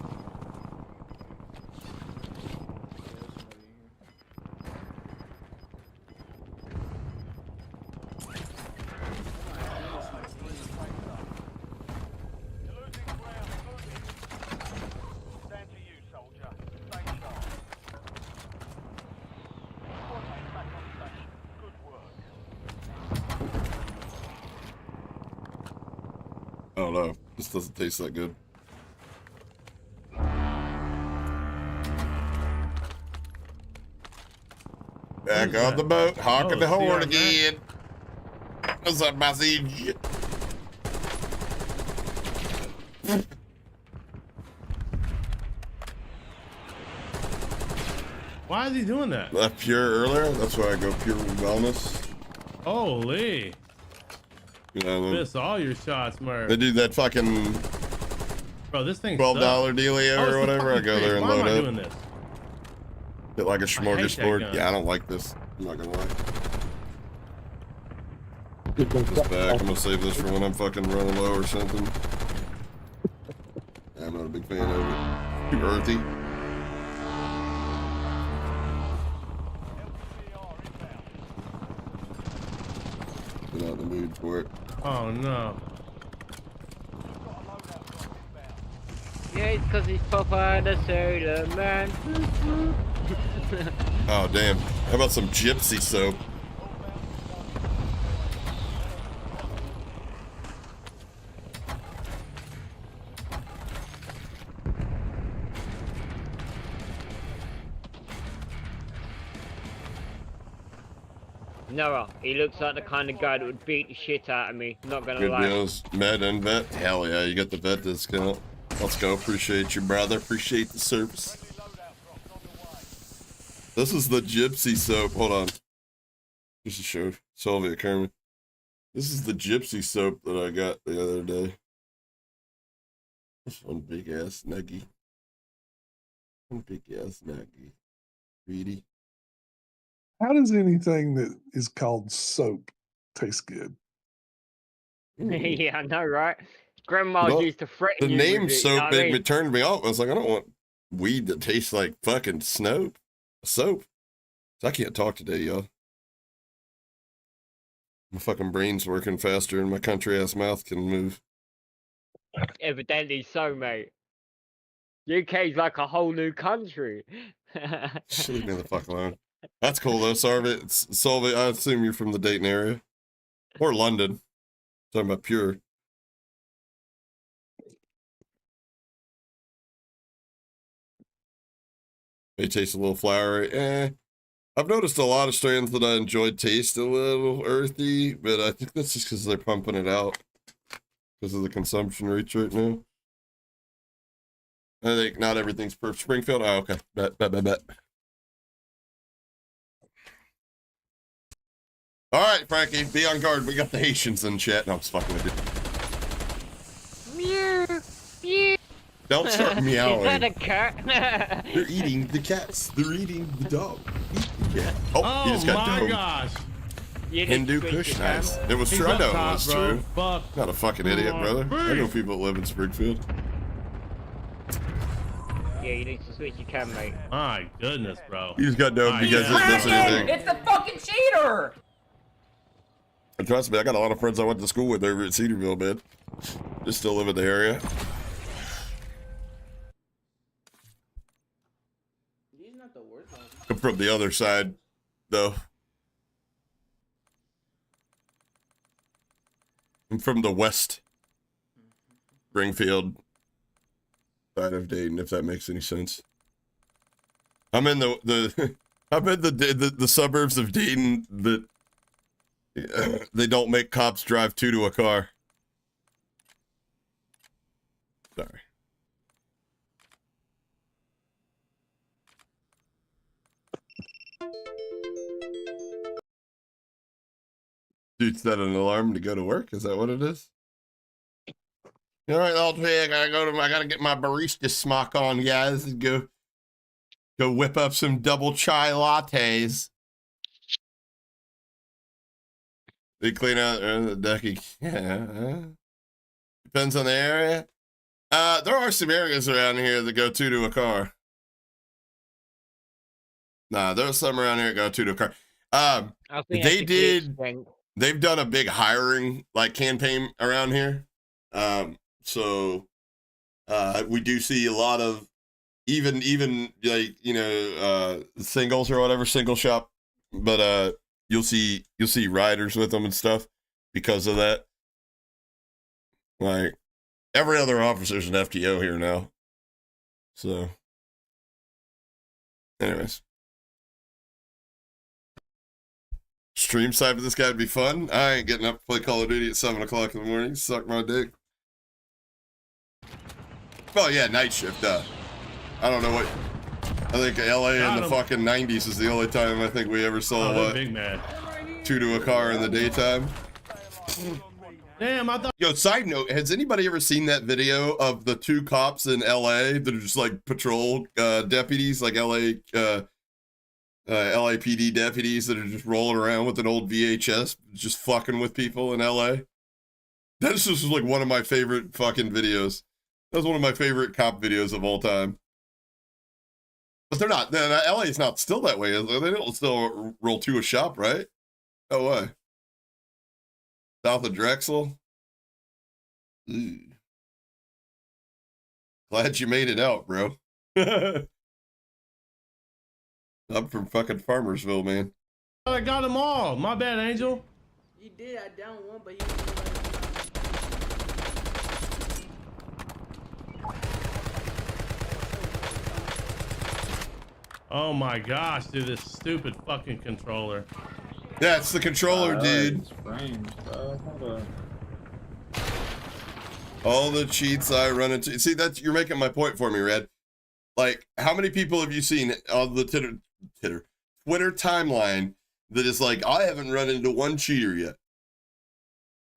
I don't know. This doesn't taste that good. Back on the boat, honking the horn again. What's up, message? Why is he doing that? Left pure earlier. That's why I go pure wellness. Holy. You know, Miss all your shots, Murph. they do that fucking Bro, this thing $12 dealio or whatever. I go there and Why am I load doing up. this? Get like a hate that smorgasbord. gun. Yeah, I don't like this. I'm not gonna lie. Put this back. I'm gonna save this for when I'm fucking running low or something. I'm not a big fan of it. Too earthy. Not in the mood for it. Oh no. Yeah, it's because he's Popeye the Sailor Man. Oh damn. How about some gypsy soap? Noah, he looks like the kind of guy that would beat the shit out of me. Not gonna Good lie. deals. Med and vet. Hell yeah, you got the vet discount. Let's go. Appreciate you, brother. Appreciate the service. This is the gypsy soap. Hold on. Just to show Sylvia Kerman. This is the gypsy soap that I got the other day. This one big ass nuggy. One big ass nuggy. Greedy. How does anything that is called soap taste good? Yeah, I know, right? Grandma No, used to threaten The you name with it, you soap know what I mean? turned me off. I was like, I don't want weed that tastes like fucking soap. So I can't talk today, y'all. My fucking brain's working faster and my country ass mouth can move. Evidently so, mate. UK's like a whole new country. Leave me the fuck alone. That's cool though, Solve. I assume you're from the Dayton area. Or London. Talking about pure. They taste a little flowery. I've noticed a lot of strains that I enjoyed taste a little earthy, but I think that's just because they're pumping it out. Because of the consumption rates right now. I think not everything's per Springfield. Oh, okay. Bet. All right, Frankie, be on guard. We got the Haitians in chat. No, I'm just fucking with you. Meow, meow. Don't start meowing. Is that a cat? They're eating the cats. They're eating the dog. Eat the cat. Oh, you just got my domed. gosh. Hindu Kush, nice. It was He's true. I up know top, it was bro. true. Fuck. Not a fucking idiot, brother. I know Beef. people that live in Springfield. Yeah, you need to switch your cam, mate. My goodness, bro. You just got domed because yeah. it does anything. It's the fucking cheater! And trust me, I got a lot of friends I went to school with over at Cedarville, man. Just still live in the area. He's not the worst one. I'm from the other side, though. I'm from the west Springfield side of Dayton, if that makes any sense. I'm in I'm in the suburbs of Dayton that they don't make cops drive to a car. Sorry. Dude set an alarm to go to work. Is that what it is? All right, old pig. I gotta get my barista smock on, guys, and go whip up some double chai lattes. They clean out the ducky. Yeah. Depends on the area. There are some areas around here that go two to a car. Nah, there's some around here that go two to a car. I think They that's a glitch, did. Frank. They've done a big hiring like campaign around here. So we do see a lot of even like singles or whatever, single shop. But you'll see riders with them and stuff because of that. Like every other officer's an FTO here now. So anyways. Stream side with this guy would be fun. I ain't getting up to play Call of Duty at 7 o'clock in the morning. Suck my dick. Oh yeah, night shift. I don't know what. I think LA in the fucking 90s is the only time I think we ever saw big man. two to a car in the daytime. Damn, I thought. Yo, side note, has anybody ever seen that video of the two cops in LA that are just like patrol deputies, like LAPD deputies that are just rolling around with an old VHS, just fucking with people in LA? That's just like one of my favorite fucking videos. That's one of my favorite cop videos of all time. But they're not. LA is not still that way. They don't still roll to a shop, right? No way. South of Drexel. Ooh. Glad you made it out, bro. I'm from fucking Farmersville, man. I got them all. My bad, Angel. You did. I down one, but Oh my gosh, dude, this stupid fucking controller. Yeah, it's the controller, dude. Frames, bro. Hold on. All the cheats I run into. See, you're making my point for me, Red. Like, how many people have you seen on the Twitter timeline that is like, I haven't run into one cheater yet?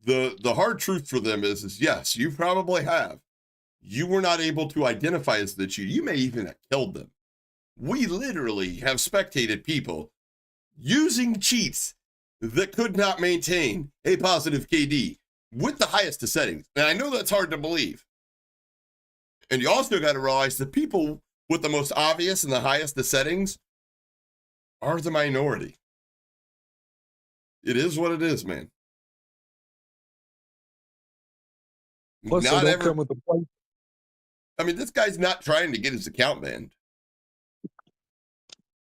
The hard truth for them is yes, you probably have. You were not able to identify as the cheater. You may even have killed them. We literally have spectated people using cheats that could not maintain a positive KD with the highest of settings. And I know that's hard to believe. And you also got to realize the people with the most obvious and the highest of settings are the minority. It is what it is, man. Plus, Not they don't ever. come with the plate. I mean, this guy's not trying to get his account banned.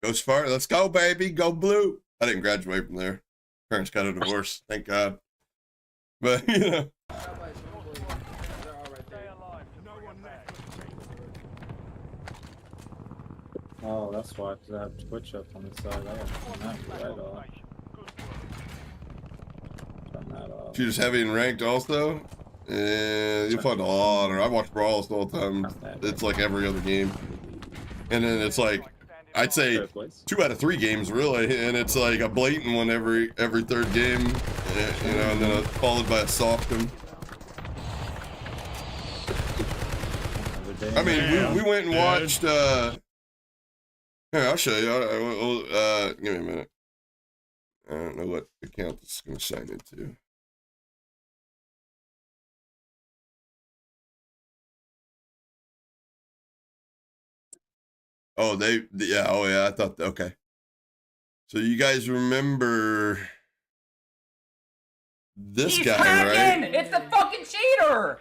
Goes far. Let's go, baby. Go blue. I didn't graduate from there. Parents got a divorce. Thank God. But, you know. Oh, that's why, because I have Twitch up on the side. I have to turn that right off. Turn that off. She just heavy and ranked also. And you'll find a lot. Or I watch Brawls all the time. It's like every other game. And then it's like, I'd say 2 out of 3 games really, and it's like a blatant one every third game, you know, and then followed by a soft one. I mean, we went and watched. Here, I'll show you. Give me a minute. I don't know what account this is going to sign into. Oh, yeah, oh yeah, I thought, okay. So you guys remember this guy, hacking! right? It's the fucking cheater!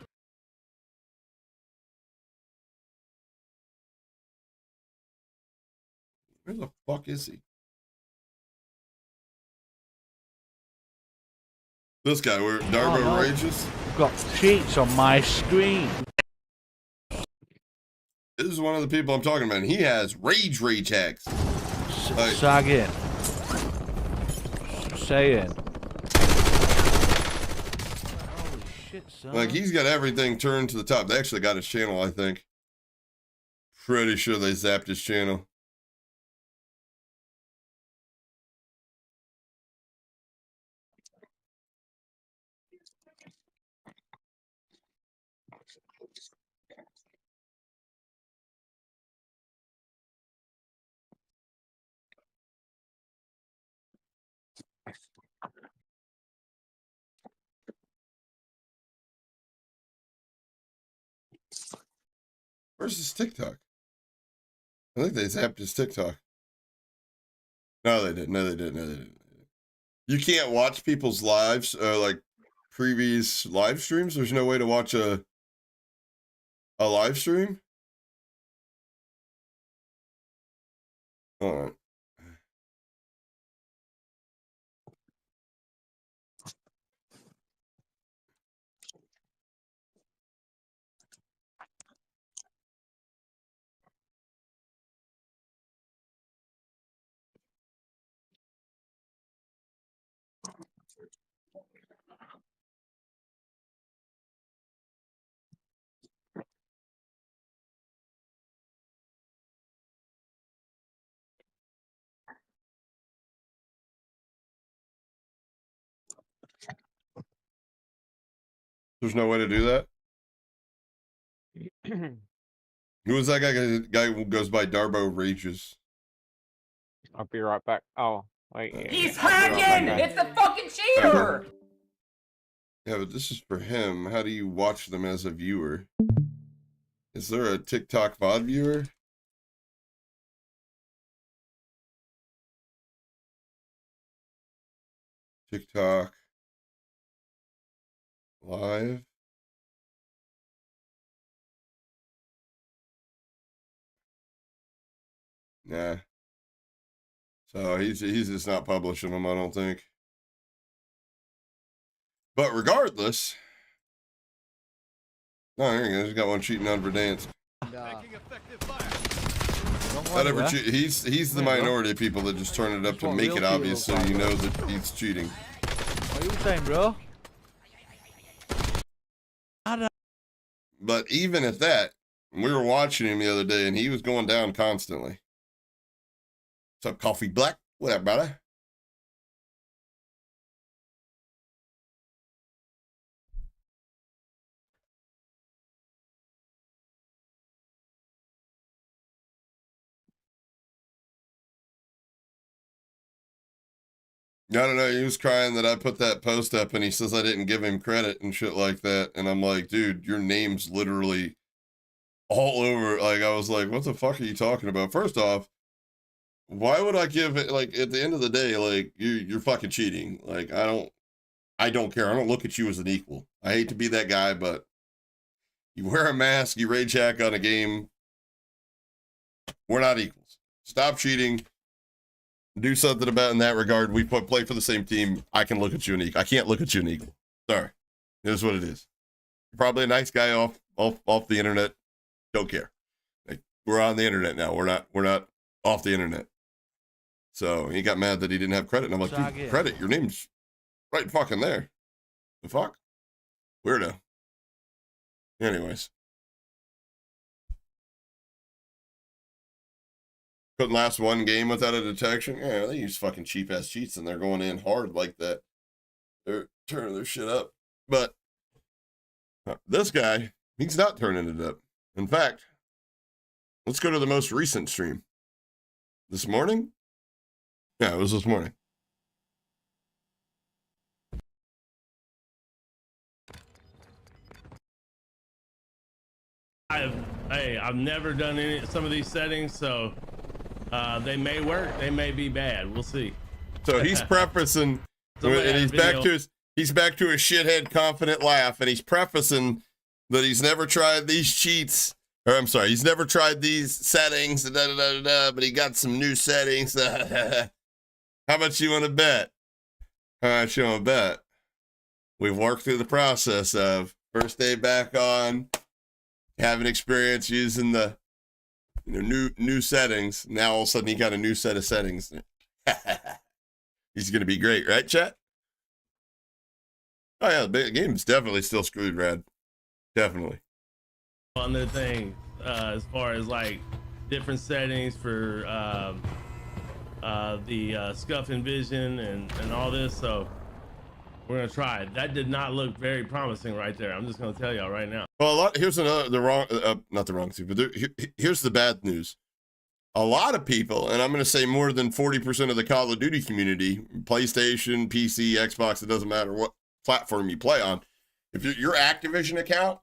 Where the fuck is he? This guy, where Darbo Rages? Got cheats on my screen. This is one of the people I'm talking about. He has rage hacks. Sag in. Say in. Holy shit, son. Like, he's got everything turned to the top. They actually got his channel, I think. Pretty sure they zapped his channel. Where's his TikTok? I think they zapped his TikTok. No, they didn't. No, they didn't. No, they didn't. You can't watch people's lives, like previous live streams. There's no way to watch a live stream. All right. There's no way to do that. Who was that guy who goes by Darbo Rages? I'll be right back. Oh, wait. Yeah, He's I'll be right hacking! back. It's the fucking cheater! Yeah, but this is for him. How do you watch them as a viewer? Is there a TikTok VOD viewer? TikTok live. Nah. So he's just not publishing them, I don't think. But regardless, no, here he goes. He's got one cheating on Verdansk. Not ever cheat. He's the minority of people that just turn it up to make it obvious so you know that he's cheating. What are you saying, bro? But even at that, we were watching him the other day and he was going down constantly. What's up, Coffee Black? What up, brother? I don't know. He was crying that I put that post up and he says I didn't give him credit and shit like that. And I'm like, dude, your name's literally all over. Like, I was like, what the fuck are you talking about? First off, why would I give it, like, at the end of the day, like, you're fucking cheating. Like, I don't care. I don't look at you as an equal. I hate to be that guy, but you wear a mask, you rage hack on a game. We're not equals. Stop cheating. Do something about it in that regard. We play for the same team. I can look at you an equal. I can't look at you an equal. Sorry. It is what it is. You're probably a nice guy off the internet. Don't care. Like, we're on the internet now. We're not off the internet. So he got mad that he didn't have credit. And I'm like, dude, credit, your name's right fucking there. The fuck? Weirdo. Anyways. Couldn't last one game without a detection. Yeah, they use fucking cheap ass cheats and they're going in hard like that. They're turning their shit up. But this guy, he's not turning it up. In fact, let's go to the most recent stream. This morning? Yeah, it was this morning. I've never done some of these settings, so they may work, they may be bad. We'll see. So he's prefacing, and he's back to his shithead confident laugh, and he's prefacing that he's never tried these cheats. Or I'm sorry, he's never tried these settings, but he got some new settings. How much you want to bet? How much you want to bet? We've worked through the process of first day back on, having experience using the new settings. Now all of a sudden he got a new set of settings. He's gonna be great, right, chat? Oh yeah, the game's definitely still screwed, Rad. Definitely. Other thing, as far as like different settings for the scuff and vision and all this, so we're gonna try it. That did not look very promising right there. I'm just gonna tell y'all right now. Well, here's not the wrong thing, but here's the bad news. A lot of people, and I'm going to say more than 40% of the Call of Duty community, PlayStation, PC, Xbox, it doesn't matter what platform you play on. If your Activision account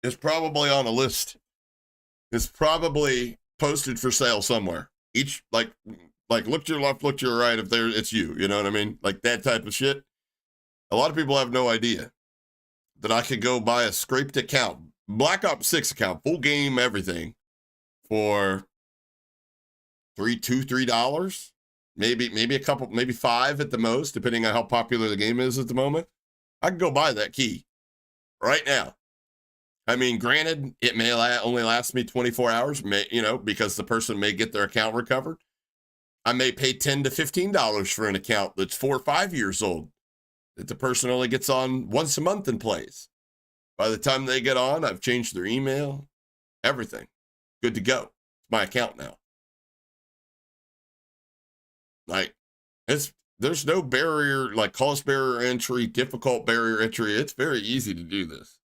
is probably on a list is probably posted for sale somewhere. Each like look to your left, look to your right. If there, it's you. You know what I mean? Like that type of shit. A lot of people have no idea that I could go buy a scraped account, Black Ops 6 account, full game, everything, for $3, maybe a couple, maybe $5 at the most, depending on how popular the game is at the moment. I can go buy that key right now. I mean, granted, it may only last me 24 hours, because the person may get their account recovered. I may pay $10 to $15 for an account that's 4 or 5 years old, that the person only gets on once a month and plays. By the time they get on, I've changed their email, everything. Good to go. It's my account now. Like, there's no barrier, like cost barrier entry, difficult barrier entry. It's very easy to do this.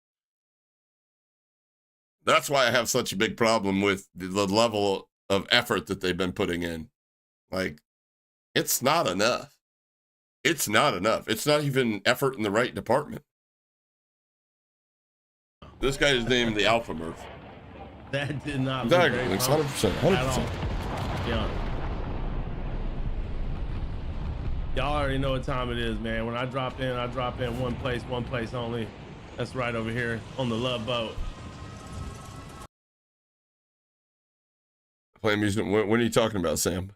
That's why I have such a big problem with the level of effort that they've been putting in. Like, it's not enough. It's not enough. It's not even effort in the right department. This guy is named the Alpha Murph. That did not. Exactly. It's 100%. 100%. Yeah. Y'all already know what time it is, man. When I drop in one place only. That's right over here on the Love Boat. Play music. What are you talking about, Sam?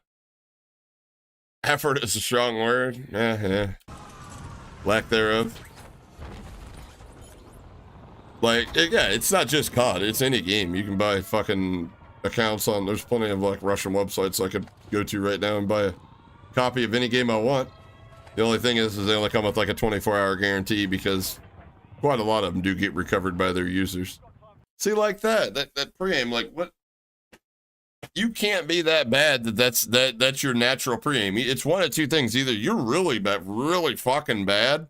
Effort is a strong word. Yeah. Lack thereof. Like, yeah, it's not just COD. It's any game. You can buy fucking accounts on. There's plenty of like Russian websites I could go to right now and buy a copy of any game I want. The only thing is they only come with like a 24-hour guarantee because quite a lot of them do get recovered by their users. See, like that pre-aim, like what? You can't be that bad that's your natural pre-aim. It's one of two things. Either you're really bad, really fucking bad,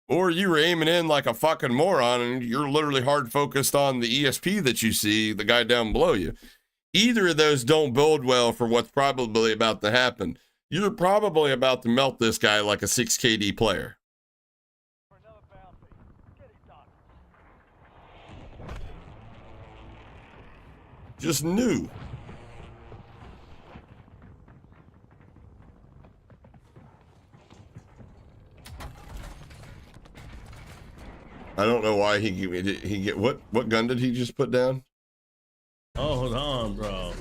or you were aiming in like a fucking moron and you're literally hard focused on the ESP that you see, the guy down below you. Either of those don't bode well for what's probably about to happen. You're probably about to melt this guy like a 6 KD player. Just new. I don't know why he get what gun did he just put down? Oh, hold on, bro.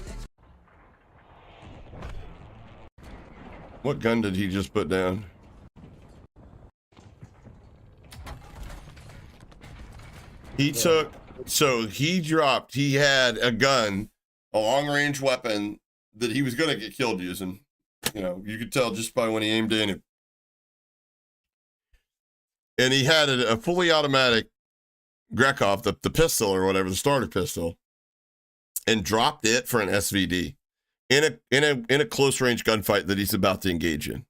What gun did he just put down? He had a gun, a long-range weapon that he was going to get killed using. You know, you could tell just by when he aimed in it. And he had a fully automatic Grekov, the pistol or whatever, the starter pistol, and dropped it for an SVD in a close range gunfight that he's about to engage in.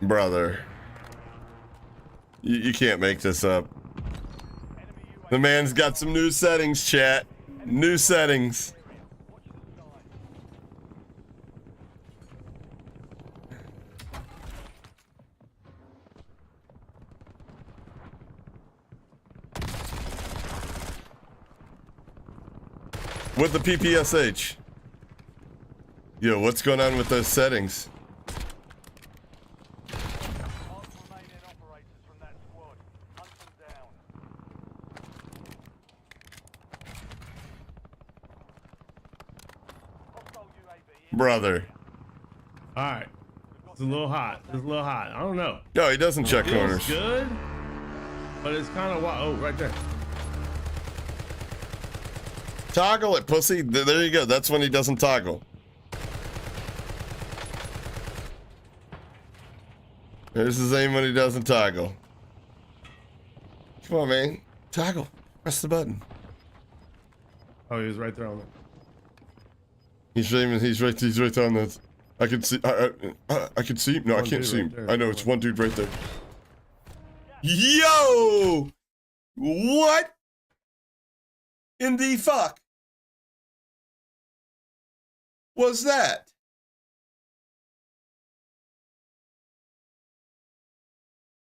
Brother, you can't make this up. The man's got some new settings, chat. New settings. With the PPSH. Yo, what's going on with those settings? Brother. All right. It's a little hot. It's a little hot. I don't know. No, he doesn't check corners. It's good, but it's kind of wild. Oh, right there. Toggle it, pussy. There you go. That's when he doesn't toggle. There's his aim when he doesn't toggle. Come on, man. Toggle. Press the button. Oh, he was right there on He's shaving. He's right on that. I can see. I can see him. No, I One can't dude see right him. there, I know it's somewhere. one dude right there. Yo! What in the fuck was that?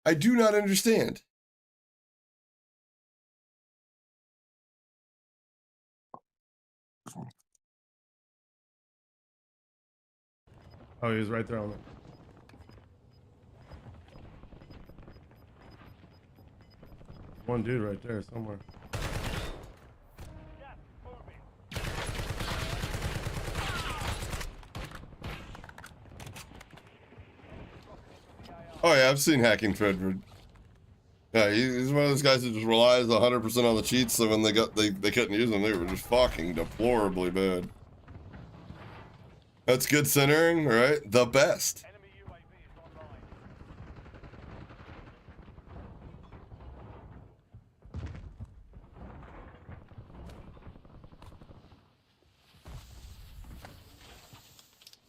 I do not understand. Oh, he was right there on the. One dude right there somewhere. Oh yeah, I've seen Hacking Fredford. Yeah, he's one of those guys who just relies 100% on the cheats. So when they couldn't use them, they were just fucking deplorably bad. That's good centering, right? The best. Enemy UAV is online.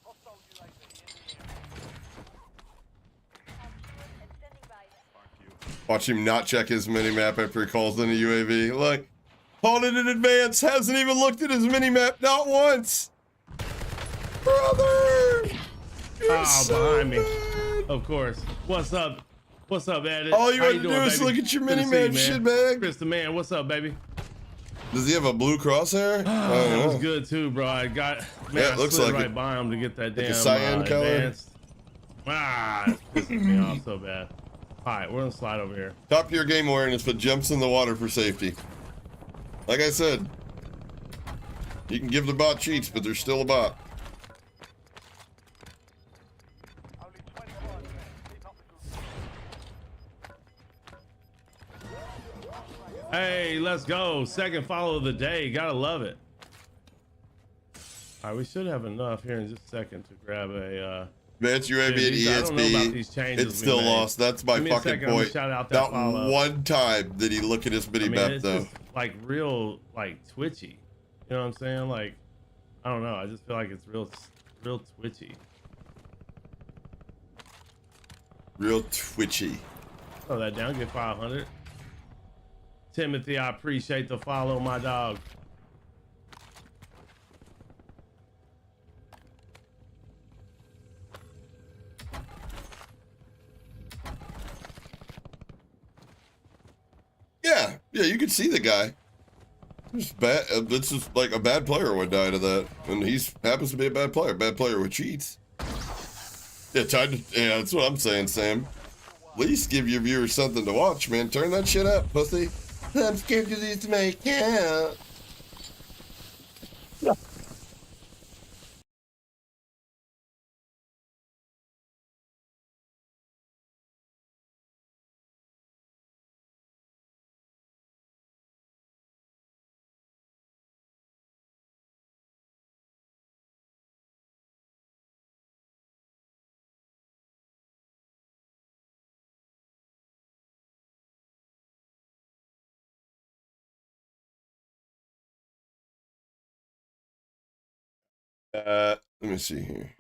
Hostile UAV in the air. Watch him not check his minimap after he calls in a UAV. Look, called it in advance, hasn't even looked at his minimap, not once. Brother! You're so behind me. bad. Of course. What's up? What's up, Edit? All you How had to do doing, is baby? look at your Good to see minimap, you, man. shitbag. Chris the man, what's up, baby? Does he have a blue crosshair? That was good too, bro. I got man, Yeah, it I looks slid like right it. by him to get that damn a cyan color? advanced. It's pissing me off so bad. All right, we're gonna slide over here. Top tier game awareness, but jumps in the water for safety. Like I said, you can give the bot cheats, but there's still a bot. Only 25 left. Keep up the good. Hey, let's go. Second follow of the day. Gotta love it. All right, we should have enough here in just a second to grab a. Advanced UAV Dude, and I don't know about these ESP, changes it's we still made. lost. That's my Give me a fucking second, I'm gonna point. shout out that Not follow. one time did he look at his I mini mean, map it's though. just like real, like twitchy. You know what I'm saying? Like, I don't know. I just feel like it's real twitchy. Real twitchy. Throw that down. Get 500. Timothy, I appreciate the follow, my dog. Yeah, you can see the guy. It's bad. It's just like a bad player would die to that, and he's happens to be a bad player with cheats. Yeah, yeah, that's what I'm saying, Sam. At least give your viewers something to watch, man. Turn that shit up, pussy. I'm scared to lose my account. Let me see here.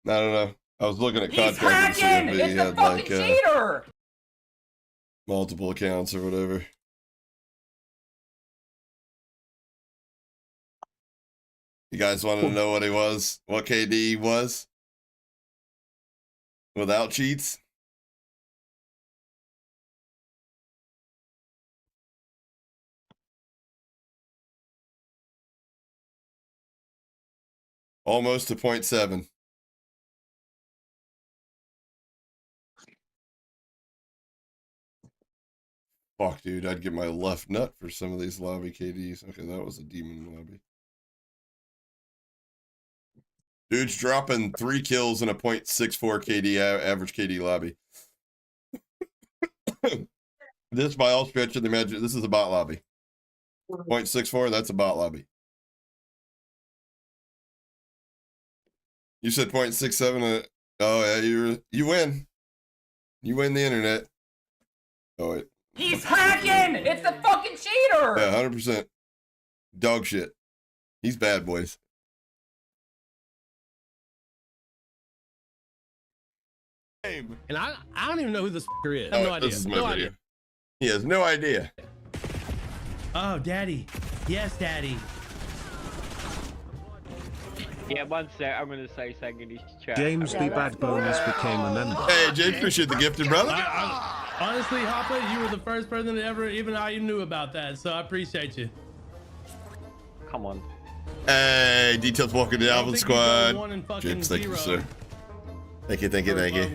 I don't know. I was looking at He's content to see if hacking! he It's the had fucking like cheater! multiple accounts or whatever. You guys wanted to know what he was? What KD was? Without cheats? Almost to 0.7. Fuck, dude, I'd get my left nut for some of these lobby KDs. Okay, that was a demon lobby. Dude's dropping 3 kills in a 0.64 KD average KD lobby. This by all stretch of the imagination, this is a bot lobby. 0.64, that's a bot lobby. You said 0.67. Oh yeah, you win. You win the internet. Oh wait. He's hacking! It's the fucking cheater! Yeah, 100%. Dog shit. He's bad, boys. And I don't even know who this fucker is. I have no idea. This is my no video. idea. He has no idea. Oh, daddy. Yes, daddy. Yeah, 1 sec. I'm gonna say something in his chat. James B. Bad Bonus became a member. Hey, Jay, appreciate the gifted, brother. Honestly, Hoppa, you were the first person that ever, even I knew about that, so I appreciate you. Come on. Hey, details walking the Alvin squad. James, thank you, sir. Thank you, thank you, thank you.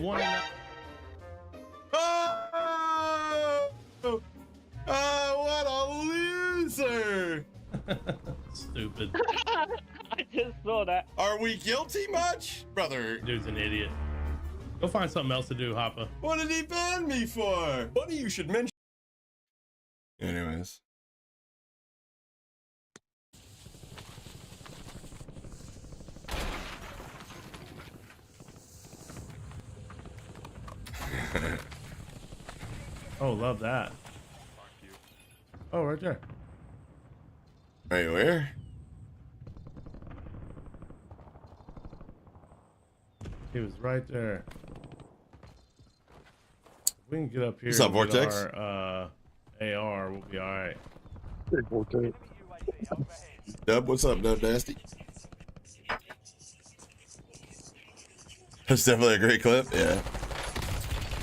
Oh, what a loser! Stupid. I just saw that. Are we guilty much? Brother. Dude's an idiot. Go find something else to do, Hoppa. What did he ban me for? Funny you should mention. Anyways. Oh, love that. Oh, right there. Right where? He was right there. We can get up here. What's up, and get Vortex? Our AR, we'll be all right. Hey, Vortex. Dub, what's up, Dub Nasty? That's definitely a great clip. Yeah.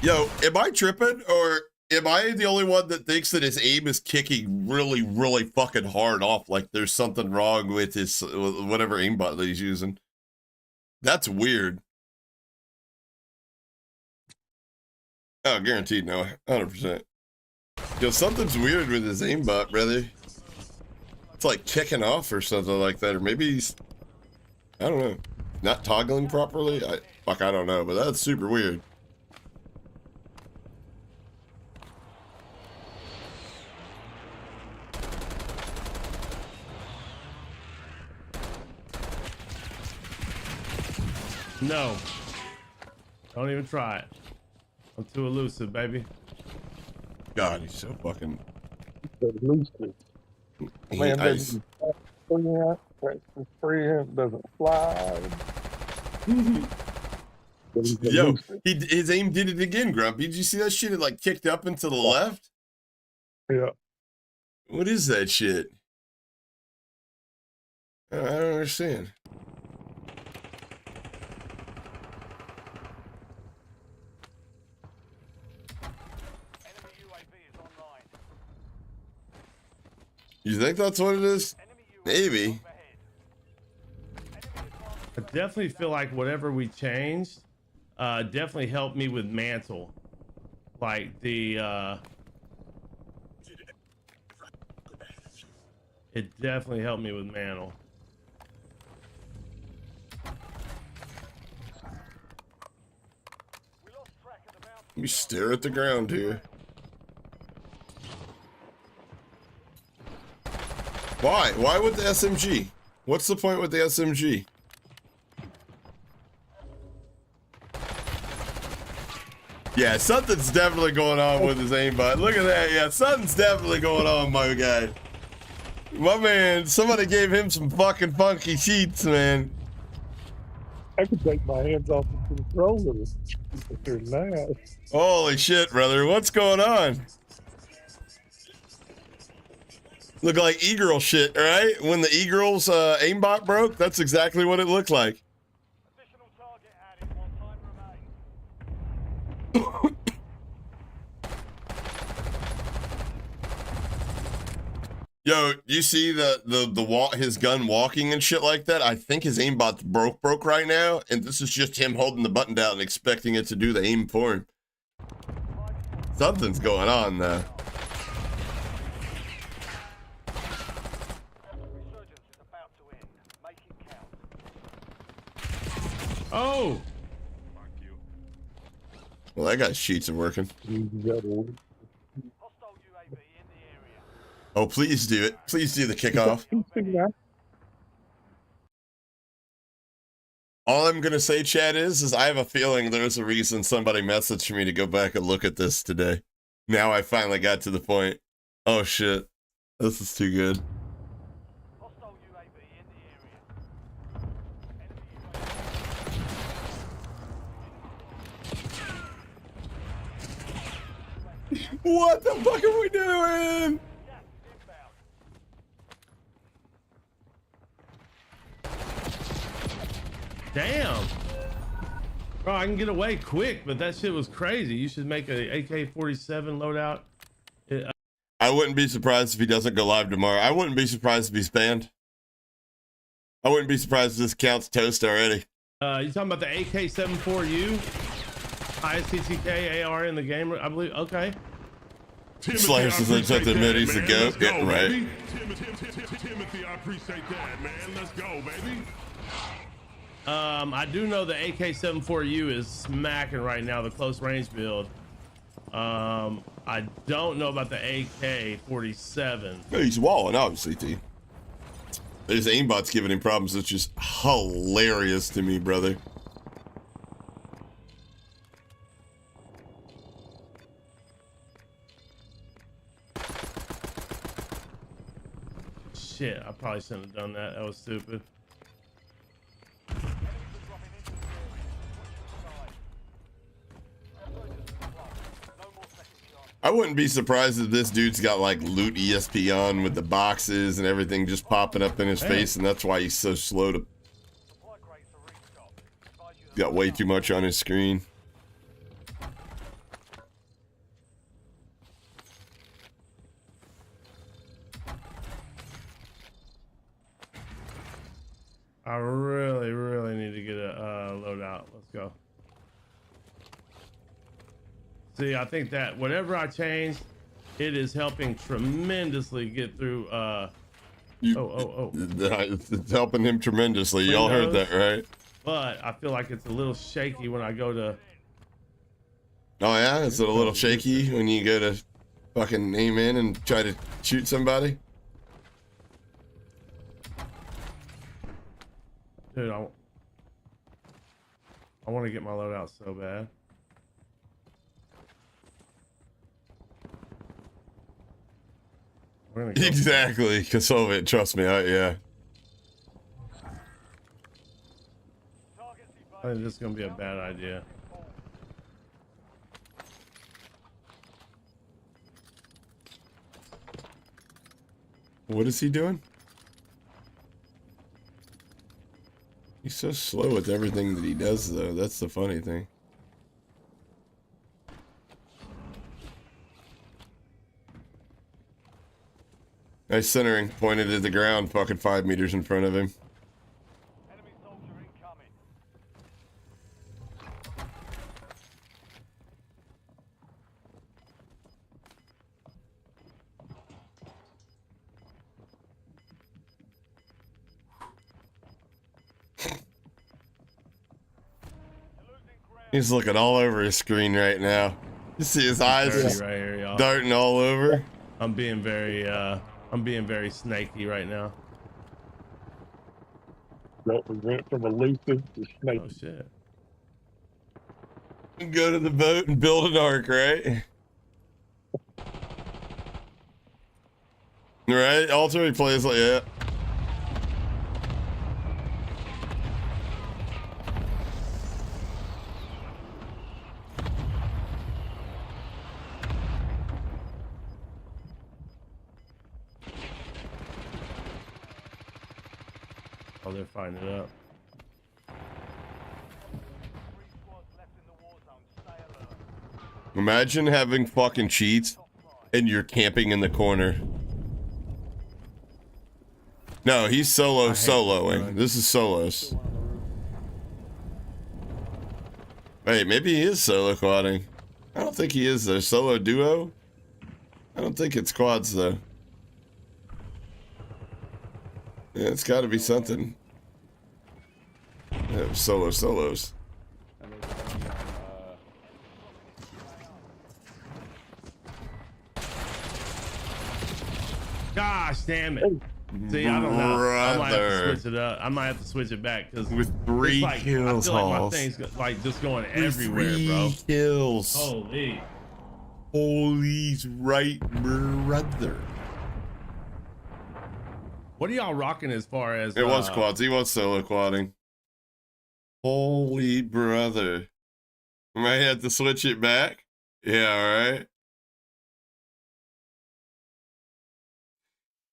Yo, am I tripping or am I the only one that thinks that his aim is kicking really, really fucking hard off? Like there's something wrong with his whatever aimbot that he's using. That's weird. Oh, guaranteed no, 100%. Yo, something's weird with his aimbot, brother. It's like kicking off or something like that, or maybe he's, I don't know, not toggling properly. I don't know, but that's super weird. No. Don't even try it. I'm too elusive, baby. God, he's so fucking. Elusive. Man, doesn't fly. Yo, his aim did it again, Grumpy. Did you see that shit? It like kicked up and to the left? Yeah. What is that shit? I don't understand. You think that's what it is? Maybe. I definitely feel like whatever we changed definitely helped me with Mantle. Like the it definitely helped me with Mantle. Let me stare at the ground here. Why? Why with the SMG? What's the point with the SMG? Yeah, something's definitely going on with his aimbot. Look at that. Yeah, something's definitely going on, my guy. My man, somebody gave him some fucking funky sheets, man. I could take my hands off the controller. They're now. Holy shit, brother. What's going on? Look like e-girl shit, right? When the e-girl's aimbot broke, that's exactly what it looked like. Additional target added while time remains. Yo, you see his gun walking and shit like that? I think his aimbot's broke right now, and this is just him holding the button down and expecting it to do the aim for him. Something's going on though. Oh! Well, that guy's sheets are working. Oh, please do it. Please do the kickoff. All I'm gonna say, Chad, is I have a feeling there's a reason somebody messaged me to go back and look at this today. Now I finally got to the point. Oh shit, this is too good. Hostile UAV in the area. What the fuck are we doing? Damn. Bro, I can get away quick, but that shit was crazy. You should make a AK-47 loadout. I wouldn't be surprised if he doesn't go live tomorrow. I wouldn't be surprised if he's banned. I wouldn't be surprised if this counts toast already. You talking about the AK-74U? Highest TTK AR in the game, I believe. Okay. Slayer says that's something that he's the goat. Yeah, right. Timothy, I appreciate that, man. Let's go, baby. I do know the AK-74U is smacking right now, the close range build. I don't know about the AK-47. He's walling, obviously, T. His aimbot's giving him problems. It's just hilarious to me, brother. Shit, I probably shouldn't have done that. That was stupid. I wouldn't be surprised if this dude's got like loot ESP on with the boxes and everything just popping up in his face, and that's why he's so slow to. Got way too much on his screen. I really need to get a loadout. Let's go. See, I think that whatever I change, it is helping tremendously get through. It's helping him tremendously. Y'all heard that, right? But I feel like it's a little shaky when I go to. Oh yeah, it's a little shaky when you go to fucking aim in and try to shoot somebody. Dude, I want to get my loadout so bad. We're gonna go Exactly, Kosovic, trust me, yeah. I think this is gonna be a bad idea. What is he doing? He's so slow with everything that he does, though. That's the funny thing. Nice centering, pointed at the ground, fucking 5 meters in front of him. Enemy soldier incoming. He's looking all over his screen right now. You see his eyes just right here, darting all over. I'm being very snaky right now. That we went from elusive to snake. Oh shit. Go to the boat and build an ark, right? Right? Alter, he plays like that. Oh, they're fighting it up. Imagine having fucking cheats and you're camping in the corner. No, he's soloing. This is solos. Wait, maybe he is solo quadding. I don't think he is though. Solo duo? I don't think it's quads though. Yeah, it's gotta be something. Yeah, solos. Gosh damn it. See, I don't know. I might have to Brother. switch it up. I might have to switch it back because With 3 like, kills, I feel like my Halls. thing's like just going With everywhere, 3 bro. kills. Holy. Holy's right, brother. What are y'all rocking as far as It was quads. He was solo quadding. Holy brother. I might have to switch it back. Yeah, all right.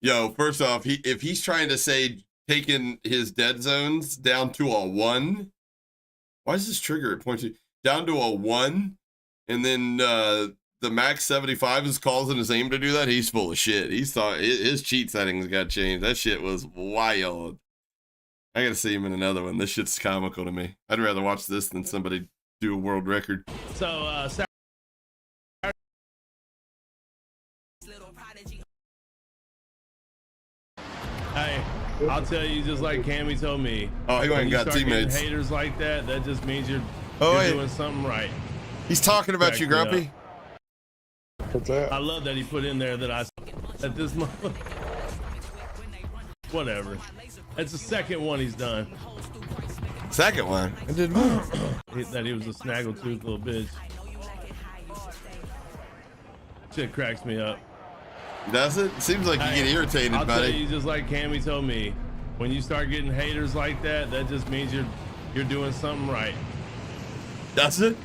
Yo, first off, if he's trying to say taking his dead zones down to a 1, why is this trigger at point 2? Down to a 1, and then the max 75 is causing his aim to do that? He's full of shit. He's thought his cheat settings got changed. That shit was wild. I gotta see him in another one. This shit's comical to me. I'd rather watch this than somebody do a world record. So hey, I'll tell you just like Cammy told me. Oh, he when ain't you got start getting teammates. haters like that, that just means you're wait. doing something right. He's talking about Back you, it up. Grumpy. What's that? I love that he put in there that at this moment. Whatever. That's the second one he's done. Second one. I did more. That he was a snaggletooth little bitch. Shit cracks me up. Does it? Seems like you get irritated, I'll buddy. tell you just like Cammy told me. When you start getting haters like that, that just means you're doing something right. Does it?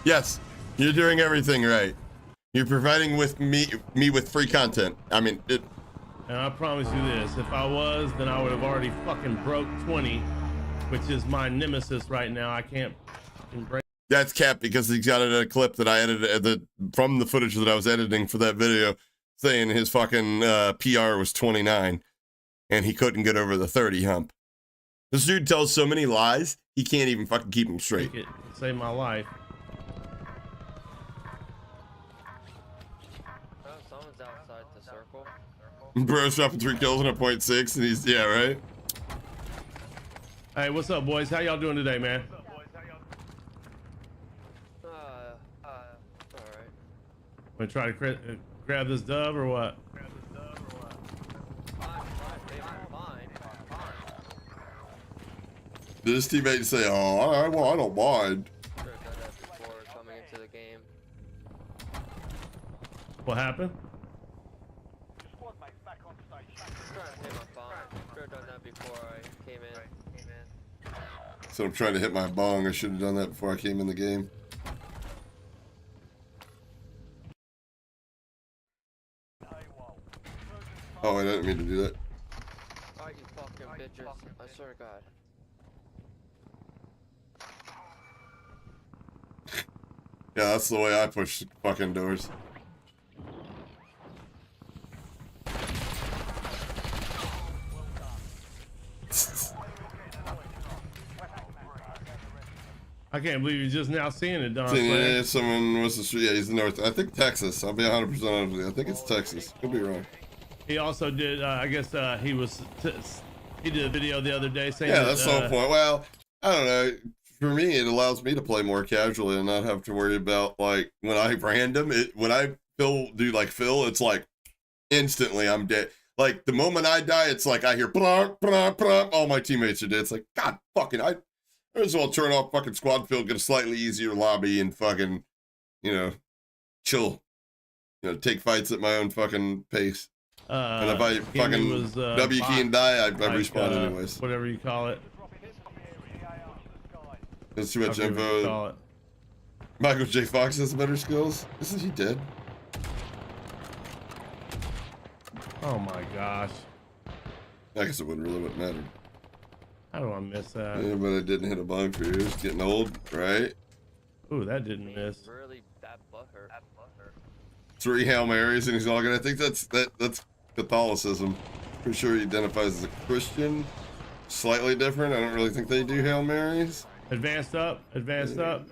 Yes, you're doing everything right. You're providing with me with free content. I mean, it. And I promise you this, if I was, then I would have already fucking broke 20, which is my nemesis right now. I can't fucking break. That's cap because he's got it in a clip that I edited from the footage that I was editing for that video, saying his fucking PR was 29, and he couldn't get over the 30 hump. This dude tells so many lies, he can't even fucking keep them straight. It saved my life. Someone's outside the circle. Bro's dropping 3 kills in a .6, and he's, yeah, right? Hey, what's up, boys? How y'all doing today, man? Alright. Gonna try to grab this dub or what? Fine. Did his teammate say, oh, I don't mind? Should have done that before coming into the game. What happened? Squad mates back on station. Trying to hit my bomb. Should have done that before I came in. So I'm trying to hit my bong. I should have done that before I came in the game. Oh, I didn't mean to do that. Alright, you fucking bitches. I swear to God. Yeah, that's the way I push fucking doors. I can't believe you're just now seeing it, Don. Yeah, someone was the street. Yeah, he's in North. I think Texas. I'll be 100% honest with you. I think it's Texas. Could be wrong. He also did. I guess he did a video the other day saying. Yeah, that, that's the whole point. Well, I don't know. For me, it allows me to play more casually and not have to worry about like when I random it. When I do like Phil, it's like instantly I'm dead. Like the moment I die, it's like I hear blah, blah, blah, all my teammates are dead. It's like God fucking I might as well turn off fucking squad field, get a slightly easier lobby, and fucking, you know, chill. You know, take fights at my own fucking pace. And if I fucking W key and die, I respawn anyways. Whatever you call it. That's too much info. Michael J. Fox has better skills. Isn't he dead? Oh my gosh. I guess it wouldn't matter. How do I miss that? Yeah, but I didn't hit a bong for years. Getting old, right? Ooh, that didn't miss. Really, that butthurt. 3 Hail Marys and he's all good. I think that's Catholicism. Pretty sure he identifies as a Christian. Slightly different. I don't really think they do Hail Marys. Advanced up. Advanced up.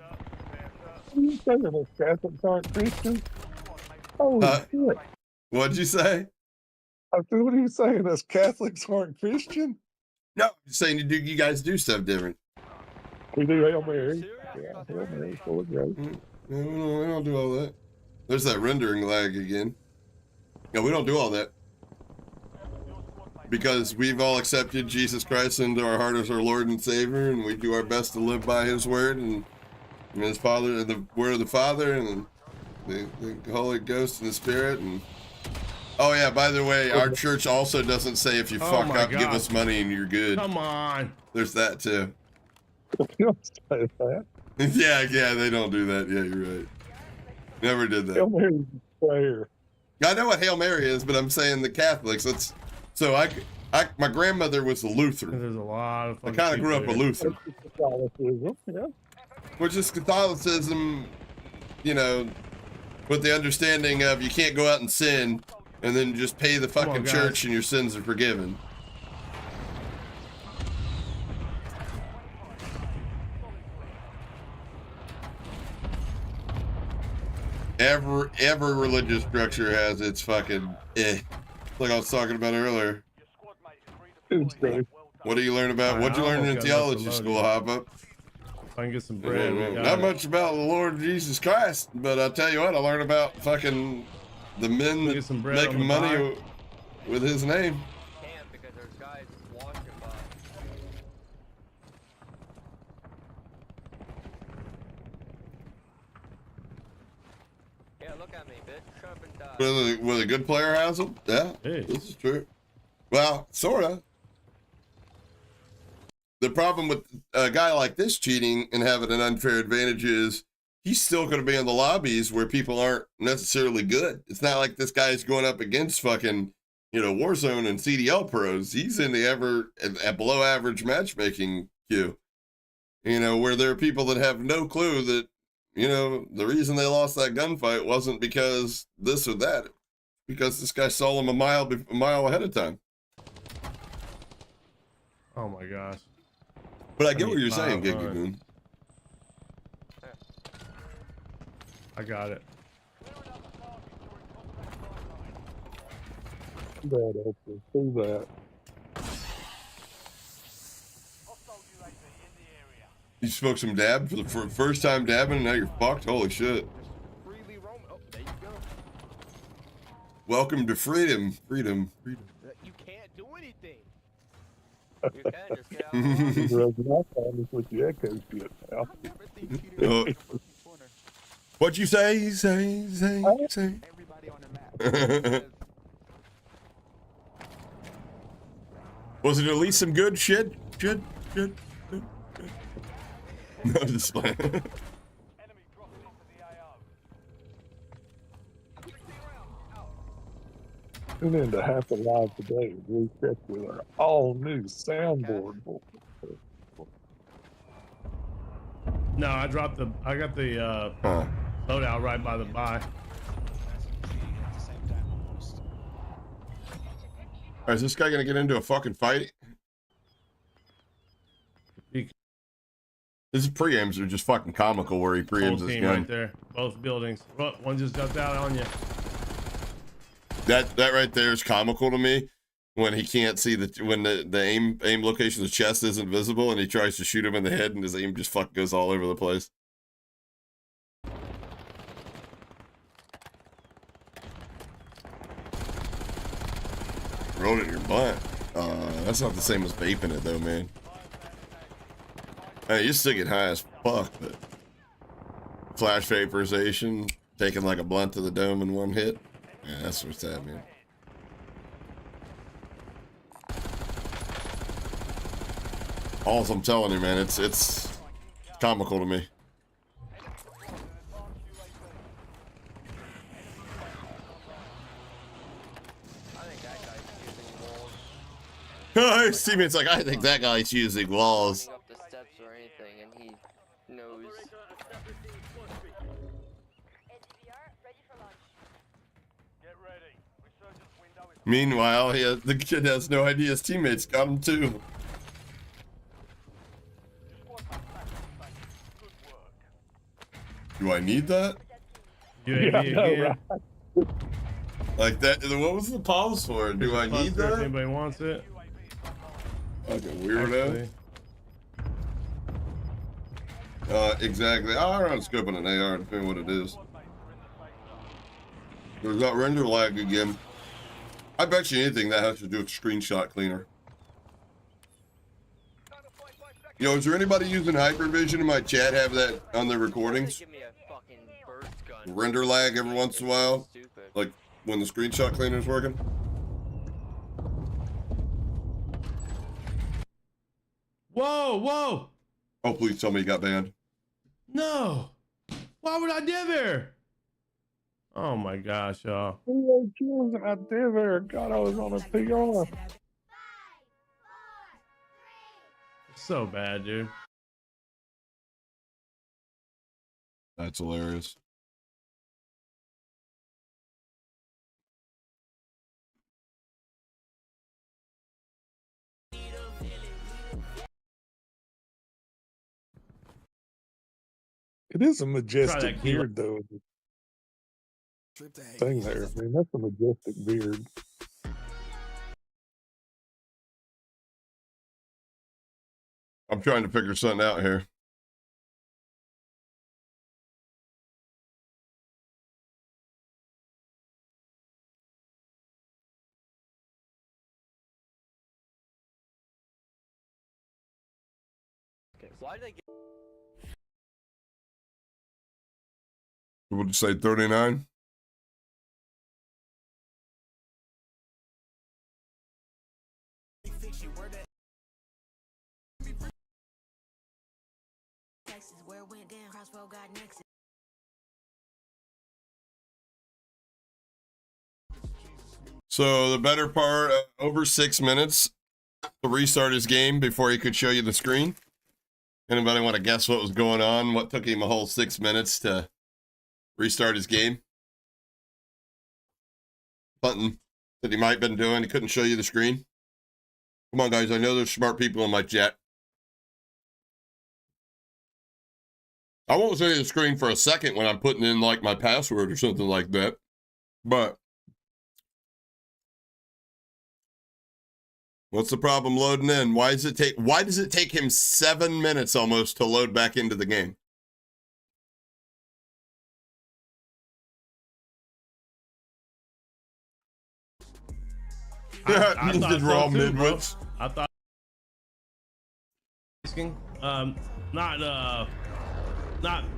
What are you saying? Those Catholics aren't Christians? Holy shit. What'd you say? I said, what are you saying? Us Catholics aren't Christian? No, I'm just saying you guys do stuff different. We do Hail Mary. Yeah, Hail Mary. So it's great. Yeah, we don't do all that. There's that rendering lag again. Yeah, we don't do all that. Because we've all accepted Jesus Christ into our heart as our Lord and Savior, and we do our best to live by His word and His Father, and the word of the Father, and the Holy Ghost and the Spirit. And oh yeah, by the way, our church also doesn't say if you fuck up, give us money and you're good. Come on. There's that too. You don't say that. yeah, they don't do that. Yeah, you're right. Never did that. Hail Mary's a prayer. I know what Hail Mary is, but I'm saying the Catholics. So my grandmother was a Lutheran. There's a lot of. I kind of grew up a Lutheran. Catholicism, yeah. Which is Catholicism, you know, with the understanding of you can't go out and sin and then just pay the fucking church and your sins are forgiven. Every religious structure has its fucking like I was talking about earlier. What do you learn about? What'd you learn in theology school, Hapa? I can get some bread. Not much about the Lord Jesus Christ, but I'll tell you what, I learned about fucking the men that making money with His name. Where the good player has them? Yeah, this is true. Well, sorta. The problem with a guy like this cheating and having an unfair advantage is he's still going to be in the lobbies where people aren't necessarily good. It's not like this guy's going up against fucking, you know, Warzone and CDL pros. He's in the at below average matchmaking queue, you know, where there are people that have no clue that, you know, the reason they lost that gunfight wasn't because this or that, because this guy saw him a mile ahead of time. Oh my gosh. But I get what you're saying, Gigagoon. I got it. That open. See that. You smoked some dab for the first time dabbing, and now you're fucked? Holy shit. Welcome to freedom. Freedom. You can't do anything. You can just get out. What'd you say? Say. Everybody on the map. Was it at least some good shit? Good. No, just playing. Tune in to Half Alive today. We check with our all-new soundboard. No, I got the loadout right by the buy. Alright, is this guy gonna get into a fucking fight? His preams are just fucking comical where he preams his gun. Right there, both buildings. Oh, one just jumped out on you. That right there is comical to me when he can't see when the aim location of the chest isn't visible and he tries to shoot him in the head and his aim just fucking goes all over the place. Rolled it in your butt. That's not the same as vaping it though, man. Hey, you still get high as fuck, but flash vaporization, taking like a blunt to the dome in one hit. Yeah, that's what's at, man. All I'm telling you, man, it's comical to me. His teammate's like, I think that guy's using walls. Meanwhile, the kid has no idea his teammates got him too. Do I need that? Right. Like that? What was the pause for? Do I need that? If anybody wants it. Fucking weirdo. Exactly. I'll run scope on an AR depending on what it is. There's that render lag again. I bet you anything that has to do with screenshot cleaner. Yo, is there anybody using hypervision in my chat? Have that on their recordings? Render lag every once in a while, like when the screenshot cleaner is working. Whoa, whoa! Oh, please tell me you got banned. No! Why would I dare there? Oh my gosh, y'all. I did there. God, I was on a PR. So bad, dude. That's hilarious. It is a Try majestic that kilo. beard, though. Thing there. I mean, that's a majestic beard. I'm trying to figure something out here. Why did I get? What would you say, 39? So the better part, over 6 minutes to restart his game before he could show you the screen. Anybody want to guess what was going on? What took him a whole 6 minutes to restart his game? Something that he might have been doing. He couldn't show you the screen. Come on, guys. I know there's smart people in my chat. I won't show you the screen for a second when I'm putting in like my password or something like that. But what's the problem loading in? Why does it take him 7 minutes almost to load back into the game? I Did thought raw so too, bro. midwits. I thought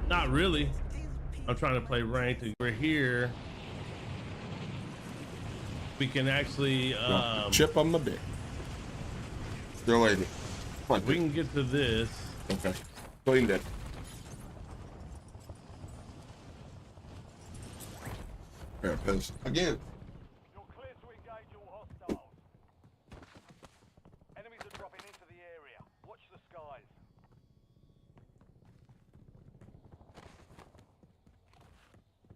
not really. I'm trying to play ranked. We're here. We can actually Chip on my dick. Still lady. Come on, we can get to this. Okay. Cleaned it. Here, piss. Again. You're clear to engage all hostiles. Enemies are dropping into the area. Watch the skies.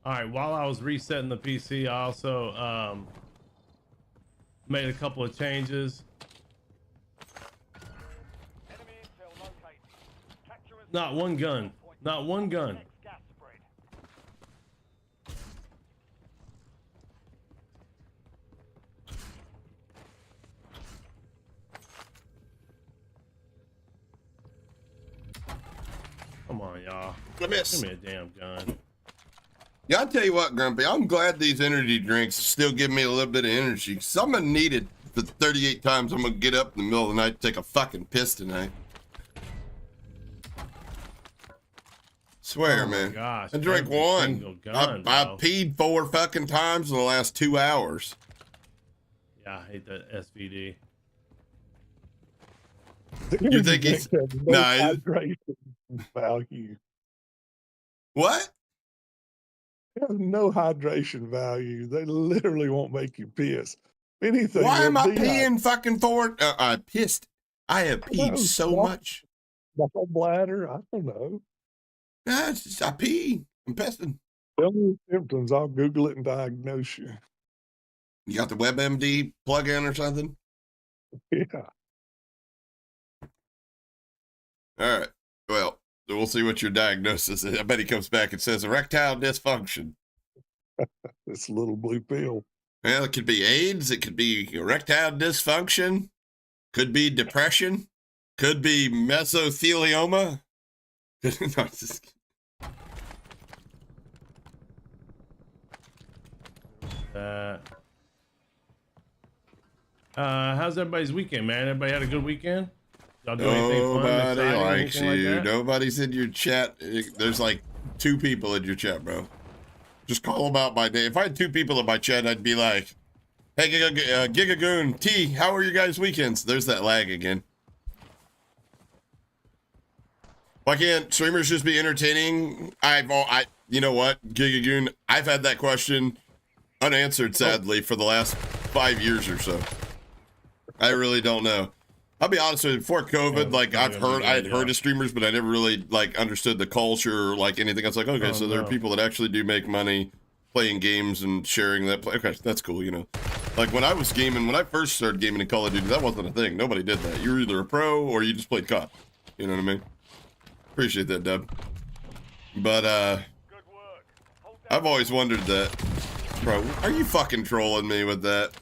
All right, while I was resetting the PC, I also made a couple of changes. Enemy intel located. Capture and Not one gun. Not one gun. next gas spread. Come on, y'all. Give Give me a damn gun. Yeah, I'll tell you what, Grumpy. I'm glad these energy drinks still give me a little bit of energy. Cause I'm gonna need it the 38 times I'm gonna get up in the middle of the night to take a fucking piss tonight. Swear, Oh my man. gosh, I drank every one. single gun, I bro. peed 4 fucking times in the last 2 hours. Yeah, I hate that SVD. You think he's no nah, hydration value? what? It has no hydration value. They literally won't make you piss. Anything. Why am I they'll dehydrate. peeing fucking for? I pissed. I have peed No, so what? much. The whole bladder? I don't know. Nah, it's just, I pee. I'm pissing. Tell me the symptoms. I'll Google it and diagnose you. You got the WebMD plug-in or something? Yeah. All right. Well, we'll see what your diagnosis is. I bet he comes back and says erectile dysfunction. This little blue pill. Well, it could be AIDS. It could be erectile dysfunction. Could be depression. Could be mesothelioma. No, just... How's everybody's weekend, man? Everybody had a good weekend? Y'all do anything fun, Nobody exciting, likes anything like you. that? Nobody's in your chat. There's like 2 people in your chat, bro. Just call them out by name. If I had 2 people in my chat, I'd be like, hey, Gigagoon, T, how are your guys' weekends? There's that lag again. Why can't streamers just be entertaining? You know what, Gigagoon, I've had that question unanswered, sadly, for the last 5 years or so. I really don't know. I'll be honest with you, before COVID, like I had heard of streamers, but I never really like understood the culture or like anything. I was like, okay, so there are people that actually do make money playing games and sharing that. Okay, that's cool, you know. Like when I was gaming, when I first started gaming in Call of Duty, that wasn't a thing. Nobody did that. You were either a pro or you just played COD. You know what I mean? Appreciate that, Dub. But I've always wondered that. Bro, are you fucking trolling me with that?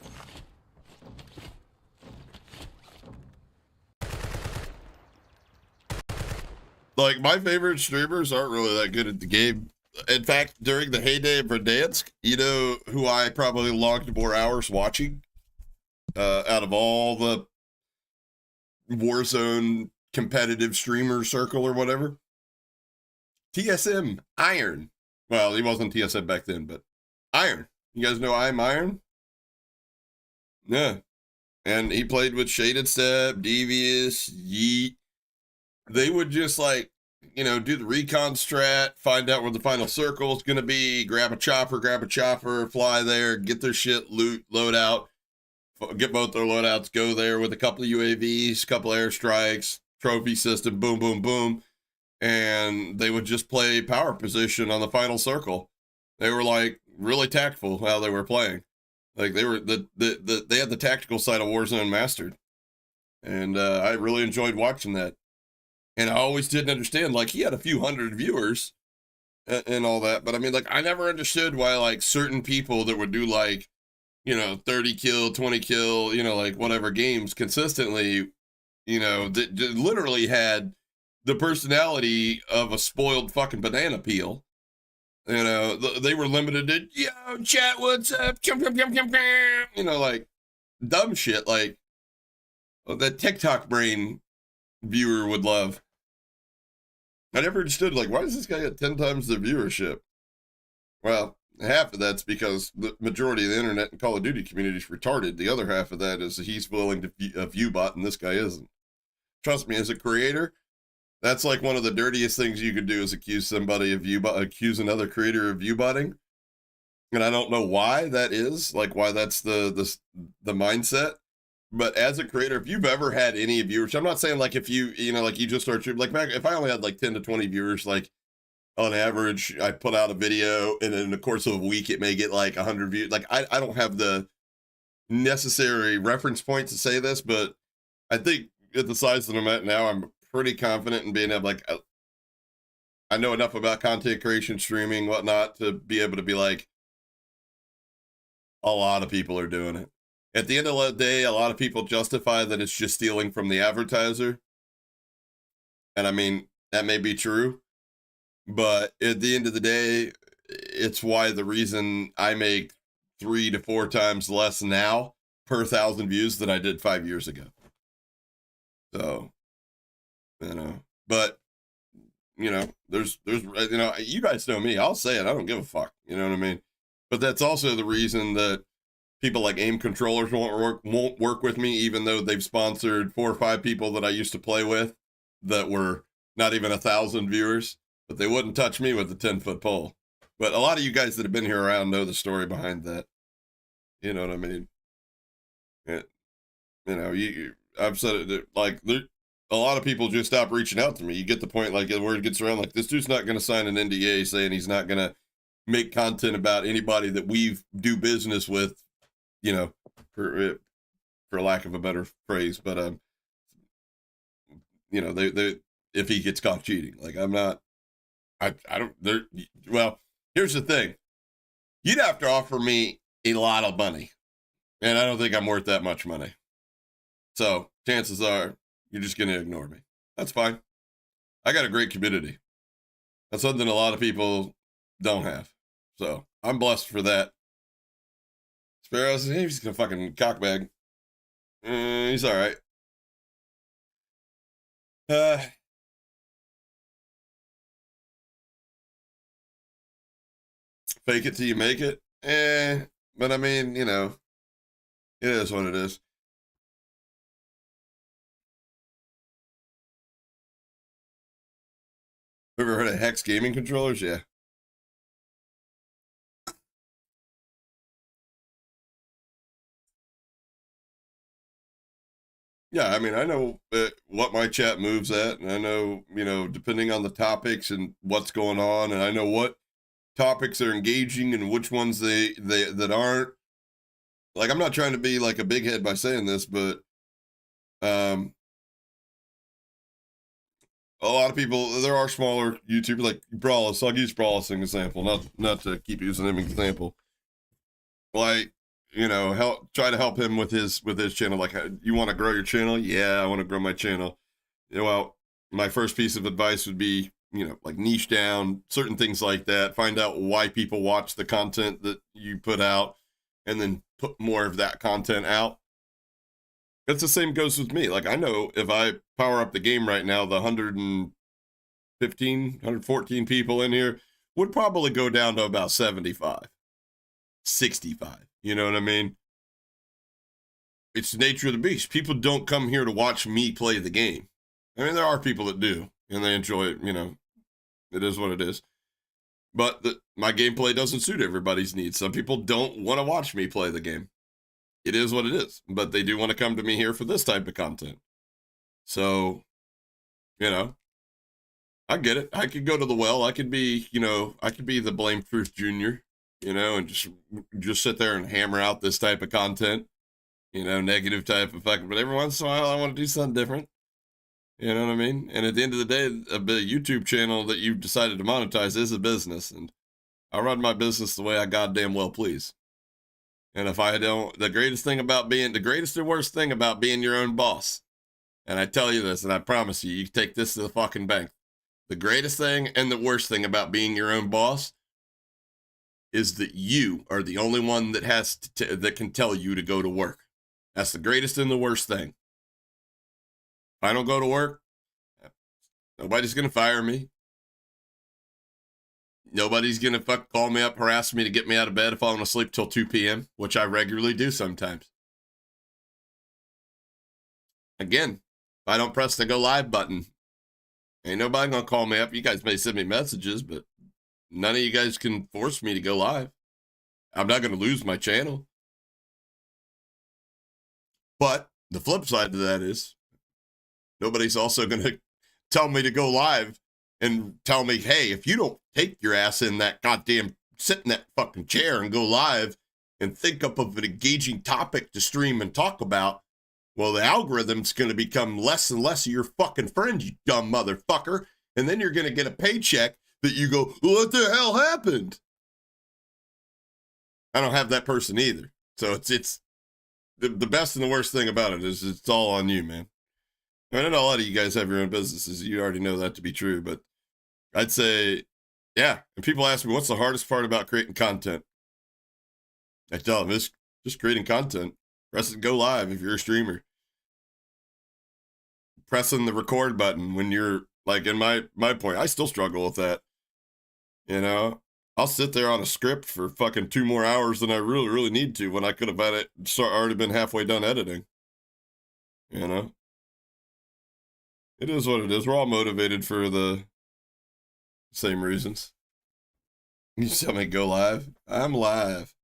Like, my favorite streamers aren't really that good at the game. In fact, during the heyday of Verdansk, you know who I probably logged more hours watching? Out of all the Warzone competitive streamer circle or whatever? TSM, Iron. Well, he wasn't TSM back then, but Iron. You guys know I'm Iron? Yeah. And he played with Shaded Step, Devious, Yeet. They would just like, you know, do the recon strat, find out where the final circle is going to be, grab a chopper, fly there, get their shit, loot, load out, get both their loadouts, go there with a couple of UAVs, couple airstrikes, trophy system, boom, boom, boom. And they would just play power position on the final circle. They were like really tactful how they were playing. Like they were they had the tactical side of Warzone mastered. And I really enjoyed watching that. And I always didn't understand, like, he had a few hundred viewers and all that. But I mean, like, I never understood why, like, certain people that would do, like, you know, 30 kill, 20 kill, you know, like, whatever games consistently, you know, that literally had the personality of a spoiled fucking banana peel. You know, they were limited to, yo, chat, what's up? You know, like, dumb shit, like, that TikTok brain viewer would love. I never understood, like, why does this guy get 10 times the viewership? Well, half of that's because the majority of the internet and Call of Duty community is retarded. The other half of that is he's willing to be a view bot and this guy isn't. Trust me, as a creator, that's like one of the dirtiest things you could do is accuse somebody of accuse another creator of view botting. And I don't know why that is, like why that's the mindset. But as a creator, if you've ever had any viewers, I'm not saying like if you know, like you just start like back, if I only had like 10 to 20 viewers, like on average, I put out a video and in the course of a week, it may get like 100 views. Like I don't have the necessary reference point to say this, but I think at the size that I'm at now, I'm pretty confident in being able, like, I know enough about content creation, streaming, whatnot, to be able to be like, a lot of people are doing it. At the end of the day, a lot of people justify that it's just stealing from the advertiser. And I mean, that may be true. But at the end of the day, it's why the reason I make 3 to 4 times less now per 1,000 views than I did 5 years ago. So, you know, but, you know, there's, you know, you guys know me. I'll say it. I don't give a fuck. You know what I mean? But that's also the reason that people like aim controllers won't work with me, even though they've sponsored 4 or 5 people that I used to play with that were not even 1,000 viewers, but they wouldn't touch me with a 10-foot pole. But a lot of you guys that have been here around know the story behind that. You know what I mean? You know, I've said it, like, a lot of people just stop reaching out to me. You get the point, like, the word gets around, like, this dude's not going to sign an NDA saying he's not going to make content about anybody that we do business with, you know, for lack of a better phrase, but you know, they if he gets caught cheating, like I'm not, I don't. Well, here's the thing, you'd have to offer me a lot of money, and I don't think I'm worth that much money. So chances are you're just gonna ignore me. That's fine. I got a great community. That's something a lot of people don't have. So I'm blessed for that. Sparrow says, hey, he's gonna fucking cockbag. He's all right. Fake it till you make it. But I mean, you know, it is what it is. Ever heard of Hex gaming controllers? Yeah. Yeah, I mean, I know what my chat moves at, and I know, you know, depending on the topics and what's going on, and I know what topics are engaging and which ones they that aren't. Like, I'm not trying to be like a big head by saying this, but a lot of people, there are smaller YouTubers like Brawlus. I'll use Brawlus as an example, not to keep using him as an example. Like, you know, try to help him with his channel. Like, you want to grow your channel? Yeah, I want to grow my channel. You know, well, my first piece of advice would be, you know, like niche down, certain things like that. Find out why people watch the content that you put out, and then put more of that content out. It's the same goes with me. Like, I know if I power up the game right now, the 114 people in here would probably go down to about 75, 65. You know what I mean? It's the nature of the beast. People don't come here to watch me play the game. I mean, there are people that do, and they enjoy it. You know, it is what it is. But my gameplay doesn't suit everybody's needs. Some people don't want to watch me play the game. It is what it is. But they do want to come to me here for this type of content. So, you know, I get it. I could go to the well. I could be, you know, I could be the Blame Truth Jr., you know, and just sit there and hammer out this type of content, you know, negative type of fucking, but every once in a while I want to do something different. You know what I mean? And at the end of the day, a YouTube channel that you've decided to monetize is a business, and I run my business the way I goddamn well please. And if I don't, the greatest and worst thing about being your own boss, and I tell you this, and I promise you, you take this to the fucking bank. The greatest thing and the worst thing about being your own boss is that you are the only one that that can tell you to go to work. That's the greatest and the worst thing. If I don't go to work, nobody's going to fire me. Nobody's going to call me up, harass me to get me out of bed if I want to sleep till 2 p.m., which I regularly do sometimes. Again, if I don't press the go live button, ain't nobody going to call me up. You guys may send me messages, but none of you guys can force me to go live. I'm not going to lose my channel. But the flip side to that is nobody's also going to tell me to go live and tell me, hey, if you don't take your ass in that goddamn, sit in that fucking chair and go live and think up of an engaging topic to stream and talk about, well, the algorithm's going to become less and less of your fucking friend, you dumb motherfucker. And then you're going to get a paycheck that you go, what the hell happened? I don't have that person either. So it's the best and the worst thing about it is it's all on you, man. I mean, I know a lot of you guys have your own businesses. You already know that to be true, but I'd say, yeah. And people ask me, what's the hardest part about creating content? I tell them, it's just creating content. Press it, go live if you're a streamer. Pressing the record button when you're, like, in my point, I still struggle with that. You know, I'll sit there on a script for fucking 2 more hours than I really, really need to when I could have had it already been halfway done editing. You know? It is what it is. We're all motivated for the same reasons. You tell me go live? I'm live.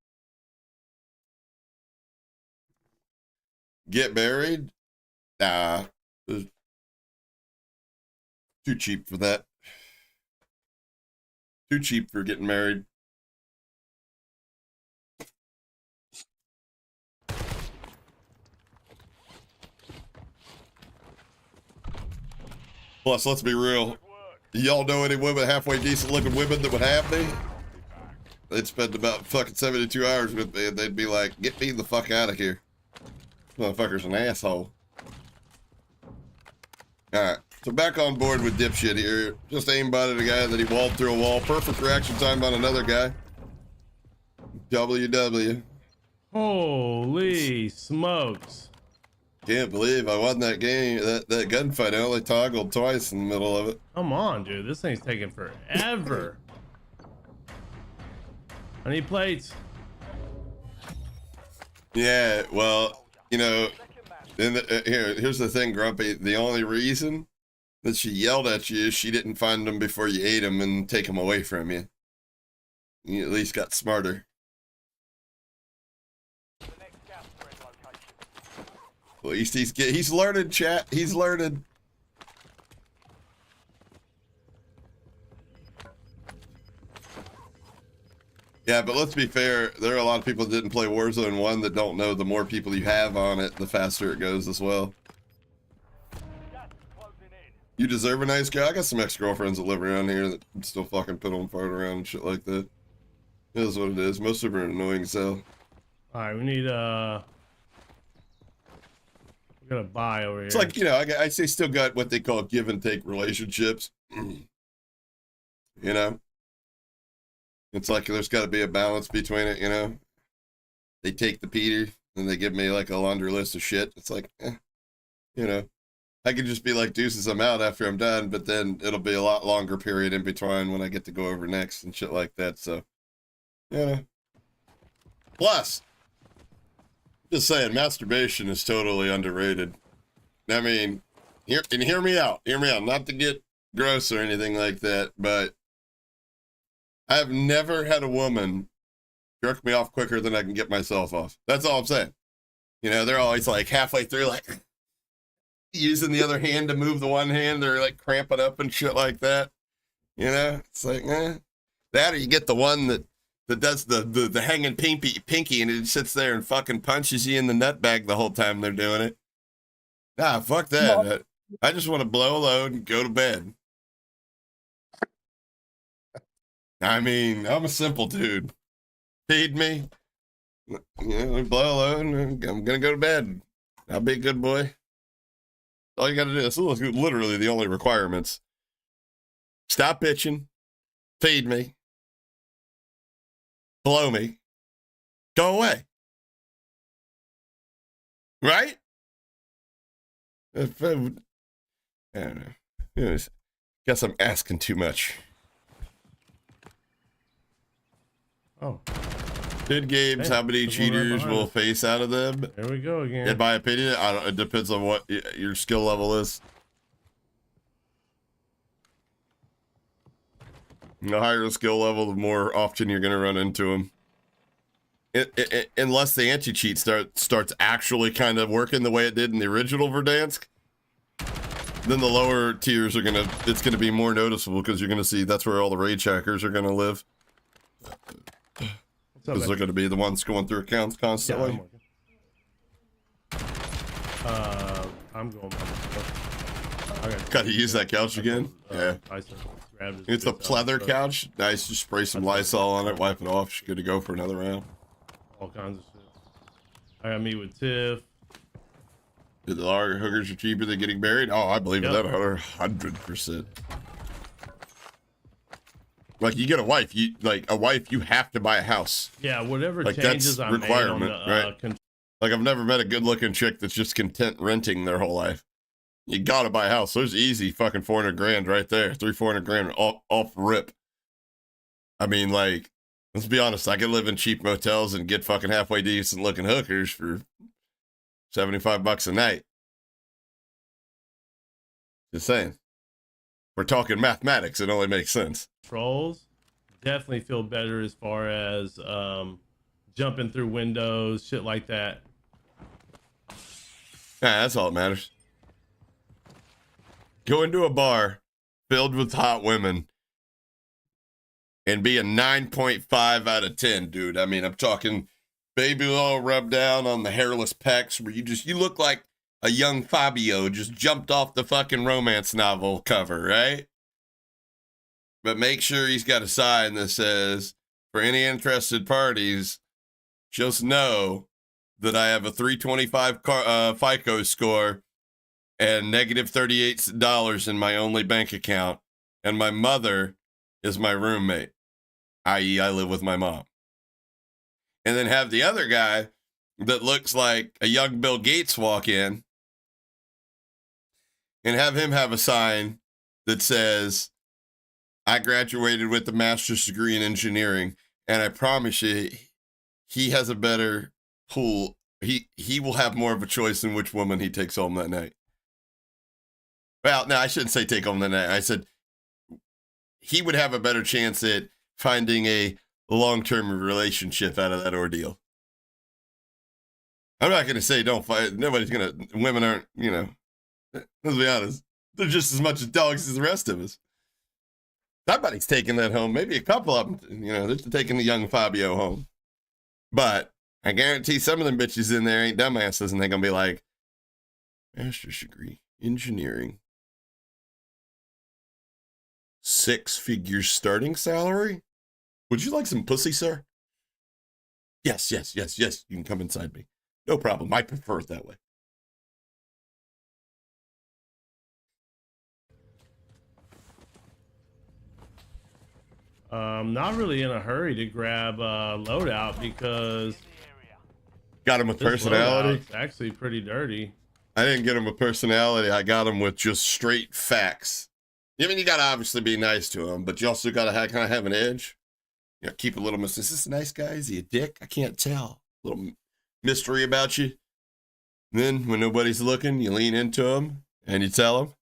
Get married? Nah. Too cheap for that. Too cheap for getting married. Plus, let's be real. Y'all know any women, halfway decent looking women that would have me? They'd spend about fucking 72 hours with me and they'd be like, get me the fuck out of here. This motherfucker's an asshole. Alright, so back on board with dipshit here. Just aimbotted a guy that he walled through a wall. Perfect reaction time on another guy. WW. Holy smokes. Can't believe I won that game, that gunfight. I only toggled twice in the middle of it. Come on, dude. This thing's taking forever. I need plates. Yeah, well, you know, here's the thing, Grumpy. The only reason that she yelled at you is she didn't find them before you ate them and take them away from you. You at least got smarter. At least he's learning, chat. He's learning. Yeah, but let's be fair. There are a lot of people that didn't play Warzone 1 that don't know the more people you have on it, the faster it goes as well. You deserve a nice guy. I got some ex-girlfriends that live around here that still fucking put on fart around and shit like that. It is what it is. Most of them are annoying as hell. Alright, we need we got a buy over here. It's like, you know, I say still got what they call give and take relationships. You know? It's like there's got to be a balance between it, you know? They take the Peter, and they give me like a laundry list of shit. It's like, you know, I could just be like, deuces, I'm out after I'm done, but then it'll be a lot longer period in between when I get to go over next and shit like that, so, you know. Plus, just saying, masturbation is totally underrated. I mean, hear me out, not to get gross or anything like that, but I have never had a woman jerk me off quicker than I can get myself off. That's all I'm saying. You know, they're always like halfway through, like using the other hand to move the one hand. They're like cramping up and shit like that. You know, it's like, that or you get the one that does the hanging pinky and it sits there and fucking punches you in the nut bag the whole time they're doing it. Nah, fuck that. I just want to blow a load and go to bed. I mean, I'm a simple dude. Feed me, you know, blow a load, and I'm gonna go to bed. I'll be a good boy. All you gotta do. This is literally the only requirements. Stop bitching, feed me, blow me, go away. Right? I don't know. Guess I'm asking too much. Oh. Good games, how many cheaters will face out of them? There we go again. In my opinion, it depends on what your skill level is. The higher the skill level, the more often you're going to run into them. Unless the anti-cheat starts actually kind of working the way it did in the original Verdansk, then the lower tiers are it's going to be more noticeable because you're going to see that's where all the rage hackers are going to live. Because they're going to be the ones going through accounts constantly. Yeah, I'm going. Gotta use that couch again. Yeah. It's a pleather couch. Nice. Just spray some Lysol on it, wipe it off. She's good to go for another round. All kinds of shit. I got meet with Tiff. Did the larger hookers are cheaper than getting married? Oh, I believe in that 100%. Like you get a wife, you have to buy a house. Yeah, whatever like changes that's I requirement, made on the, right? Like I've never met a good-looking chick that's just content renting their whole life. You gotta buy a house. There's easy fucking 400 grand right there, 300-400 grand off rip. I mean, like, let's be honest. I could live in cheap motels and get fucking halfway decent looking hookers for $75 a night. Just saying. We're talking mathematics. It only makes sense. Controls definitely feel better as far as jumping through windows, shit like that. Yeah, that's all that matters. Go into a bar filled with hot women and be a 9.5 out of 10, dude. I mean, I'm talking baby oil rub down on the hairless pecs where you look like a young Fabio just jumped off the fucking romance novel cover, right? But make sure he's got a sign that says, for any interested parties, just know that I have a 325 FICO score and negative $38 in my only bank account, and my mother is my roommate, i.e. I live with my mom. And then have the other guy that looks like a young Bill Gates walk in and have him have a sign that says, I graduated with a master's degree in engineering, and I promise you, he has a better pool. He will have more of a choice in which woman he takes home that night. Well, no, I shouldn't say take home that night. I said he would have a better chance at finding a long-term relationship out of that ordeal. I'm not going to say don't fight. Women aren't, let's be honest. They're just as much as dogs as the rest of us. Somebody's taking that home. Maybe a couple of them, they're taking the young Fabio home. But I guarantee some of them bitches in there ain't dumbasses, and they're going to be like, master's degree, engineering. 6-figure starting salary? Would you like some pussy, sir? Yes. You can come inside me. No problem. I prefer it that way. Not really in a hurry to grab loadout because got him with personality. It's actually pretty dirty. I didn't get him with personality. I got him with just straight facts. I mean, you got to obviously be nice to him, but you also got to kind of have an edge. Keep a little mystery. Is this a nice guy? Is he a dick? I can't tell. A little mystery about you. And then when nobody's looking, you lean into him and you tell him,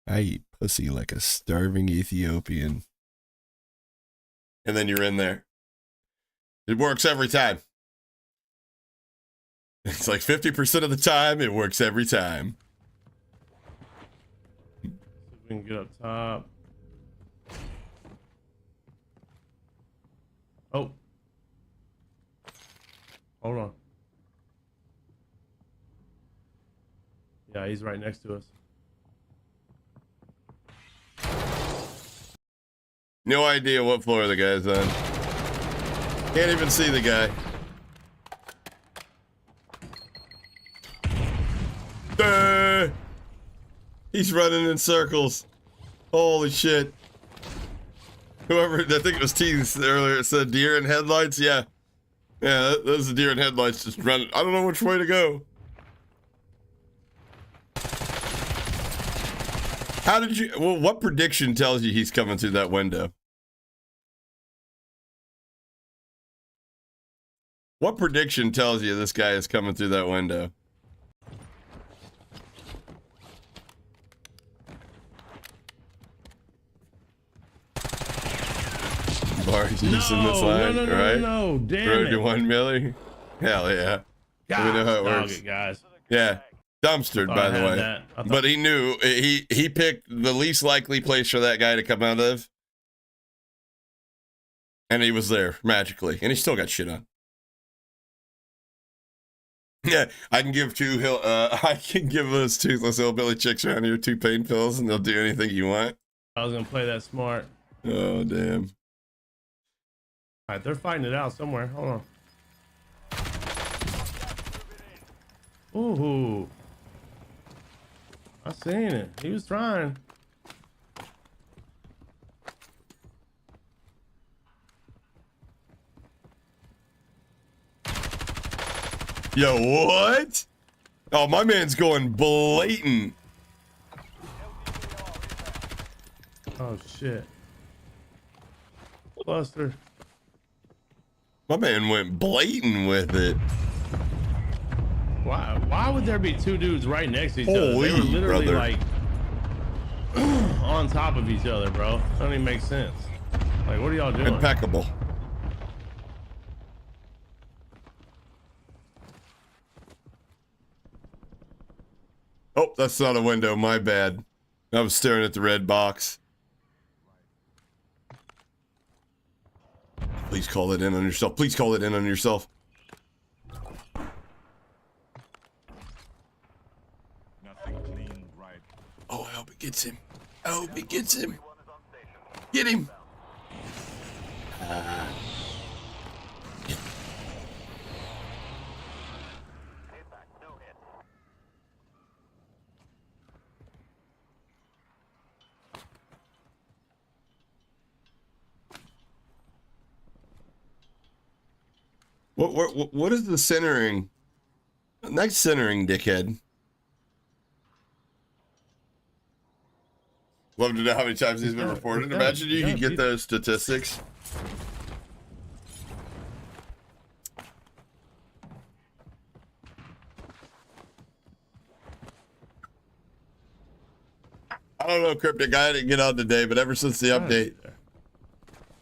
I eat pussy like a starving Ethiopian. And then you're in there. It works every time. It's like 50% of the time, it works every time. See if we can get up top. Oh. Hold on. Yeah, he's right next to us. No idea what floor the guy's on. Can't even see the guy. He's running in circles. Holy shit. Whoever, I think it was Teens earlier, said deer in headlights. Yeah. Yeah, those are deer in headlights just running. I don't know which way to go. How did you, well, what prediction tells you he's coming through that window? What prediction tells you this guy is coming through that window? Bar's using this line, right? No, damn Road it. to 1 million. Hell yeah. God, we know how it dog works. it, guys. Yeah. Dumpstered, by the way. That. But he knew he picked the least likely place for that guy to come out of. And he was there magically. And he still got shit on. Yeah, I can give those toothless hillbilly chicks around here 2 pain pills and they'll do anything you want. I was gonna play that smart. Oh damn. Alright, they're fighting it out somewhere. Hold on. Ooh. I seen it. He was trying. Yo, what? Oh, my man's going blatant. Oh shit. Buster. My man went blatant with it. Why would there be 2 dudes right next to each other? Holy They were literally brother. like on top of each other, bro. That don't even make sense. Like, what are y'all doing? Impeccable. Oh, that's not a window. My bad. I was staring at the red box. Please call it in on yourself. Please call it in on yourself. Oh, I hope it gets him. I hope it gets him. Get him. What is the centering? Nice centering, dickhead. Love to know how many times he's been reported. Imagine you could get those statistics. I don't know, Cryptic. I didn't get on today, but ever since the update,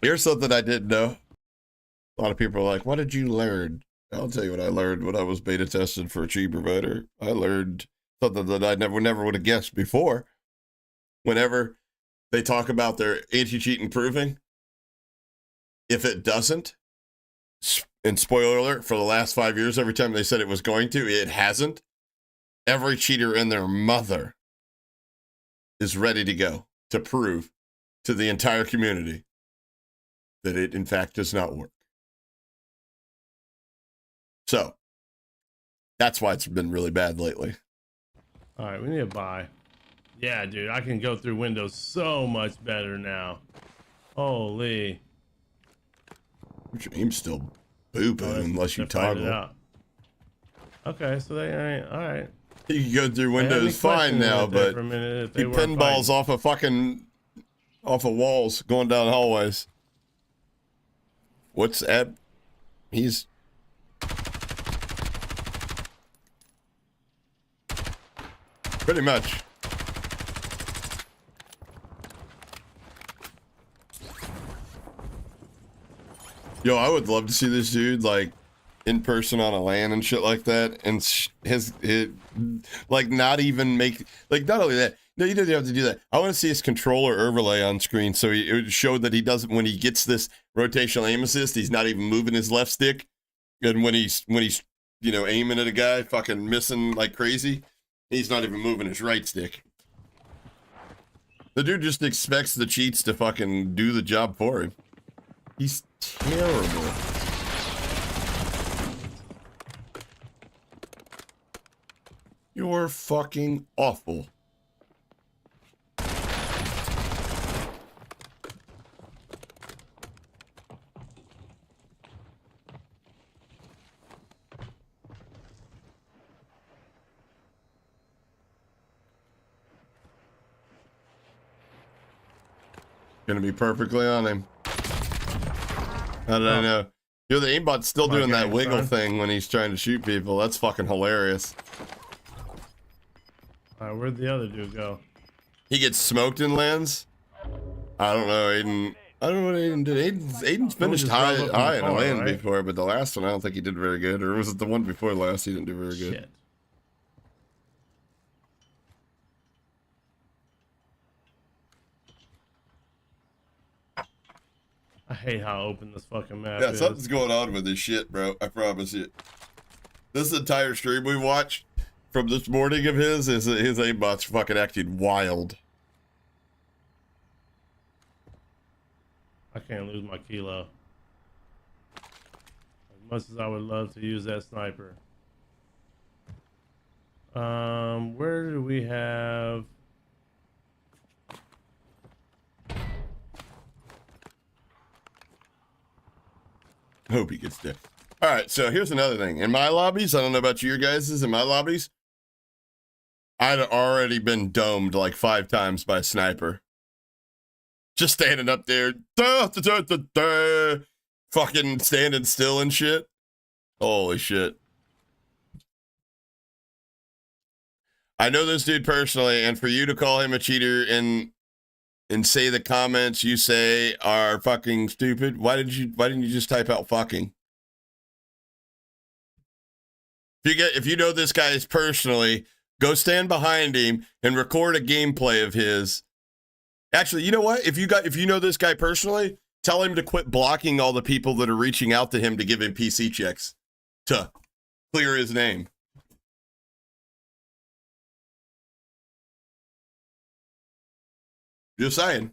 here's something I didn't know. A lot of people are like, what did you learn? I'll tell you what I learned when I was beta tested for a cheat provider. I learned something that I never would have guessed before. Whenever they talk about their anti-cheat improving, if it doesn't, and spoiler alert, for the last 5 years, every time they said it was going to, it hasn't. Every cheater and their mother is ready to go to prove to the entire community that it, in fact, does not work. So, that's why it's been really bad lately. All right, we need to buy. Yeah, dude, I can go through Windows so much better now. Holy. Your aim's still boo-boo unless you toggle. Okay, so they ain't, all right. You can go through Windows fine now, but you pinballs off of walls going down hallways. What's Ed? He's pretty much. Yo, I would love to see this dude like in person on a LAN and shit like that, and his like not even make like not only that. No, you don't have to do that. I want to see his controller overlay on screen, so it showed that he doesn't, when he gets this rotational aim assist, he's not even moving his left stick, and when he's you know aiming at a guy, fucking missing like crazy, he's not even moving his right stick. The dude just expects the cheats to fucking do the job for him. He's terrible. You're fucking awful. Gonna be perfectly on him. How did I know? Yo, the aimbot's still doing that wiggle thing when he's trying to shoot people. That's fucking hilarious. Alright, where'd the other dude go? He gets smoked and lands? I don't know, Aiden. I don't know what Aiden did. Aiden's finished high in a land before, but the last one I don't think he did very good. Or was it the one before last he didn't do very good? Shit. I hate how open this fucking map is. is. Something's going on with this shit, bro. I promise you. This entire stream we watched from this morning of his aimbot's fucking acting wild. I can't lose my kilo. As much as I would love to use that sniper. Where do we have... Hope he gets there. All right, so here's another thing. In my lobbies, I don't know about your guys's, in my lobbies, I'd already been domed like 5 times by a sniper. Just standing up there, fucking standing still and shit. Holy shit. I know this dude personally, and for you to call him a cheater and say the comments you say are fucking stupid, why didn't you just type out fucking? If you know this guy personally, go stand behind him and record a gameplay of his. Actually, you know what? If you know this guy personally, tell him to quit blocking all the people that are reaching out to him to give him PC checks to clear his name. Just saying.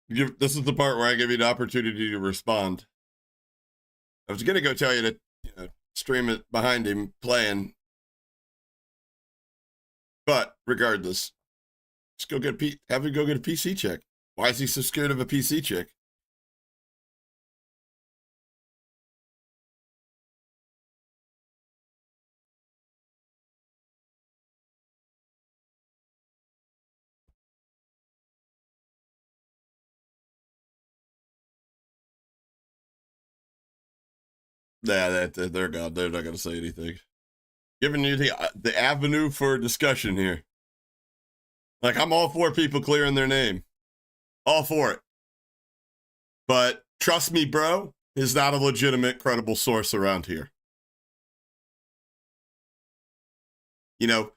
This is the part where I give you the opportunity to respond. I was gonna go tell you to stream it behind him playing, but regardless, just go get have him go get a PC check. Why is he so scared of a PC chick? Yeah, they're gone. They're not going to say anything. Giving you the avenue for discussion here. Like, I'm all for people clearing their name. All for it. But trust me, bro, is not a legitimate, credible source around here. You know,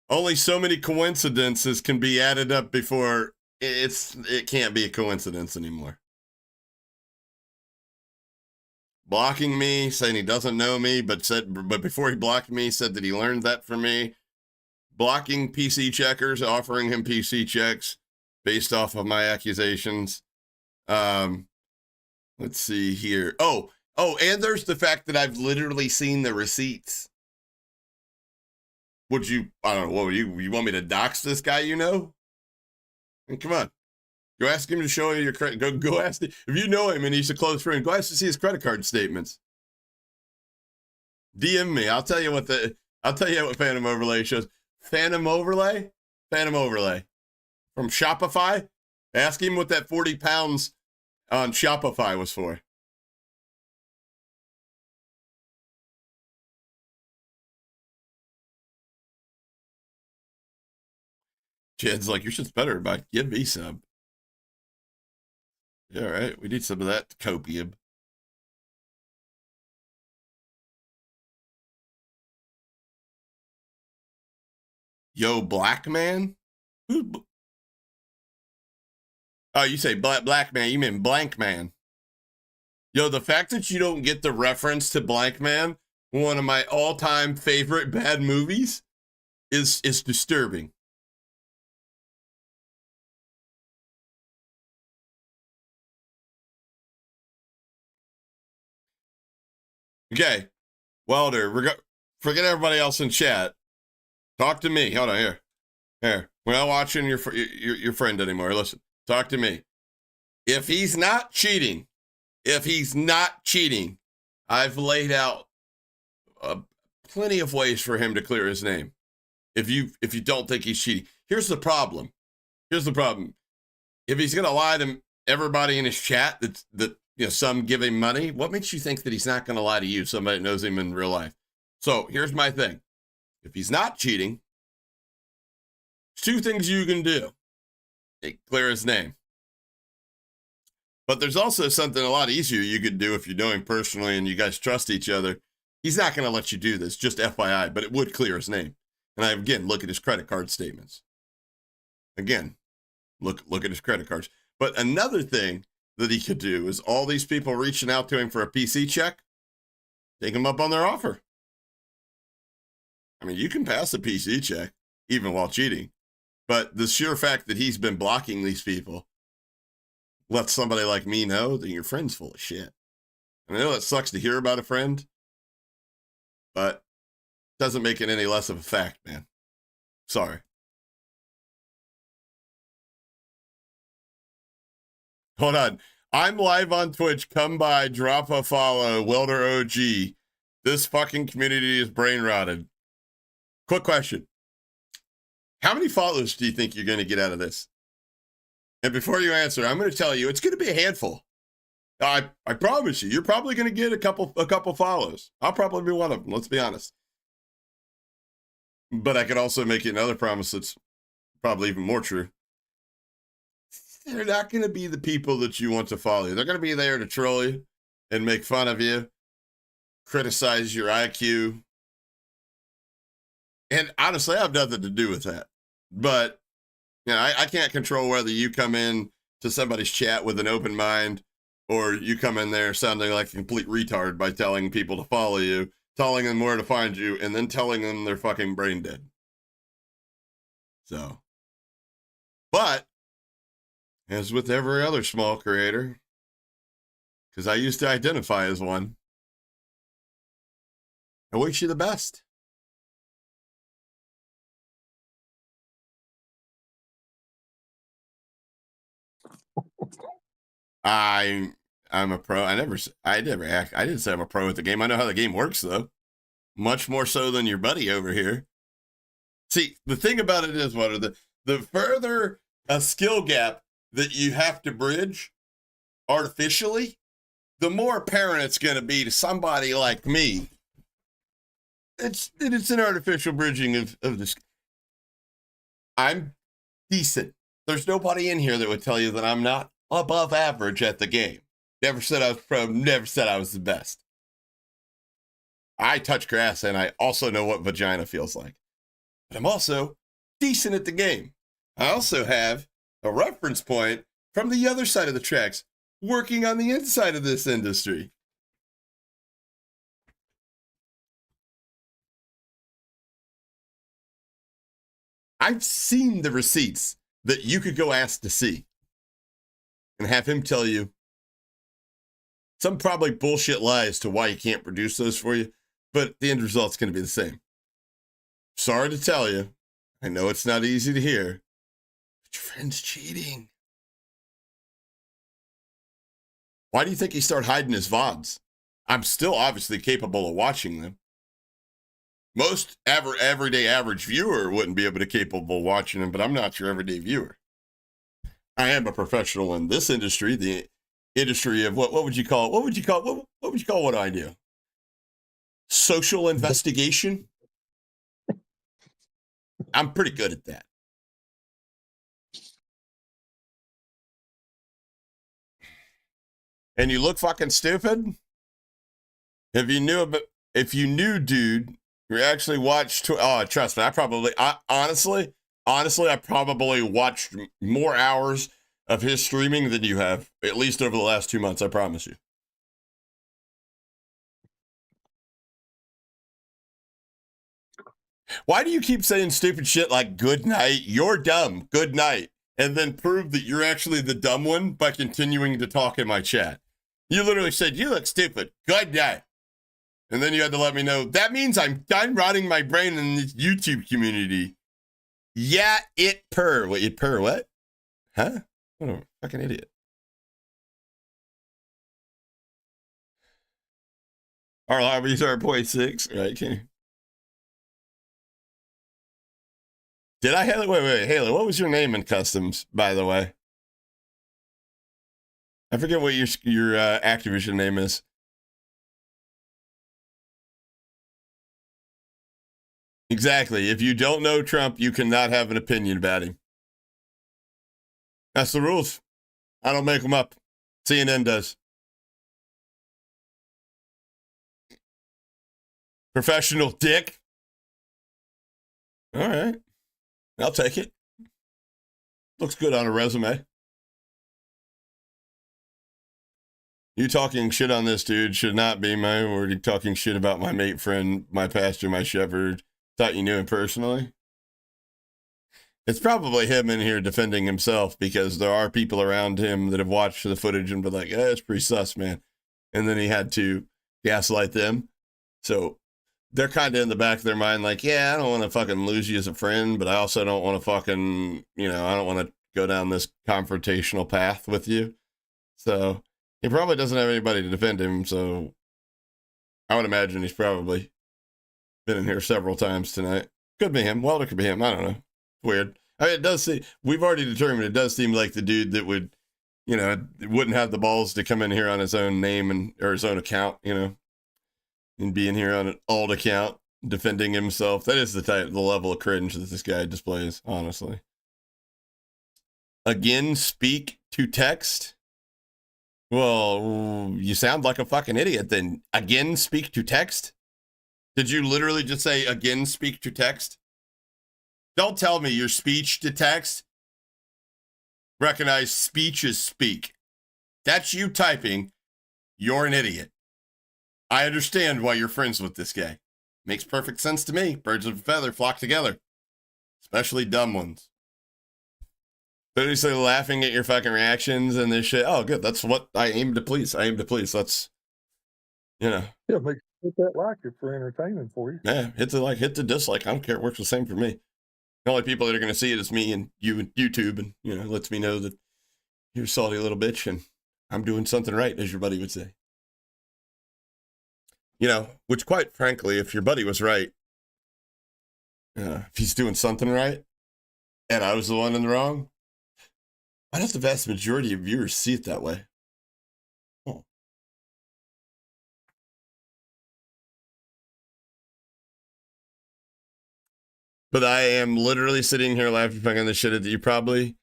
only so many coincidences can be added up before it can't be a coincidence anymore. Blocking me, saying he doesn't know me, but before he blocked me, said that he learned that from me. Blocking PC checkers, offering him PC checks based off of my accusations. Let's see here. Oh, and there's the fact that I've literally seen the receipts. I don't know, you want me to dox this guy, you know? I mean, come on. Go ask him to show you your credit. Go ask him. If you know him and he's a close friend, go ask to see his credit card statements. DM me. I'll tell you what Phantom Overlay shows. Phantom Overlay from Shopify. Ask him what that 40 pounds on Shopify was for. Jed's like, your shit's better, but give me some. Yeah, all right. We need some of that copium. Yo, black man? Oh, you say black man. You mean blank man. Yo, the fact that you don't get the reference to Blank Man, one of my all-time favorite bad movies, is disturbing. Okay, Welder, forget everybody else in chat. Talk to me. Hold on, here. We're not watching your friend anymore. Listen, talk to me. If he's not cheating, I've laid out plenty of ways for him to clear his name. If you don't think he's cheating, here's the problem. If he's gonna lie to everybody in his chat that some give him money, what makes you think that he's not gonna lie to you, somebody that knows him in real life? So here's my thing. If he's not cheating, there's two things you can do. Clear his name. But there's also something a lot easier you could do if you know him personally and you guys trust each other. He's not going to let you do this, just FYI, but it would clear his name. And again, look at his credit card statements. Again, look at his credit cards. But another thing that he could do is all these people reaching out to him for a PC check, take him up on their offer. I mean, you can pass a PC check even while cheating, but the sheer fact that he's been blocking these people lets somebody like me know that your friend's full of shit. I know that sucks to hear about a friend, but it doesn't make it any less of a fact, man. Sorry. Hold on. I'm live on Twitch. Come by, drop a follow, Welder OG. This fucking community is brain rotted. Quick question. How many follows do you think you're going to get out of this? And before you answer, I'm going to tell you, it's going to be a handful. I promise you, you're probably going to get a couple follows. I'll probably be one of them, let's be honest. But I could also make you another promise that's probably even more true. They're not going to be the people that you want to follow you. They're going to be there to troll you and make fun of you, criticize your IQ. And honestly, I have nothing to do with that. But I can't control whether you come in to somebody's chat with an open mind or you come in there sounding like a complete retard by telling people to follow you, telling them where to find you, and then telling them they're fucking brain dead. So, but as with every other small creator, because I used to identify as one, I wish you the best. I'm a pro. I didn't say I'm a pro at the game. I know how the game works though. Much more so than your buddy over here. See, the thing about it is, the further a skill gap that you have to bridge artificially, the more apparent it's going to be to somebody like me. It's an artificial bridging of this. I'm decent. There's nobody in here that would tell you that I'm not above average at the game. Never said I was pro, never said I was the best. I touch grass and I also know what vagina feels like. But I'm also decent at the game. I also have a reference point from the other side of the tracks, working on the inside of this industry. I've seen the receipts that you could go ask to see and have him tell you some probably bullshit lies to why he can't produce those for you, but the end result's going to be the same. Sorry to tell you, I know it's not easy to hear, but your friend's cheating. Why do you think he started hiding his VODs? I'm still obviously capable of watching them. Most everyday average viewer wouldn't be able to capable of watching them, but I'm not your everyday viewer. I am a professional in this industry, the industry of what would you call what do I do? Social investigation? I'm pretty good at that. And you look fucking stupid? If you knew, dude, you actually watched, trust me, honestly, I probably watched more hours of his streaming than you have, at least over the last 2 months, I promise you. Why do you keep saying stupid shit like good night? You're dumb, good night. And then prove that you're actually the dumb one by continuing to talk in my chat. You literally said, you look stupid, good night. And then you had to let me know, that means I'm done rotting my brain in this YouTube community. Yeah, it purr. Wait, it purr what? Huh? What a fucking idiot. Our lobbies are 0.6. Right, okay. Did I, Haley? Wait, Haley, what was your name in customs, by the way? I forget what your Activision name is. Exactly. If you don't know Trump, you cannot have an opinion about him. That's the rules. I don't make them up. CNN does. Professional dick. All right. I'll take it. Looks good on a resume. You talking shit on this dude should not be my word. You talking shit about my mate friend, my pastor, my shepherd. Thought you knew him personally. It's probably him in here defending himself because there are people around him that have watched the footage and been like, it's pretty sus, man. And then he had to gaslight them. So they're kind of in the back of their mind like, yeah, I don't want to fucking lose you as a friend, but I also don't want to fucking, I don't want to go down this confrontational path with you. So he probably doesn't have anybody to defend him. So I would imagine he's probably been in here several times tonight. Could be him. Well, it could be him. I don't know. Weird. I mean, it does seem, we've already determined it does seem like the dude that would, wouldn't have the balls to come in here on his own name or his own account, and be in here on an alt account defending himself. That is the level of cringe that this guy displays, honestly. Again, speak to text. Well, you sound like a fucking idiot then. Again, speak to text? Did you literally just say, again, speak to text? Don't tell me your speech to text. Recognize speech is speak. That's you typing. You're an idiot. I understand why you're friends with this guy. Makes perfect sense to me. Birds of a feather flock together. Especially dumb ones. Seriously laughing at your fucking reactions and this shit. Oh, good. That's what I aim to please. That's, Yeah, make hit that like it for entertainment for you. Yeah, hit the dislike. I don't care. It works the same for me. The only people that are going to see it is me and you and YouTube, and lets me know that You're a salty little bitch, and I'm doing something right, as your buddy would say. You know, which quite frankly, if your buddy was right, if he's doing something right, and I was the one in the wrong, why don't the vast majority of viewers see it that way? Oh. But I am literally sitting here laughing fucking the shit at you probably.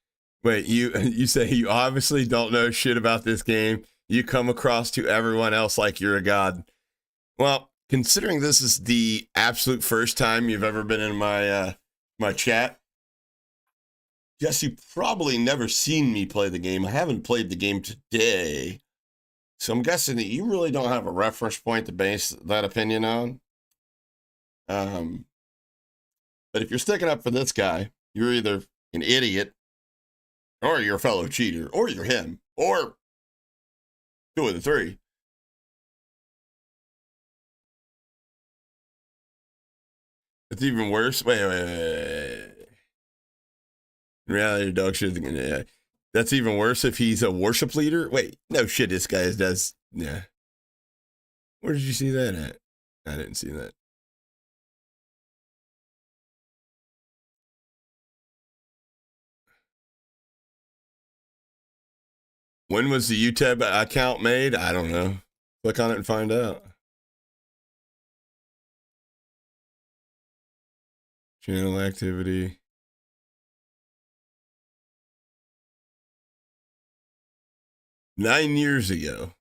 Wait, you say you obviously don't know shit about this game. You come across to everyone else like you're a god. Well, considering this is the absolute first time you've ever been in my my chat, guess you've probably never seen me play the game. I haven't played the game today. So I'm guessing that you really don't have a reference point to base that opinion on. But if you're sticking up for this guy, you're either an idiot, or you're a fellow cheater, or you're him, or two of the three. It's even worse. Wait. In reality, dog shit. Yeah. That's even worse if he's a worship leader. Wait, no shit, this guy does. Yeah. Where did you see that at? I didn't see that. When was the UTAB account made? I don't know. Click on it and find out. Channel activity. Nine years ago.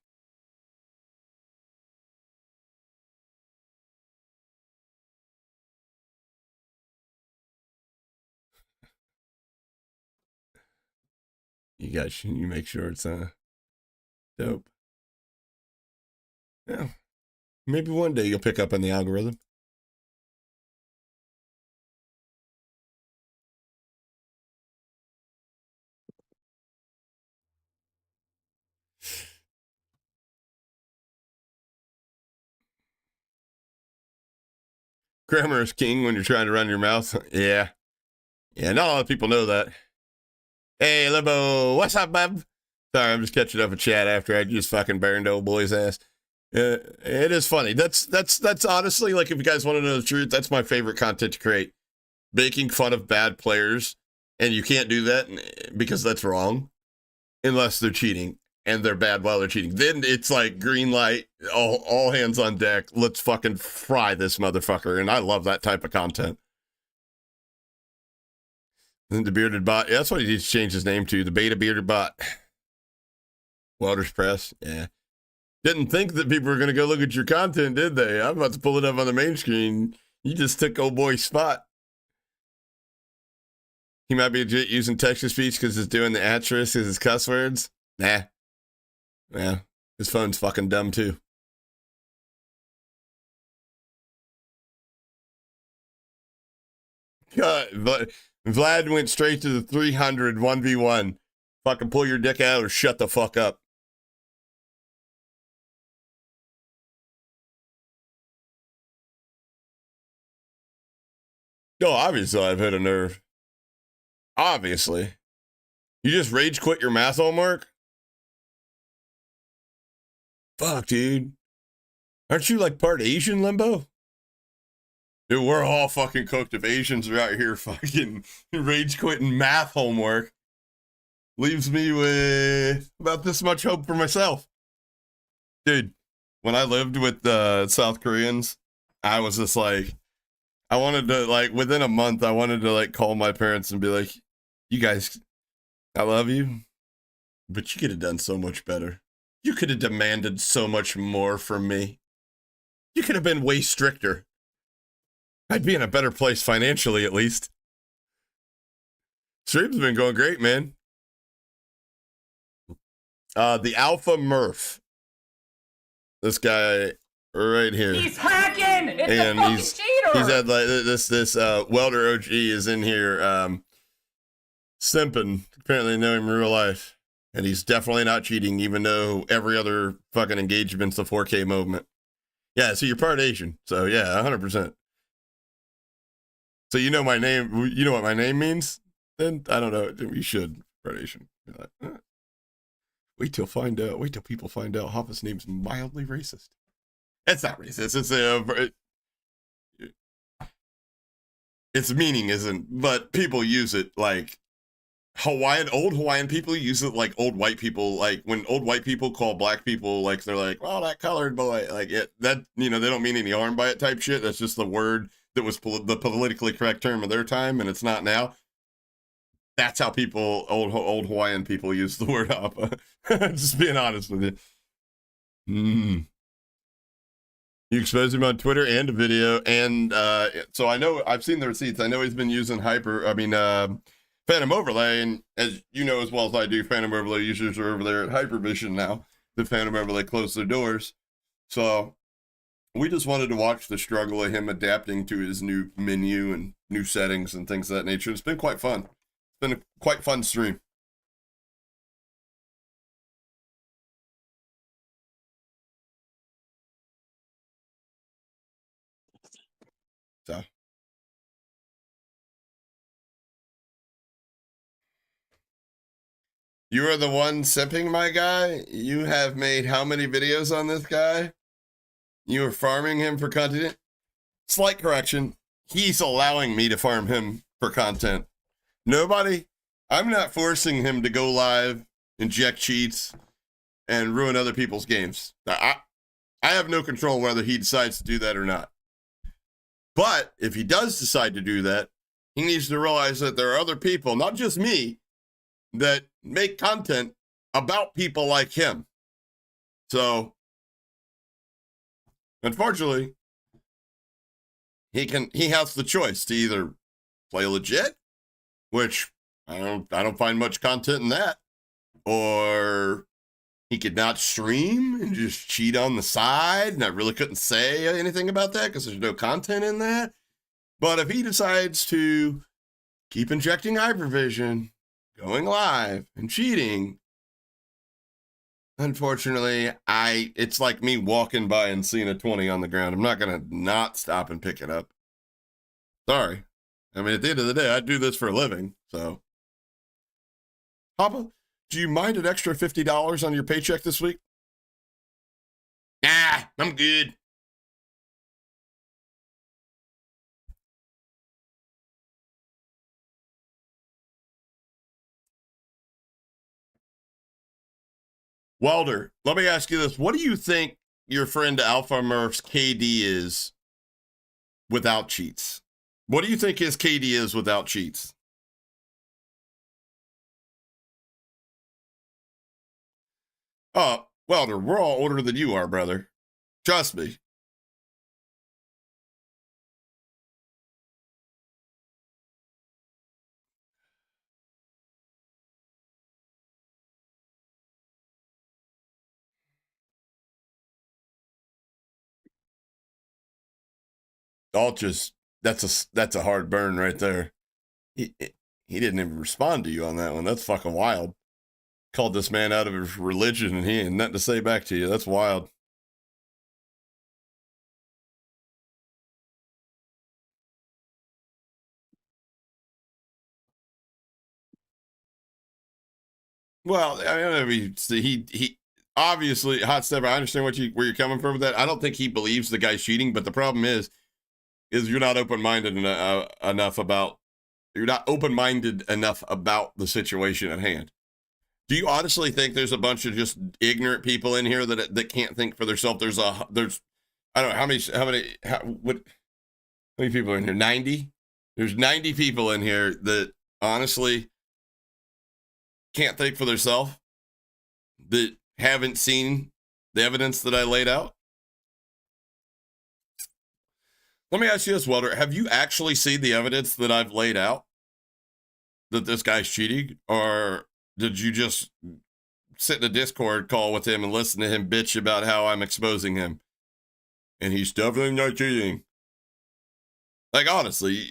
You make sure it's dope. Yeah. Maybe one day you'll pick up on the algorithm. Grammar is king when you're trying to run your mouth. Yeah. Yeah, not a lot of people know that. Hey, Limbo, what's up, bub? Sorry, I'm just catching up with chat after I just fucking burned old boy's ass. It is funny. That's honestly, like, if you guys want to know the truth, that's my favorite content to create. Making fun of bad players, and you can't do that because that's wrong, unless they're cheating, and they're bad while they're cheating. Then it's like green light, all hands on deck. Let's fucking fry this motherfucker, and I love that type of content. And the bearded bot, yeah, that's what he needs to change his name to, the beta bearded bot. Welder's Press, yeah. Didn't think that people were going to go look at your content, did they? I'm about to pull it up on the main screen. You just took old boy's spot. He might be legit using text-to-speech because it's doing the itsHapa as his cuss words. Nah. Yeah, his phone's fucking dumb too. Vlad went straight to the 300 1v1. Fucking pull your dick out or shut the fuck up. Oh, obviously I've hit a nerve. Obviously. You just rage quit your math homework? Fuck, dude. Aren't you like part Asian, Limbo? Dude, we're all fucking cooked if Asians are out here fucking rage quitting math homework. Leaves me with about this much hope for myself. Dude, when I lived with South Koreans, I was just like, I wanted to, like, within a month, I wanted to, like, call my parents and be like, you guys, I love you, but you could have done so much better. You could have demanded so much more from me. You could have been way stricter. I'd be in a better place financially, at least. Stream's been going great, man. The Alpha Murph. This guy right here. He's hacking! It's and a fucking cheater! He's had like this welder OG is in here simping, apparently know him in real life. And he's definitely not cheating, even though every other fucking engagement's the 4K movement. Yeah, so you're part Asian. So yeah, 100%. So you know my name, you know what my name means? Then I don't know. You should, part Asian. Wait till people find out Hoppa's name's mildly racist. It's not racist. Its meaning isn't, but people use it like old Hawaiian people use it like old white people, like when old white people call black people, like they're like, well, that colored boy, like they don't mean any harm by it type shit. That's just the word that was the politically correct term of their time, and it's not now. That's how old Hawaiian people use the word Hapa. Just being honest with you. You exposed him on Twitter and a video, and so I know I've seen the receipts. I know he's been using Phantom Overlay, and as you know as well as I do, Phantom Overlay users are over there at Hypervision now. The Phantom Overlay closed their doors, so we just wanted to watch the struggle of him adapting to his new menu and new settings and things of that nature. It's been quite fun. It's been a quite fun stream. So. You are the one simping, my guy? You have made how many videos on this guy? You are farming him for content? Slight correction. He's allowing me to farm him for content. I'm not forcing him to go live, inject cheats, and ruin other people's games. I have no control whether he decides to do that or not. But if he does decide to do that, he needs to realize that there are other people, not just me, that make content about people like him. So, unfortunately, he has the choice to either play legit, which I don't find much content in that, or he could not stream and just cheat on the side, and I really couldn't say anything about that because there's no content in that. But if he decides to keep injecting hypervision, going live and cheating, unfortunately, it's like me walking by and seeing a 20 on the ground. I'm not gonna not stop and pick it up. Sorry. I mean, at the end of the day, I do this for a living, so. Papa, do you mind an extra $50 on your paycheck this week? Nah, I'm good. Welder, let me ask you this. What do you think your friend Alpha Murph's KD is without cheats? What do you think his KD is without cheats? Oh, Welder, we're all older than you are, brother. Trust me. That's a hard burn right there. He didn't even respond to you on that one. That's fucking wild. Called this man out of his religion and he had nothing to say back to you. That's wild. Well, I mean, he obviously, Hot Stepper, I understand where you're coming from with that. I don't think he believes the guy's cheating, but the problem is you're not open-minded enough about the situation at hand. Do you honestly think there's a bunch of just ignorant people in here that can't think for themselves? There's I don't know how many people are in here? 90? There's 90 people in here that honestly can't think for themselves, that haven't seen the evidence that I laid out. Let me ask you this, Welder. Have you actually seen the evidence that I've laid out that this guy's cheating? Or did you just sit in a Discord call with him and listen to him bitch about how I'm exposing him? And he's definitely not cheating. Like, honestly.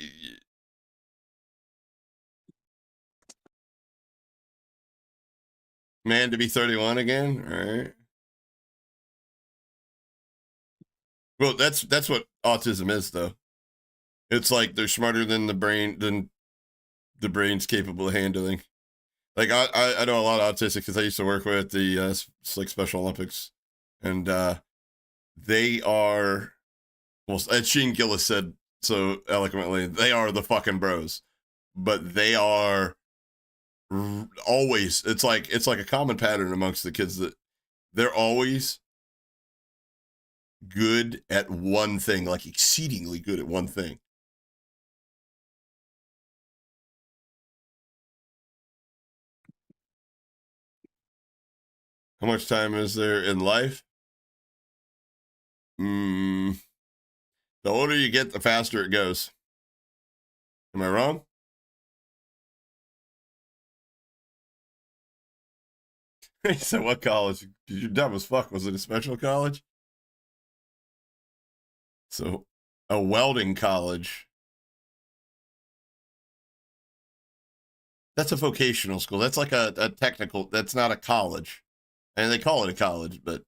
Man to be 31 again? All right. Well, that's what autism is, though. It's like they're smarter than the brain's capable of handling. Like I know a lot of autistics because I used to work with the like Special Olympics, and they are, well, as Sheen Gillis said so eloquently, they are the fucking bros, but they are always, it's like a common pattern amongst the kids that they're always good at one thing, like exceedingly good at one thing. How much time is there in life? The older you get, the faster it goes. Am I wrong? He said, what college? You're dumb as fuck. Was it a special college? So, a welding college. That's a vocational school. That's like a technical, that's not a college. And they call it a college, but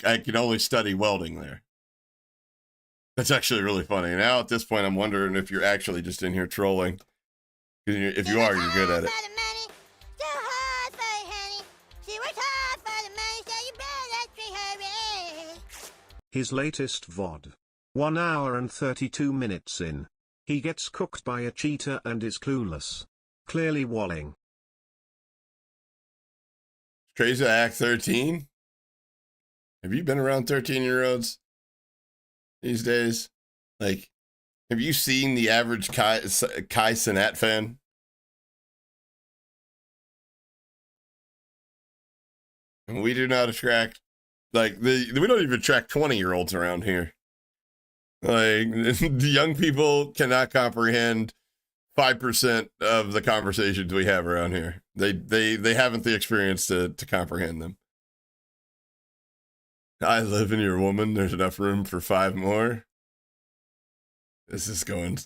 I can only study welding there. That's actually really funny. Now at this point, I'm wondering if you're actually just in here trolling. If you are, you're good at it. His latest VOD. 1 hour and 32 minutes in. He gets cooked by a cheater and is clueless. Clearly walling. Crazy to act 13? Have you been around 13-year-olds these days? Like, have you seen the average Kai Cenat fan? And we do not attract, like, we don't even attract 20-year-olds around here. Like, the young people cannot comprehend 5% of the conversations we have around here. They haven't the experience to comprehend them. I live in your woman. There's enough room for 5 more. This is going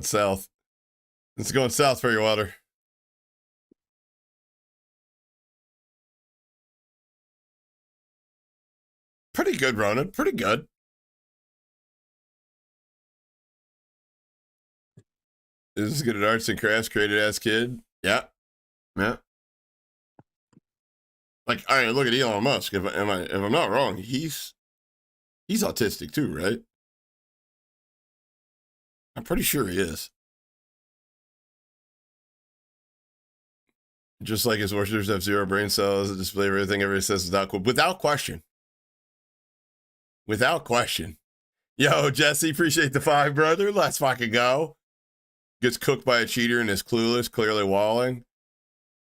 south. This is going south for your water. Pretty good, Ronan. Pretty good. This is good at arts and crafts, creative ass kid. Yeah. Yeah. Like, all right, look at Elon Musk. If I'm not wrong, he's autistic too, right? I'm pretty sure he is. Just like his worshippers have 0 brain cells that display everything everybody says without question. Without question. Yo, Jesse, appreciate the 5, brother. Let's fucking go. Gets cooked by a cheater and is clueless, clearly walling.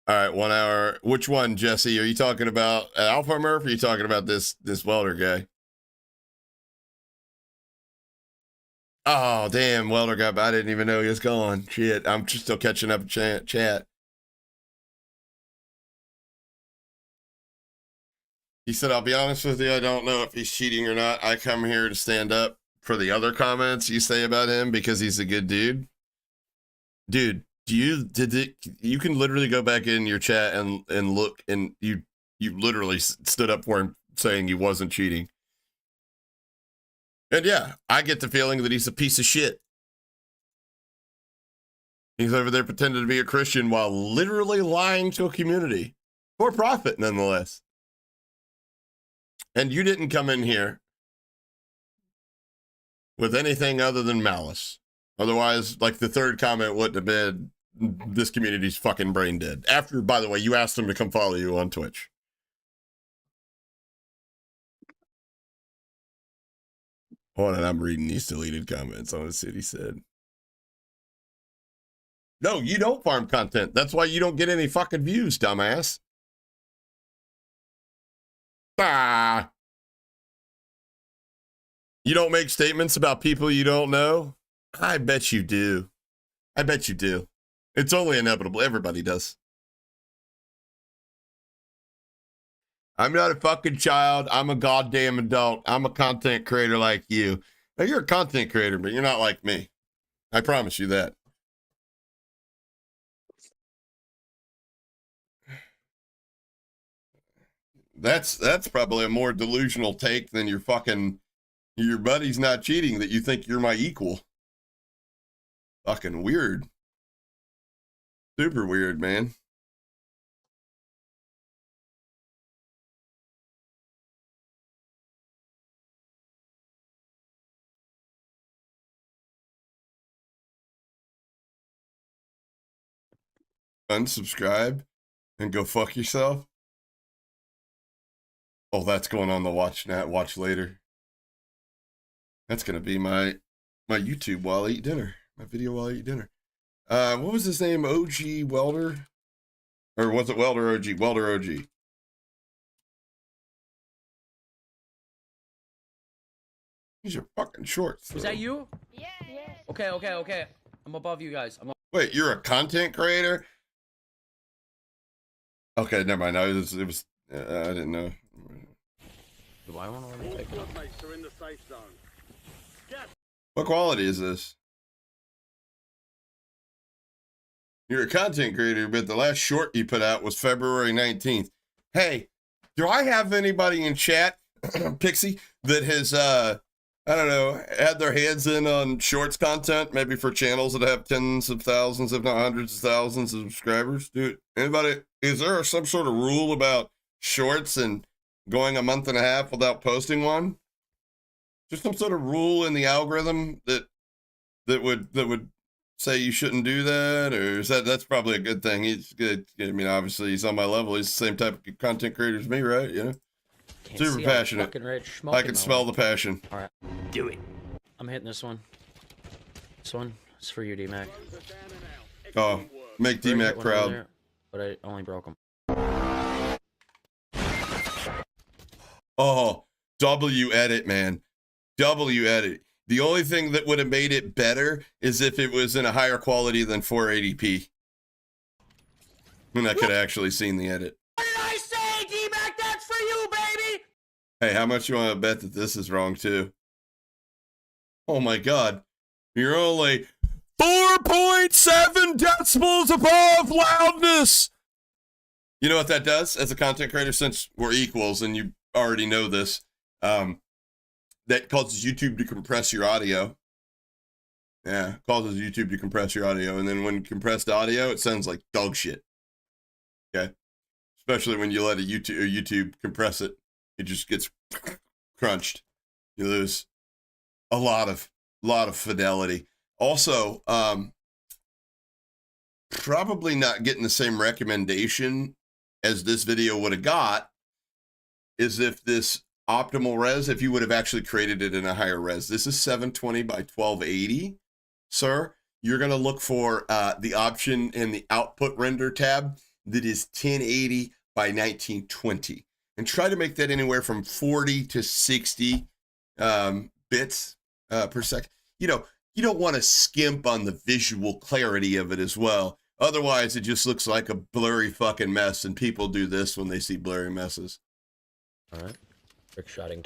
All right, 1 hour. Which one, Jesse? Are you talking about Alpha Murph, or are you talking about this welder guy? Oh, damn, welder guy. I didn't even know he was gone. Shit, I'm just still catching up chat. He said, I'll be honest with you, I don't know if he's cheating or not. I come here to stand up for the other comments you say about him because he's a good dude. Dude, you can literally go back in your chat and look, and you literally stood up for him saying he wasn't cheating. And yeah, I get the feeling that he's a piece of shit. He's over there pretending to be a Christian while literally lying to a community for profit, nonetheless. And you didn't come in here with anything other than malice. Otherwise, like, the third comment wouldn't have been, this community's fucking brain dead. After, by the way, you asked him to come follow you on Twitch. Hold on, I'm reading these deleted comments. I want to see what he said. No, you don't farm content. That's why you don't get any fucking views, dumbass. Ah. You don't make statements about people you don't know? I bet you do. I bet you do. It's only inevitable. Everybody does. I'm not a fucking child. I'm a goddamn adult. I'm a content creator like you. Now, you're a content creator, but you're not like me. I promise you that. That's probably a more delusional take than your buddy's not cheating, that you think you're my equal. Fucking weird. Super weird, man. Unsubscribe and go fuck yourself. Oh, that's going on the watch later. That's gonna be my YouTube while I eat dinner. My video while I eat dinner. What was his name? OG Welder? Or was it Welder OG? Welder OG. These are fucking shorts. Was that you? Yeah. Okay. I'm above you guys. Wait, you're a content creator? Okay, never mind. No, it was I didn't know. Do I want to take it? What quality is this? You're a content creator, but the last short you put out was February 19th. Hey, do I have anybody in chat, Pixie, that has, I don't know, had their hands in on shorts content, maybe for channels that have tens of thousands, if not hundreds of thousands of subscribers? Dude, anybody, is there some sort of rule about shorts and going a month and a half without posting one? Just some sort of rule in the algorithm that would say you shouldn't do that, or is that's probably a good thing? He's good. I mean, obviously he's on my level. He's the same type of content creator as me, right? You know, super passionate. I can smell the passion. All right, do it. I'm hitting this one. This one is for you, D-Mac. Oh, make D-Mac proud. There, but I only broke him. Oh, W edit, man. W edit. The only thing that would have made it better is if it was in a higher quality than 480p. And I could have actually seen the edit. What did I say, D-Mac? That's for you, baby! Hey, how much you want to bet that this is wrong, too? Oh, my God. You're only 4.7 decibels above loudness. You know what that does as a content creator, since we're equals and you already know this? That causes YouTube to compress your audio. Yeah, causes YouTube to compress your audio. And then when compressed audio, it sounds like dog shit. Okay? Especially when you let a YouTube compress it. It just gets crunched. You lose a lot of fidelity. Also, probably not getting the same recommendation as this video would have got is if this optimal res, if you would have actually created it in a higher res. This is 720 by 1280, sir. You're going to look for the option in the output render tab that is 1080 by 1920, and try to make that anywhere from 40 to 60 bits per second. You know, you don't want to skimp on the visual clarity of it as well. Otherwise, it just looks like a blurry fucking mess, and people do this when they see blurry messes. All right. Trick shotting.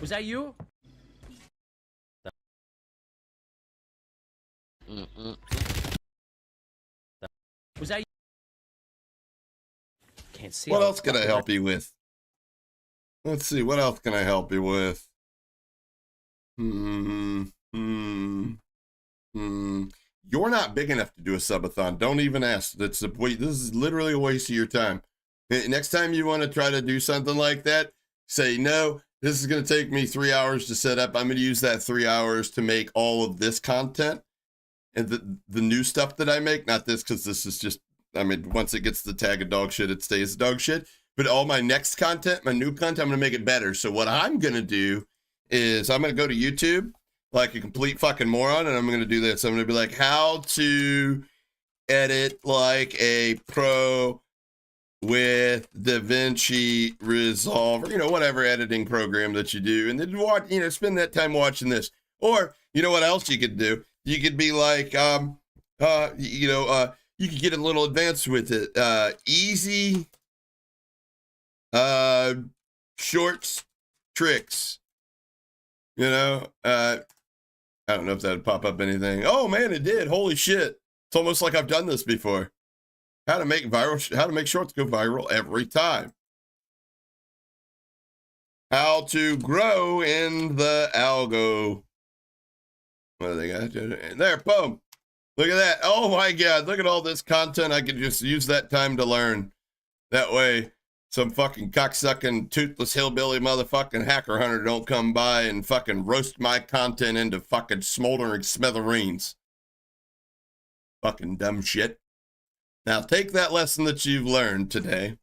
Was that you? Was that you? Can't see. What else can I help you with? Let's see. What else can I help you with? You're not big enough to do a subathon. Don't even ask. This is literally a waste of your time. Next time you want to try to do something like that, say, no, this is going to take me 3 hours to set up. I'm going to use that 3 hours to make all of this content and the new stuff that I make. Not this, because this is just, I mean, once it gets the tag of dog shit, it stays dog shit. But all my next content, my new content, I'm going to make it better. So what I'm going to do is I'm going to go to YouTube like a complete fucking moron, and I'm going to do this. I'm going to be like, how to edit like a pro with DaVinci Resolve, or, whatever editing program that you do. And then watch, spend that time watching this. Or, what else you could do? You could be like, you could get a little advanced with it. Easy, shorts, tricks. I don't know if that would pop up anything. Oh man, it did. Holy shit. It's almost like I've done this before. How to make shorts go viral every time. How to grow in the algo. What do they got? There, boom. Look at that. Oh my God. Look at all this content. I could just use that time to learn. That way, some fucking cocksucking, toothless hillbilly motherfucking hacker hunter don't come by and fucking roast my content into fucking smoldering smithereens. Fucking dumb shit. Now take that lesson that you've learned today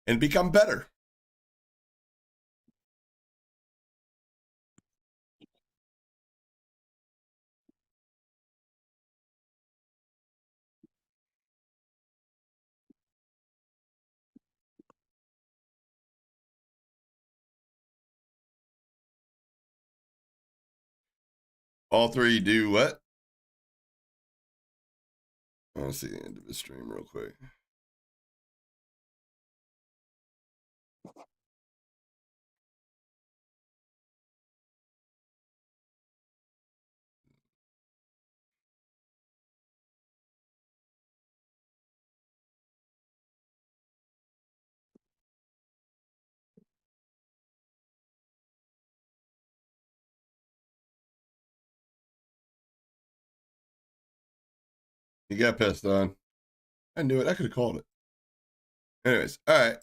and become better. All three do what? I want to see the end of the stream real quick. You got pissed on. I knew it. I could have called it. Anyways, all right.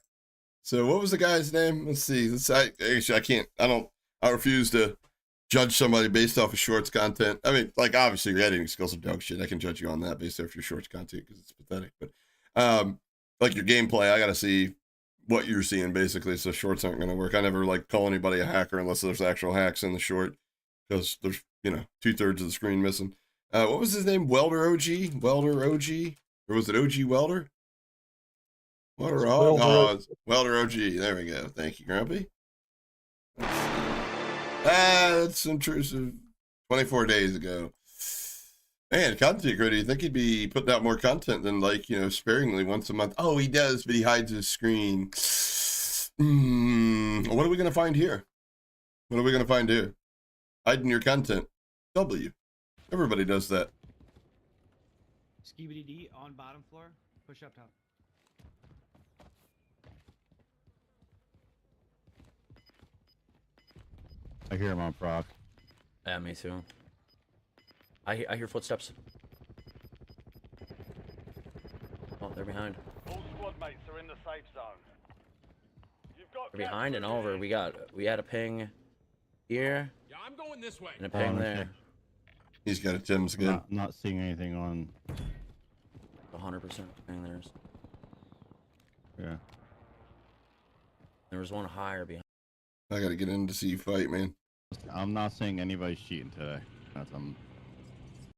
So what was the guy's name? Let's see. I can't. I refuse to judge somebody based off of shorts content. I mean, like, obviously your editing skills are dog shit. I can judge you on that based off your shorts content because it's pathetic. But like your gameplay, I got to see what you're seeing basically. So shorts aren't going to work. I never like call anybody a hacker unless there's actual hacks in the short because there's 2/3 of the screen missing. What was his name? Welder OG? Welder OG? Or was it OG Welder? Welder OG. Oh, Welder OG. There we go. Thank you, Grumpy. That's intrusive. 24 days ago. Man, content creator, you think he'd be putting out more content than sparingly once a month? Oh, he does, but he hides his screen. What are we going to find here? What are we going to find here? Hiding your content. W. Everybody does that. Skibidi D on bottom floor. Push up top. I hear him on proc. Yeah, me too. I hear footsteps. Oh, they're behind. All squad mates are in the safe zone. You've got They're behind and over. We had a ping here. Yeah, I'm going this way. And a ping there. He's got a Tim's good. Not seeing anything on. 100% ping theirs. Yeah. There was one higher behind. I gotta get in to see you fight, man. I'm not seeing anybody cheating today. That's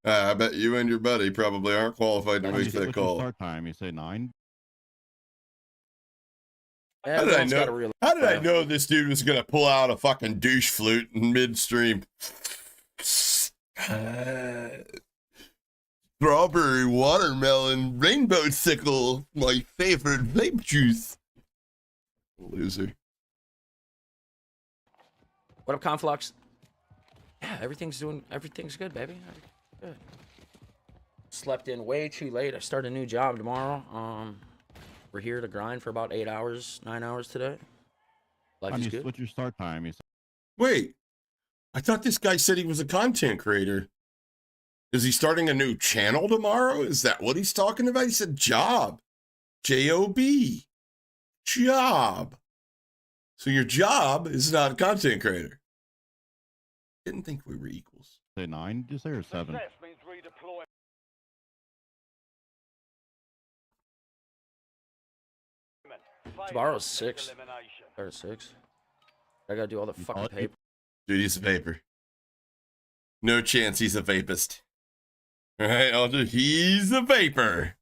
I bet you and your buddy probably aren't qualified to make that call. Start time. You say 9. How did I know this dude was gonna pull out a fucking douche flute in midstream? Strawberry watermelon rainbow sickle, my favorite vape juice. Loser. What up, Conflux? Yeah, everything's good, baby. Good. Slept in way too late. I start a new job tomorrow. We're here to grind for about 8 hours, 9 hours today. Life is good. What's your start time? You said... Wait, I thought this guy said he was a content creator. Is he starting a new channel tomorrow? Is that what he's talking about? He said job. J-O-B. Job. So your job is not a content creator. Didn't think we were equals. Say 9, did you say, or 7? Success means redeploy. Tomorrow's 6. Or 6. I gotta do all the fucking paper. Dude, he's a vapor. No chance he's a vapist. Alright, he's a vapor.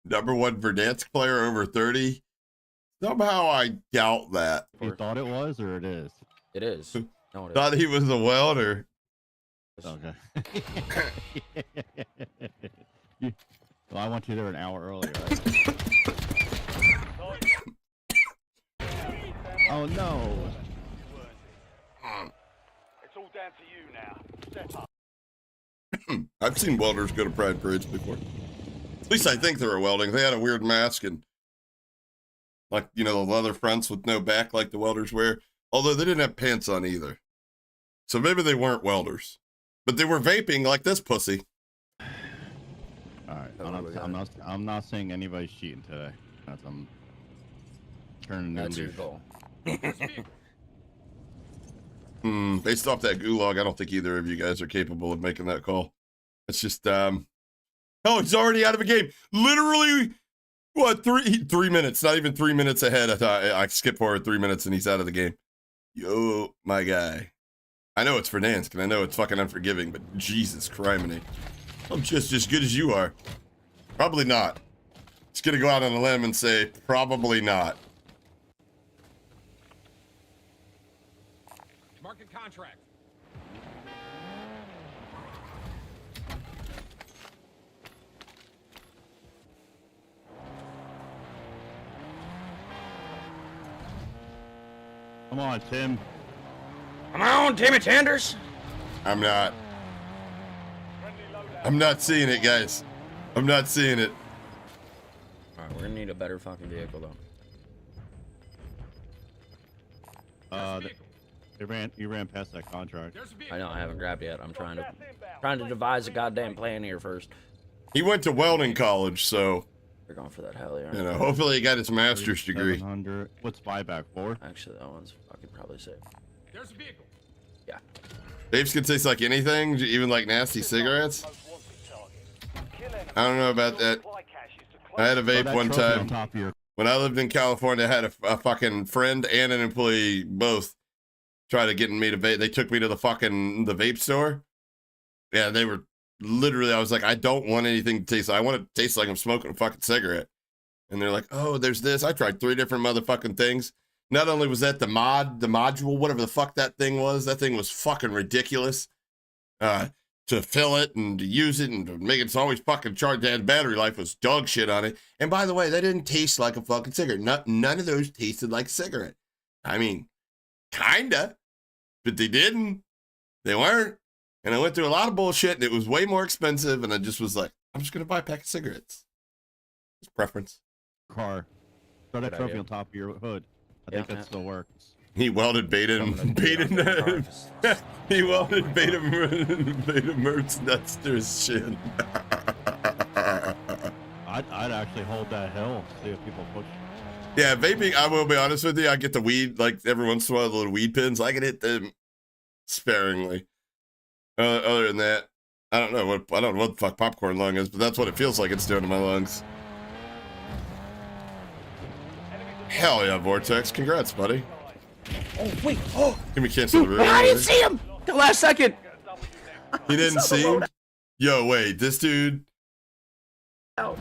#1 Verdansk player over 30. Somehow I doubt that. You thought it was, or it is? It is. No, it Thought he was a welder. Okay. Well, I want you there an hour earlier, right? Oh no! It's all down to you now. Step up. I've seen welders go to pride parades before. At least I think they were welding. They had a weird mask and Like, you know, the leather fronts with no back like the welders wear. Although they didn't have pants on either. So maybe they weren't welders. But they were vaping like this pussy. Alright, I'm not saying anybody's cheating today. I'm turning That's new your leaf. goal. Based off that gulag, I don't think either of you guys are capable of making that call. It's just, oh, he's already out of a game. Literally, what, 3 minutes, not even 3 minutes ahead. I skipped forward 3 minutes and he's out of the game. Yo, my guy. I know it's Verdansk and I know it's fucking unforgiving, but Jesus criminy. I'm just as good as you are. Probably not. Just gonna go out on a limb and say, probably not. Market contract. Come on, Tim. Come on, Timmy Tenders. I'm not seeing it, guys. I'm not seeing it. Alright, we're gonna need a better fucking vehicle though. You ran past that contract. I know, I haven't grabbed it yet. I'm trying to devise a goddamn plan here first. He went to welding college, so They're going for that hell, yeah. you know, hopefully he got his master's degree. 700. What's buyback for? Actually, that one's fucking probably safe. There's a vehicle. Yeah. Vapes can taste like anything, even like nasty cigarettes. I don't know about that. I had a vape one time. When I lived in California, I had a fucking friend and an employee both try to get me to vape. They took me to the vape store. Yeah, they were literally, I was like, I don't want anything to taste. I want it to taste like I'm smoking a fucking cigarette. And they're like, oh, there's this. I tried 3 different motherfucking things. Not only was that the module, whatever the fuck that thing was fucking ridiculous. To fill it and to use it and to make it's always fucking charged. That battery life was dog shit on it. And by the way, they didn't taste like a fucking cigarette. None of those tasted like a cigarette. I mean, kinda, but they didn't. They weren't. And I went through a lot of bullshit and it was way more expensive. And I just was like, I'm just going to buy a pack of cigarettes. It's preference. Car. Throw that trophy on top of your hood. I think that still works. He welded beta he welded beta mercs nuts to his shin. I'd actually hold that hill, see if people push. Yeah, vaping, I will be honest with you, I get the weed, like every once in a while, the little weed pins, I can hit them sparingly. Other than that, I don't know what the fuck popcorn lung is, but that's what it feels like it's doing to my lungs. Hell yeah, Vortex, congrats, buddy. Oh, wait. Oh. Give me cancel the room. I didn't see him. The last second. You didn't see him? Yo, wait, this dude. Oh,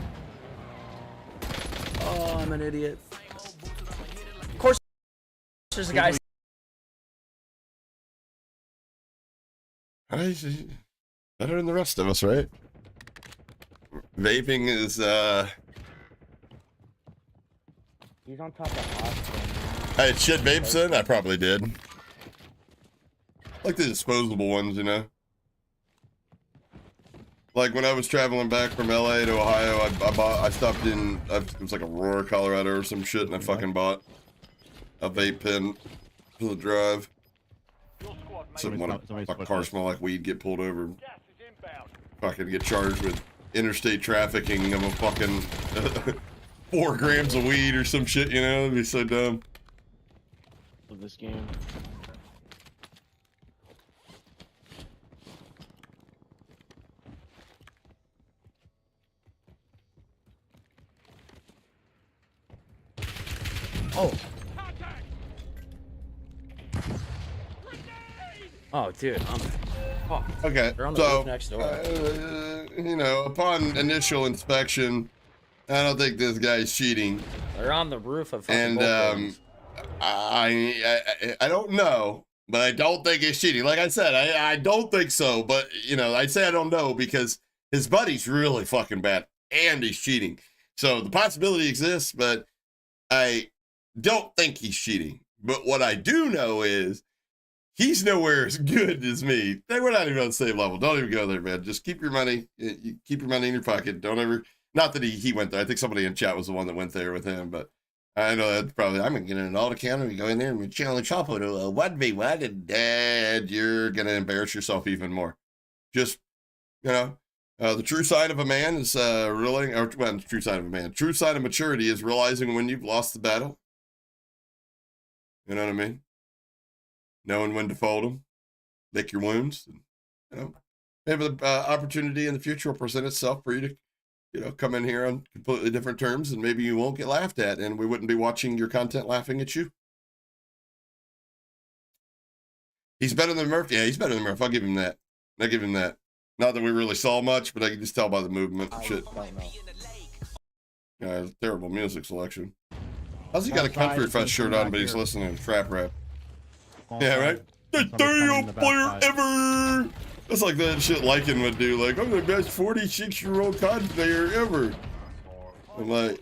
I'm an idiot. Of course, there's a guy. He's better than the rest of us, right? Vaping is, He's on top of Austin. I had shit vapes in? I probably did. Like the disposable ones, you know? Like when I was traveling back from LA to Ohio, I stopped in, it was like Aurora, Colorado or some shit, and I fucking bought a vape pen for the drive. So when a car smell like weed, get pulled over, fucking get charged with interstate trafficking of a fucking 4 grams of weed or some shit, you know? It'd be so dumb. Of this game. Oh. Oh, dude. Okay, They're on the roof next door. You know, upon initial inspection, I don't think this guy's cheating. They're on the roof of fucking I don't know, but I don't think he's cheating. Like I said, I don't think so, but you know, I'd say I don't know because his buddy's really fucking bad and he's cheating. So the possibility exists, but I don't think he's cheating. But what I do know is he's nowhere as good as me. We're not even on the same level. Don't even go there, man. Just keep your money. You keep your money in your pocket. Don't ever. Not that he went there. I think somebody in chat was the one that went there with him, but I know that's probably, I'm going to get an alt account and we go in there and we challenge Chapo to a 1v1 and dad, you're going to embarrass yourself even more. Just, you know, the true sign of a man is realizing, or well, the true sign of a man, true sign of maturity is realizing when you've lost the battle. You know what I mean? Knowing when to fold them, lick your wounds, and, you know, maybe the opportunity in the future will present itself for you to, you know, come in here on completely different terms, and maybe you won't get laughed at, and we wouldn't be watching your content laughing at you. He's better than Murph. Yeah, he's better than Murph. I'll give him that. I'll give him that. Not that we really saw much, but I can just tell by the movement and shit. Yeah, terrible music selection. How's he got a Country Fest shirt on, but he's listening to trap rap? Yeah, right? The damn player ever! That's like that shit Lycan would do. Like, I'm the best 46-year-old cosplayer ever. I'm like,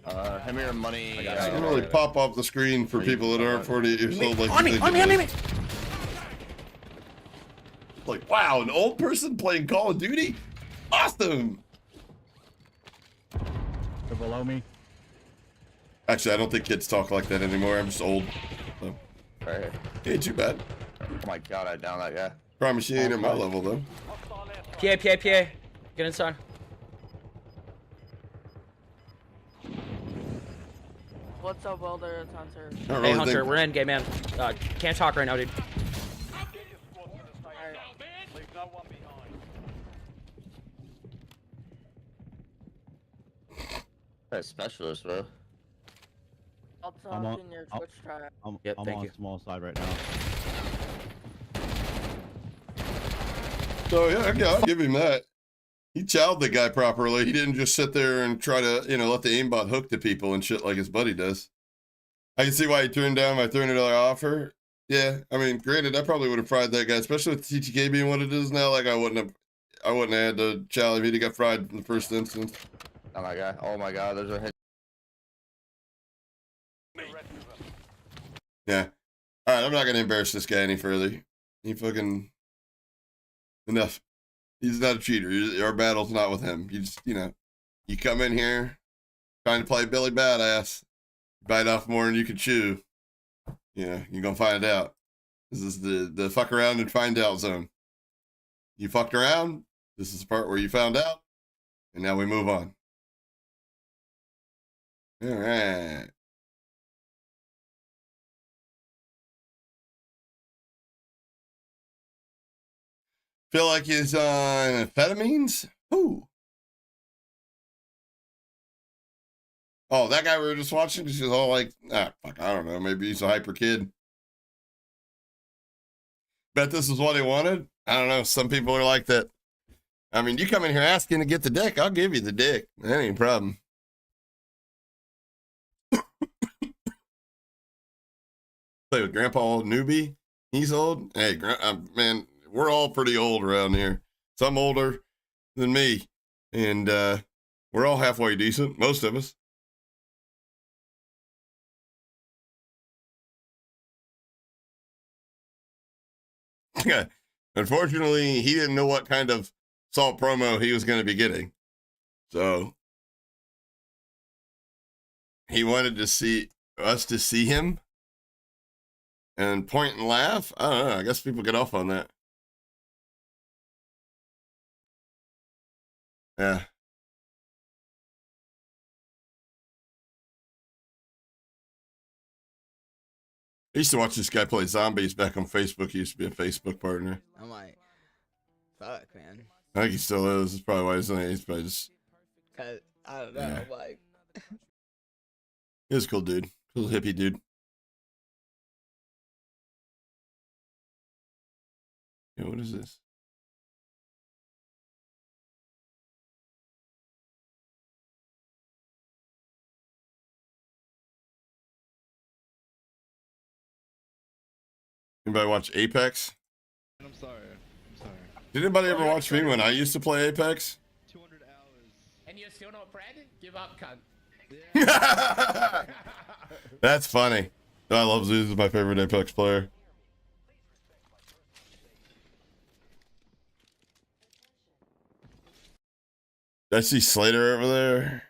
hand me your money. it doesn't really pop off the screen for people that aren't 48 years old. Like, On me. Like, wow, an old person playing Call of Duty? Awesome! They're below me. Actually, I don't think kids talk like that anymore. I'm just old. So. Right. Ain't too bad. Oh my god, I downed that guy. Promise you ain't at my level, though. PA. Get inside. What's up, Welder? It's Hunter. Hey, Hunter, we're in, gay man. Can't talk right now, dude. Leave no one behind. Hey, specialist, bro. I'll talk in your Twitch chat. I'm thank on you. small side right now. So yeah, I'll give him that. He chowed the guy properly. He didn't just sit there and try to, you know, let the aimbot hook to people and shit like his buddy does. I can see why he turned down my $300 offer. Yeah, I mean, granted, I probably would have fried that guy, especially with TTK being what it is now. Like, I wouldn't have had to chow him. He'd have got fried in the first instance. Oh my god, there's a hit. Yeah. All right, I'm not gonna embarrass this guy any further. He fucking enough. He's not a cheater. Our battle's not with him. You just, you know, you come in here trying to play Billy Badass, bite off more than you can chew. You know, you're gonna find out. This is the fuck around and find out zone. You fucked around. This is the part where you found out, and now we move on. All right. Feel like he's on amphetamines? Who? Oh, that guy we were just watching? He's just all like, fuck, I don't know. Maybe he's a hyper kid. Bet this is what he wanted? I don't know. Some people are like that. I mean, you come in here asking to get the dick, I'll give you the dick. That ain't a problem. Play with Grandpa old newbie. He's old. Hey, man, we're all pretty old around here. Some older than me. And we're all halfway decent, most of us. Unfortunately, he didn't know what kind of salt promo he was going to be getting. So he wanted to see us to see him and point and laugh. I don't know. I guess people get off on that. Yeah. I used to watch this guy play zombies back on Facebook. He used to be a Facebook partner. I'm like, fuck, man. I think he still is. That's probably why he's probably just. Cause I don't know, Yeah. like. He was a cool dude. Cool hippie dude. Yeah, what is this? Anybody watch Apex? I'm sorry. Did anybody ever watch me when I used to play Apex? 200 hours. And you're still not Fred? Give up, cunt. That's funny. I love Zeus. Is my favorite Apex player. Did I see Slater over there?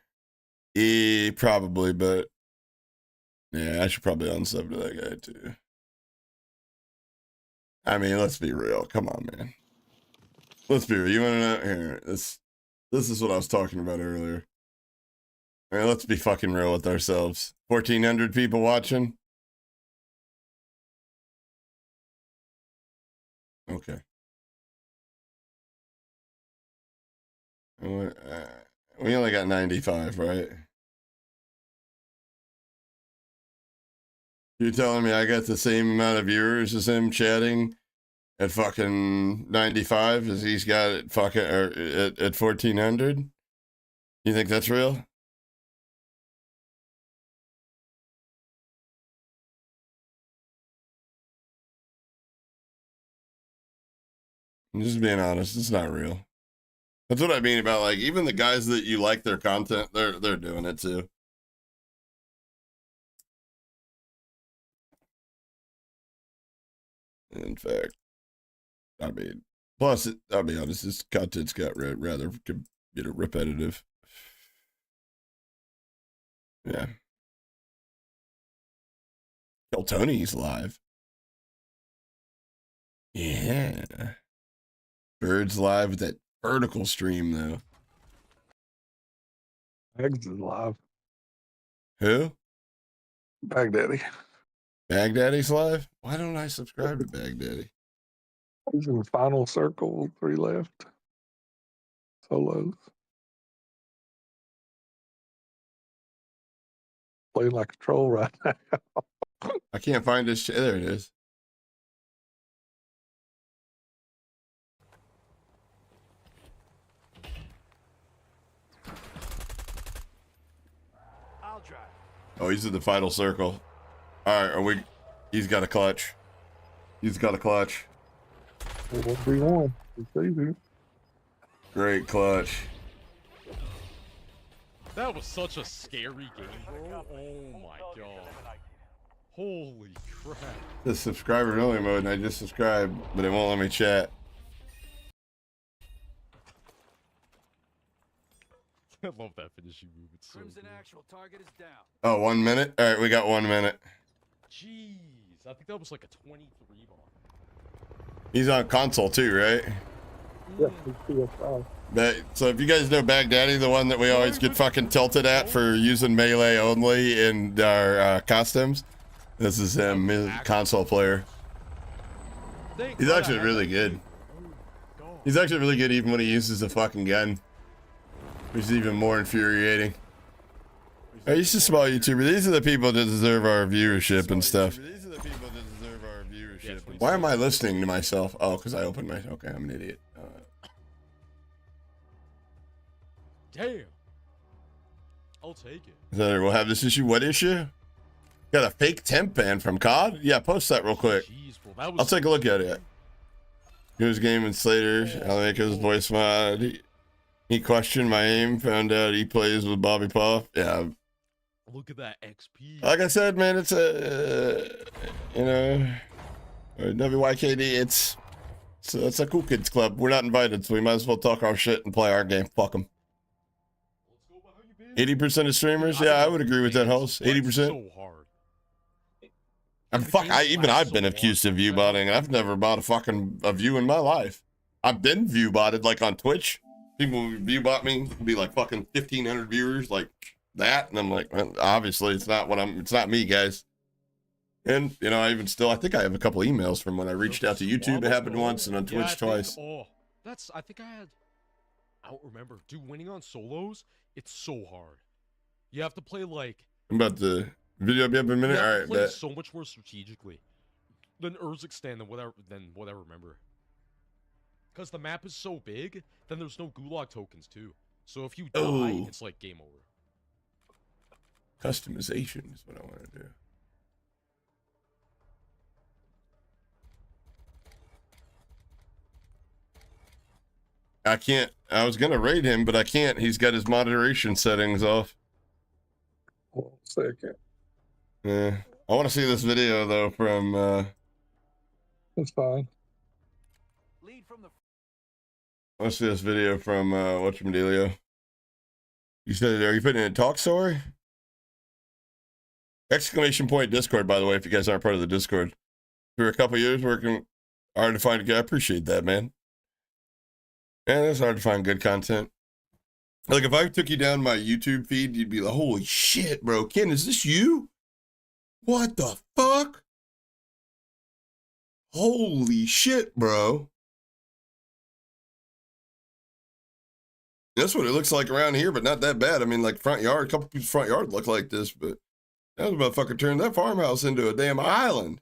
Probably, but Yeah, I should probably unsub to that guy too. I mean, let's be real. Come on, man. Let's be real. You want to know? Here, this is what I was talking about earlier. I mean, let's be fucking real with ourselves. 1,400 people watching. Okay. We only got 95, right? You're telling me I got the same amount of viewers as him chatting at fucking 95 as he's got at fucking at 1,400? You think that's real? I'm just being honest. It's not real. That's what I mean about, like, even the guys that you like their content, they're doing it too. In fact, I mean, plus, I'll be honest, this content's got rather repetitive. Yeah. Kill Tony's live. Yeah. Bird's live with that vertical stream, though. Bags is live. Who? Baghdaddy. Baghdaddy's live? Why don't I subscribe to Baghdaddy? He's in the final circle, 3 left. Solos. Playing like a troll right now. I can't find this. There it is. I'll drive. Oh, he's in the final circle. All right, are we? He's got a clutch. He's got a clutch. 1v1. It's easy. Great clutch. That was such a scary game, bro. Oh my god. Holy crap. The subscriber only mode, and I just subscribed, but it won't let me chat. I love that finishing move. It's so Crimson good. actual target is down. Oh, 1 minute? All right, we got 1 minute. Jeez, I think that was like a 23 bar. He's on console too, right? Yeah, he's PS5. So if you guys know Baghdaddy, the one that we always get fucking tilted at for using melee only in our costumes, this is him, he's a console player. He's actually really good. He's actually really good even when he uses a fucking gun, which is even more infuriating. Are you just a small YouTuber? These are the people that deserve our viewership and stuff. Why am I listening to myself? Oh, because I opened my... Okay, I'm an idiot. Damn. I'll take it. So we'll have this issue. What issue? Got a fake temp ban from COD? Yeah, post that real quick. Jeez, bro, that was I'll take a look at it. News Game and Slater. I'll make his voice mod. He questioned my aim. Found out he plays with Bobby Puff. Yeah. Look at that XP. Like I said, man, it's a WYKD. It's a cool kids club. We're not invited, so we might as well talk our shit and play our game. Fuck them. 80% of streamers, yeah, I would agree with that host. 80%. So hard. I've been accused of view botting, and I've never bought a view in my life. I've been view botted, like on Twitch. People view bot me, be like fucking 1,500 viewers, like that, and I'm like, well, obviously it's not me, guys. And I think I have a couple emails from when I reached out to YouTube. It happened once, and on Twitch twice. I don't remember. Dude, winning on solos, it's so hard. You have to play like... About the video be up in a minute? All right, play bet. so much more strategically than Urzikstan than what I remember. Because the map is so big, then there's no gulag tokens too. So if you die, it's like game over. Customization is what I want to do. I can't. I was gonna raid him, but I can't. He's got his moderation settings off. 1 second. Yeah. I want to see this video though from. That's fine. Lead from the... I want to see this video from whatchamdealio. You said, are you putting in a talk story? Exclamation point Discord, by the way, if you guys aren't part of the Discord. For a couple years working hard to find, I appreciate that, man. Man, it's hard to find good content. Like, if I took you down my YouTube feed, you'd be like, holy shit, bro. Ken, is this you? What the fuck? Holy shit, bro. That's what it looks like around here, but not that bad. I mean, like, front yard, a couple people's front yard look like this, but that motherfucker turned that farmhouse into a damn island.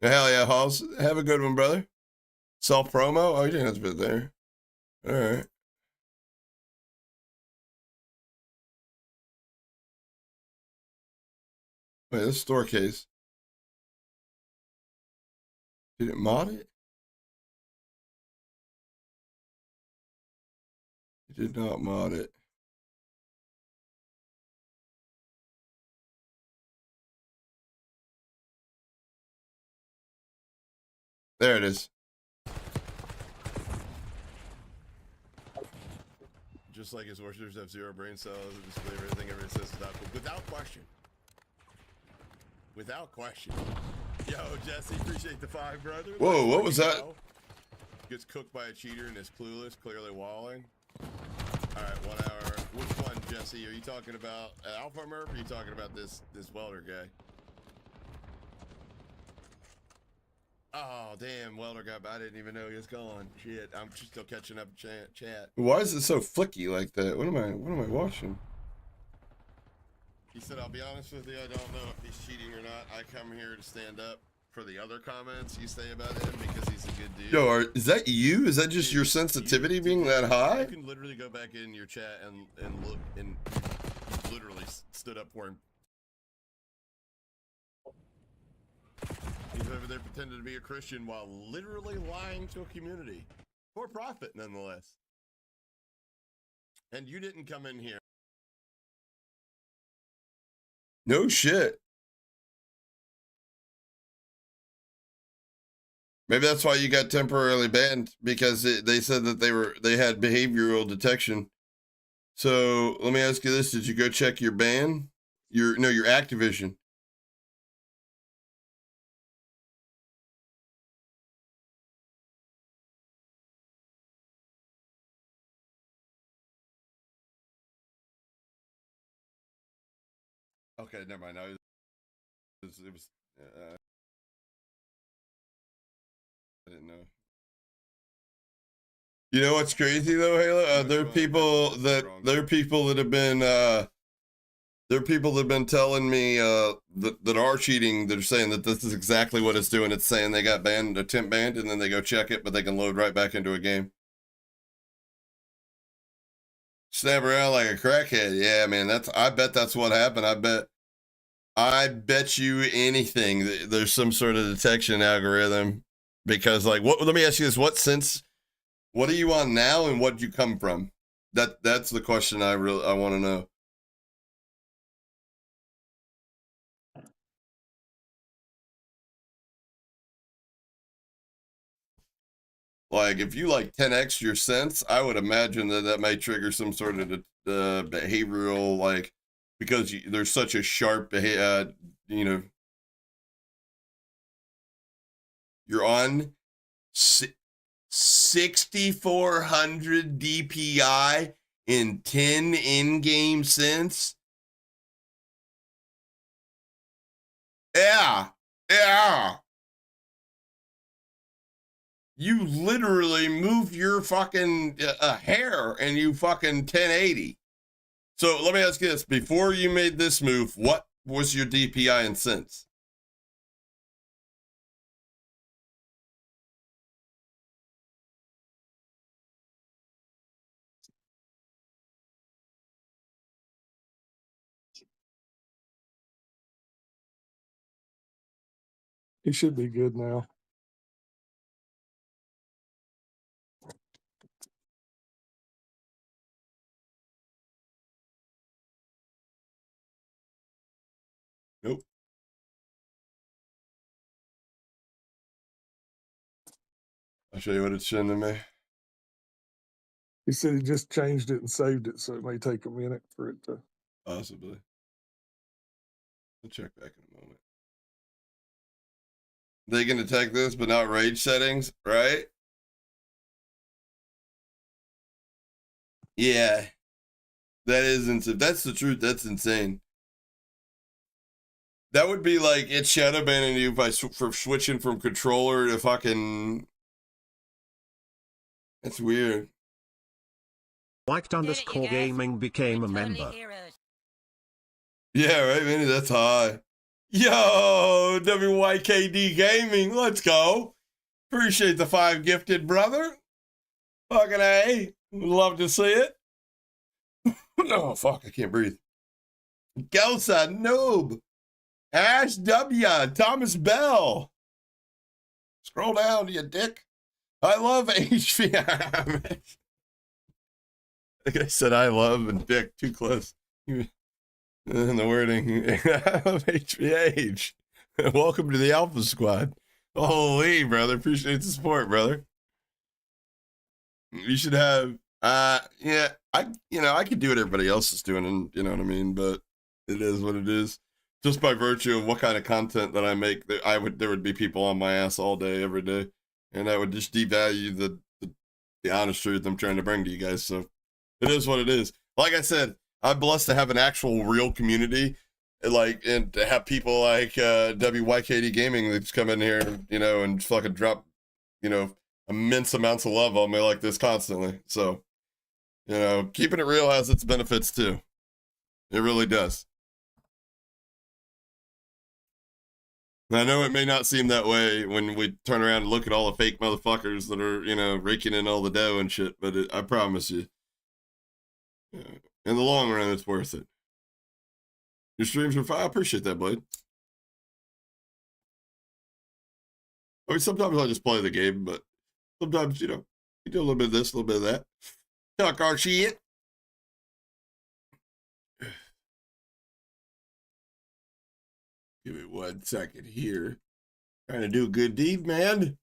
Hell yeah, Halls. Have a good one, brother. Self-promo? Oh, you didn't have to put it there. All right. Wait, this store case. Did it mod it? It did not mod it. There it is. Just like his worshippers have zero brain cells and display everything everyone says is not cool. Without question. Without question. Yo, Jesse, appreciate the 5, brother. Whoa, what was that? Gets cooked by a cheater and is clueless, clearly walling. Alright, 1 hour. Which one, Jesse? Are you talking about Alpha Murph or are you talking about this welder guy? Oh, damn, welder guy, but I didn't even know he was gone. Shit, I'm just still catching up chat. Why is it so flicky like that? What am I watching? He said, I'll be honest with you, I don't know if he's cheating or not. I come here to stand up for the other comments you say about him because he's a good dude. Yo, is that you? Is that just your sensitivity being that high? You can literally go back in your chat and look, and literally stood up for him. He's over there pretending to be a Christian while literally lying to a community. For profit, nonetheless. And you didn't come in here. No shit. Maybe that's why you got temporarily banned, because they said that they had behavioral detection. So let me ask you this: did you go check your ban? Your Activision. Okay, never mind. No, it was I didn't know. You know what's crazy though, Halo? There are people that have been telling me that are cheating. They're saying that this is exactly what it's doing. It's saying they got banned, attempt banned, and then they go check it, but they can load right back into a game. Snap around like a crackhead. Yeah, man. I bet that's what happened. I bet you anything that there's some sort of detection algorithm, because like let me ask you this: what are you on now, and what did you come from? That's the question I want to know. Like, if you like 10x your sense, I would imagine that may trigger some sort of behavioral, like, because there's such a sharp you're on 6,400 DPI in 10 in-game sense. Yeah. You literally move your fucking hair and you fucking 1080. So let me ask you this: before you made this move, what was your DPI in cents? He should be good now. Nope. I'll show you what it's sending me. He said he just changed it and saved it, so it may take a minute for it to. Possibly. I'll check back in a moment. They can detect this, but not rage settings, right? Yeah. That is insane. If that's the truth, that's insane. That would be like it shadow banning you by for switching from controller to fucking. That's weird. White_gaming became a member. Yeah, right, man. That's high. Yo, WYKD Gaming, let's go. Appreciate the 5 gifted, brother. Fucking A. Would love to see it. Oh, fuck, I can't breathe. Gelsa, Noob. Ash W. Thomas Bell. Scroll down, you dick. I love HVM. Like I said, I love and dick too close. In the wording. I love HVH. Welcome to the Alpha Squad. Holy, brother. Appreciate the support, brother. You should have, yeah, I could do what everybody else is doing, and you know what I mean, but it is what it is. Just by virtue of what kind of content that I make, there would be people on my ass all day, every day, and that would just devalue the honest truth I'm trying to bring to you guys. So it is what it is. Like I said, I'm blessed to have an actual real community, and to have people like WYKD Gaming that's come in here, and fucking drop, immense amounts of love on me like this constantly. So, keeping it real has its benefits too. It really does. I know it may not seem that way when we turn around and look at all the fake motherfuckers that are, raking in all the dough and shit, but I promise you, in the long run, it's worth it. Your streams are fine. I appreciate that, Blade. I mean, sometimes I just play the game, but sometimes, you do a little bit of this, a little bit of that. Talk our shit. Give me 1 second here. Trying to do a good deed, man.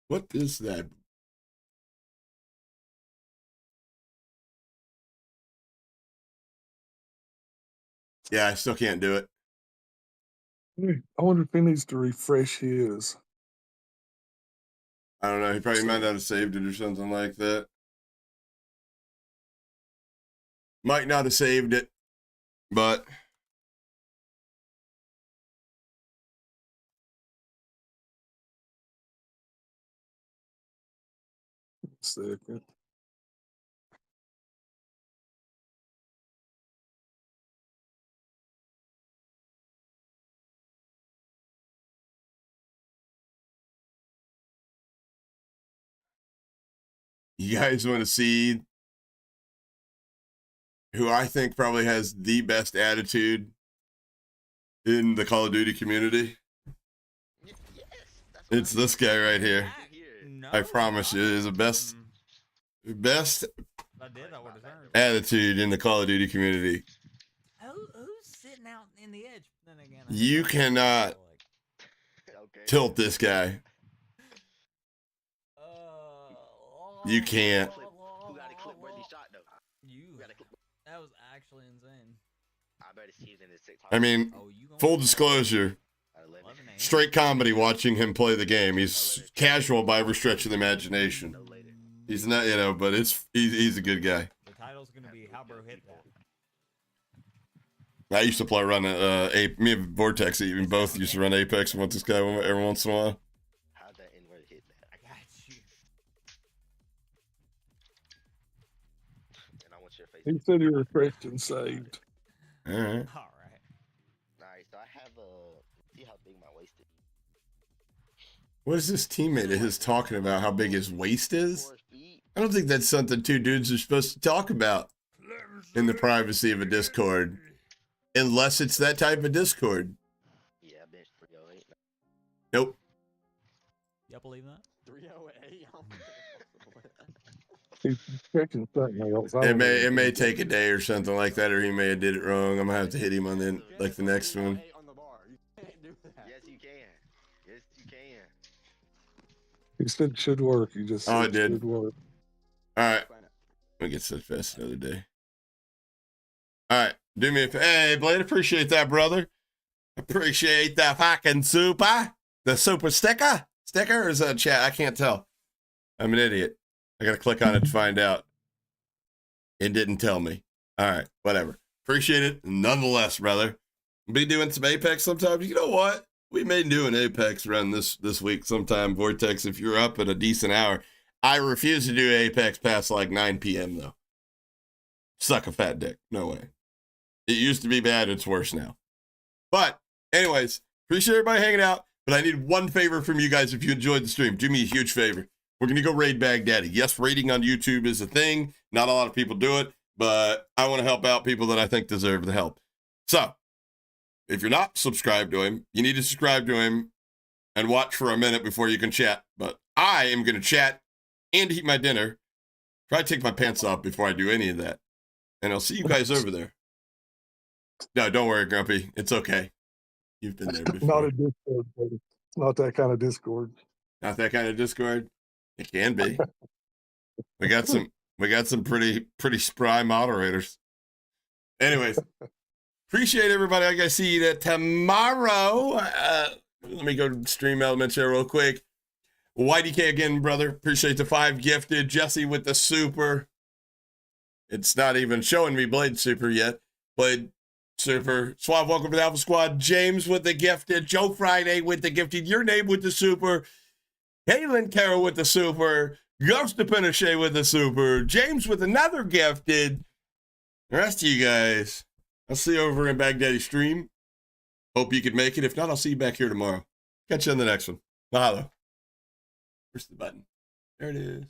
What is that? Yeah, I still can't do it. I wonder if he needs to refresh his. I don't know. He probably might not have saved it or something like that. Might not have saved it, but Second. you guys want to see who I think probably has the best attitude in the Call of Duty community? It's this guy right here. I promise you, is the best attitude in the Call of Duty community. Who's sitting out in the edge? Then again, You cannot tilt this guy. You can't. That was actually insane. I mean, full disclosure, straight comedy watching him play the game. He's casual by every stretch of the imagination. He's not, but he's a good guy. The title's gonna be How Bro Hit That. I used to play me and Vortex even both used to run Apex with this guy every once in a while. How'd that N-word hit that? I got you. And I want your face. He said he refreshed and saved. All right. All right. Alright, so I have see how big my waist is. What is this teammate of his talking about? How big his waist is? I don't think that's something two dudes are supposed to talk about in the privacy of a Discord. Unless it's that type of Discord. Yeah, I benched 308. Nope. Y'all believe that? 308. He's checking something else. It may take a day or something like that, or he may have did it wrong. I'm gonna have to hit him on the next one. Yes, you can. Yes, you can. He said it should work. He just said it did. should work. All right. me get so fast another day. All right, do me a hey, Blade. Appreciate that, brother. Appreciate that fucking super. The super sticker or is that a chat? I can't tell. I'm an idiot. I gotta click on it to find out. It didn't tell me. All right, whatever. Appreciate it nonetheless, brother. Be doing some Apex sometimes. You know what? We may do an Apex run this week sometime, Vortex, if you're up at a decent hour. I refuse to do Apex past like 9 p.m. though. Suck a fat dick. No way. It used to be bad. It's worse now. But anyways, appreciate everybody hanging out. But I need one favor from you guys if you enjoyed the stream. Do me a huge favor. We're going to go raid Baghdaddy. Yes, raiding on YouTube is a thing. Not a lot of people do it, but I want to help out people that I think deserve the help. So, if you're not subscribed to him, you need to subscribe to him and watch for a minute before you can chat. But I am going to chat and eat my dinner. Try to take my pants off before I do any of that. And I'll see you guys over there. No, don't worry, Grumpy. It's okay. You've been there before. Not a Discord, buddy. It's not that kind of Discord. Not that kind of Discord? It can be. We got some pretty spry moderators. Anyways, appreciate everybody. I gotta see you tomorrow. Let me go stream Elements here real quick. YDK again, brother. Appreciate the 5 gifted. Jesse with the super. It's not even showing me Blade super yet. Blade super. Suave, welcome to the Alpha Squad. James with the gifted. Joe Friday with the gifted. Your name with the super. Halen Carroll with the super. Ghost to Pinochet with the super. James with another gifted. The rest of you guys, I'll see you over in Baghdaddy stream. Hope you could make it. If not, I'll see you back here tomorrow. Catch you on the next one. Mahalo. Where's the button? There it is.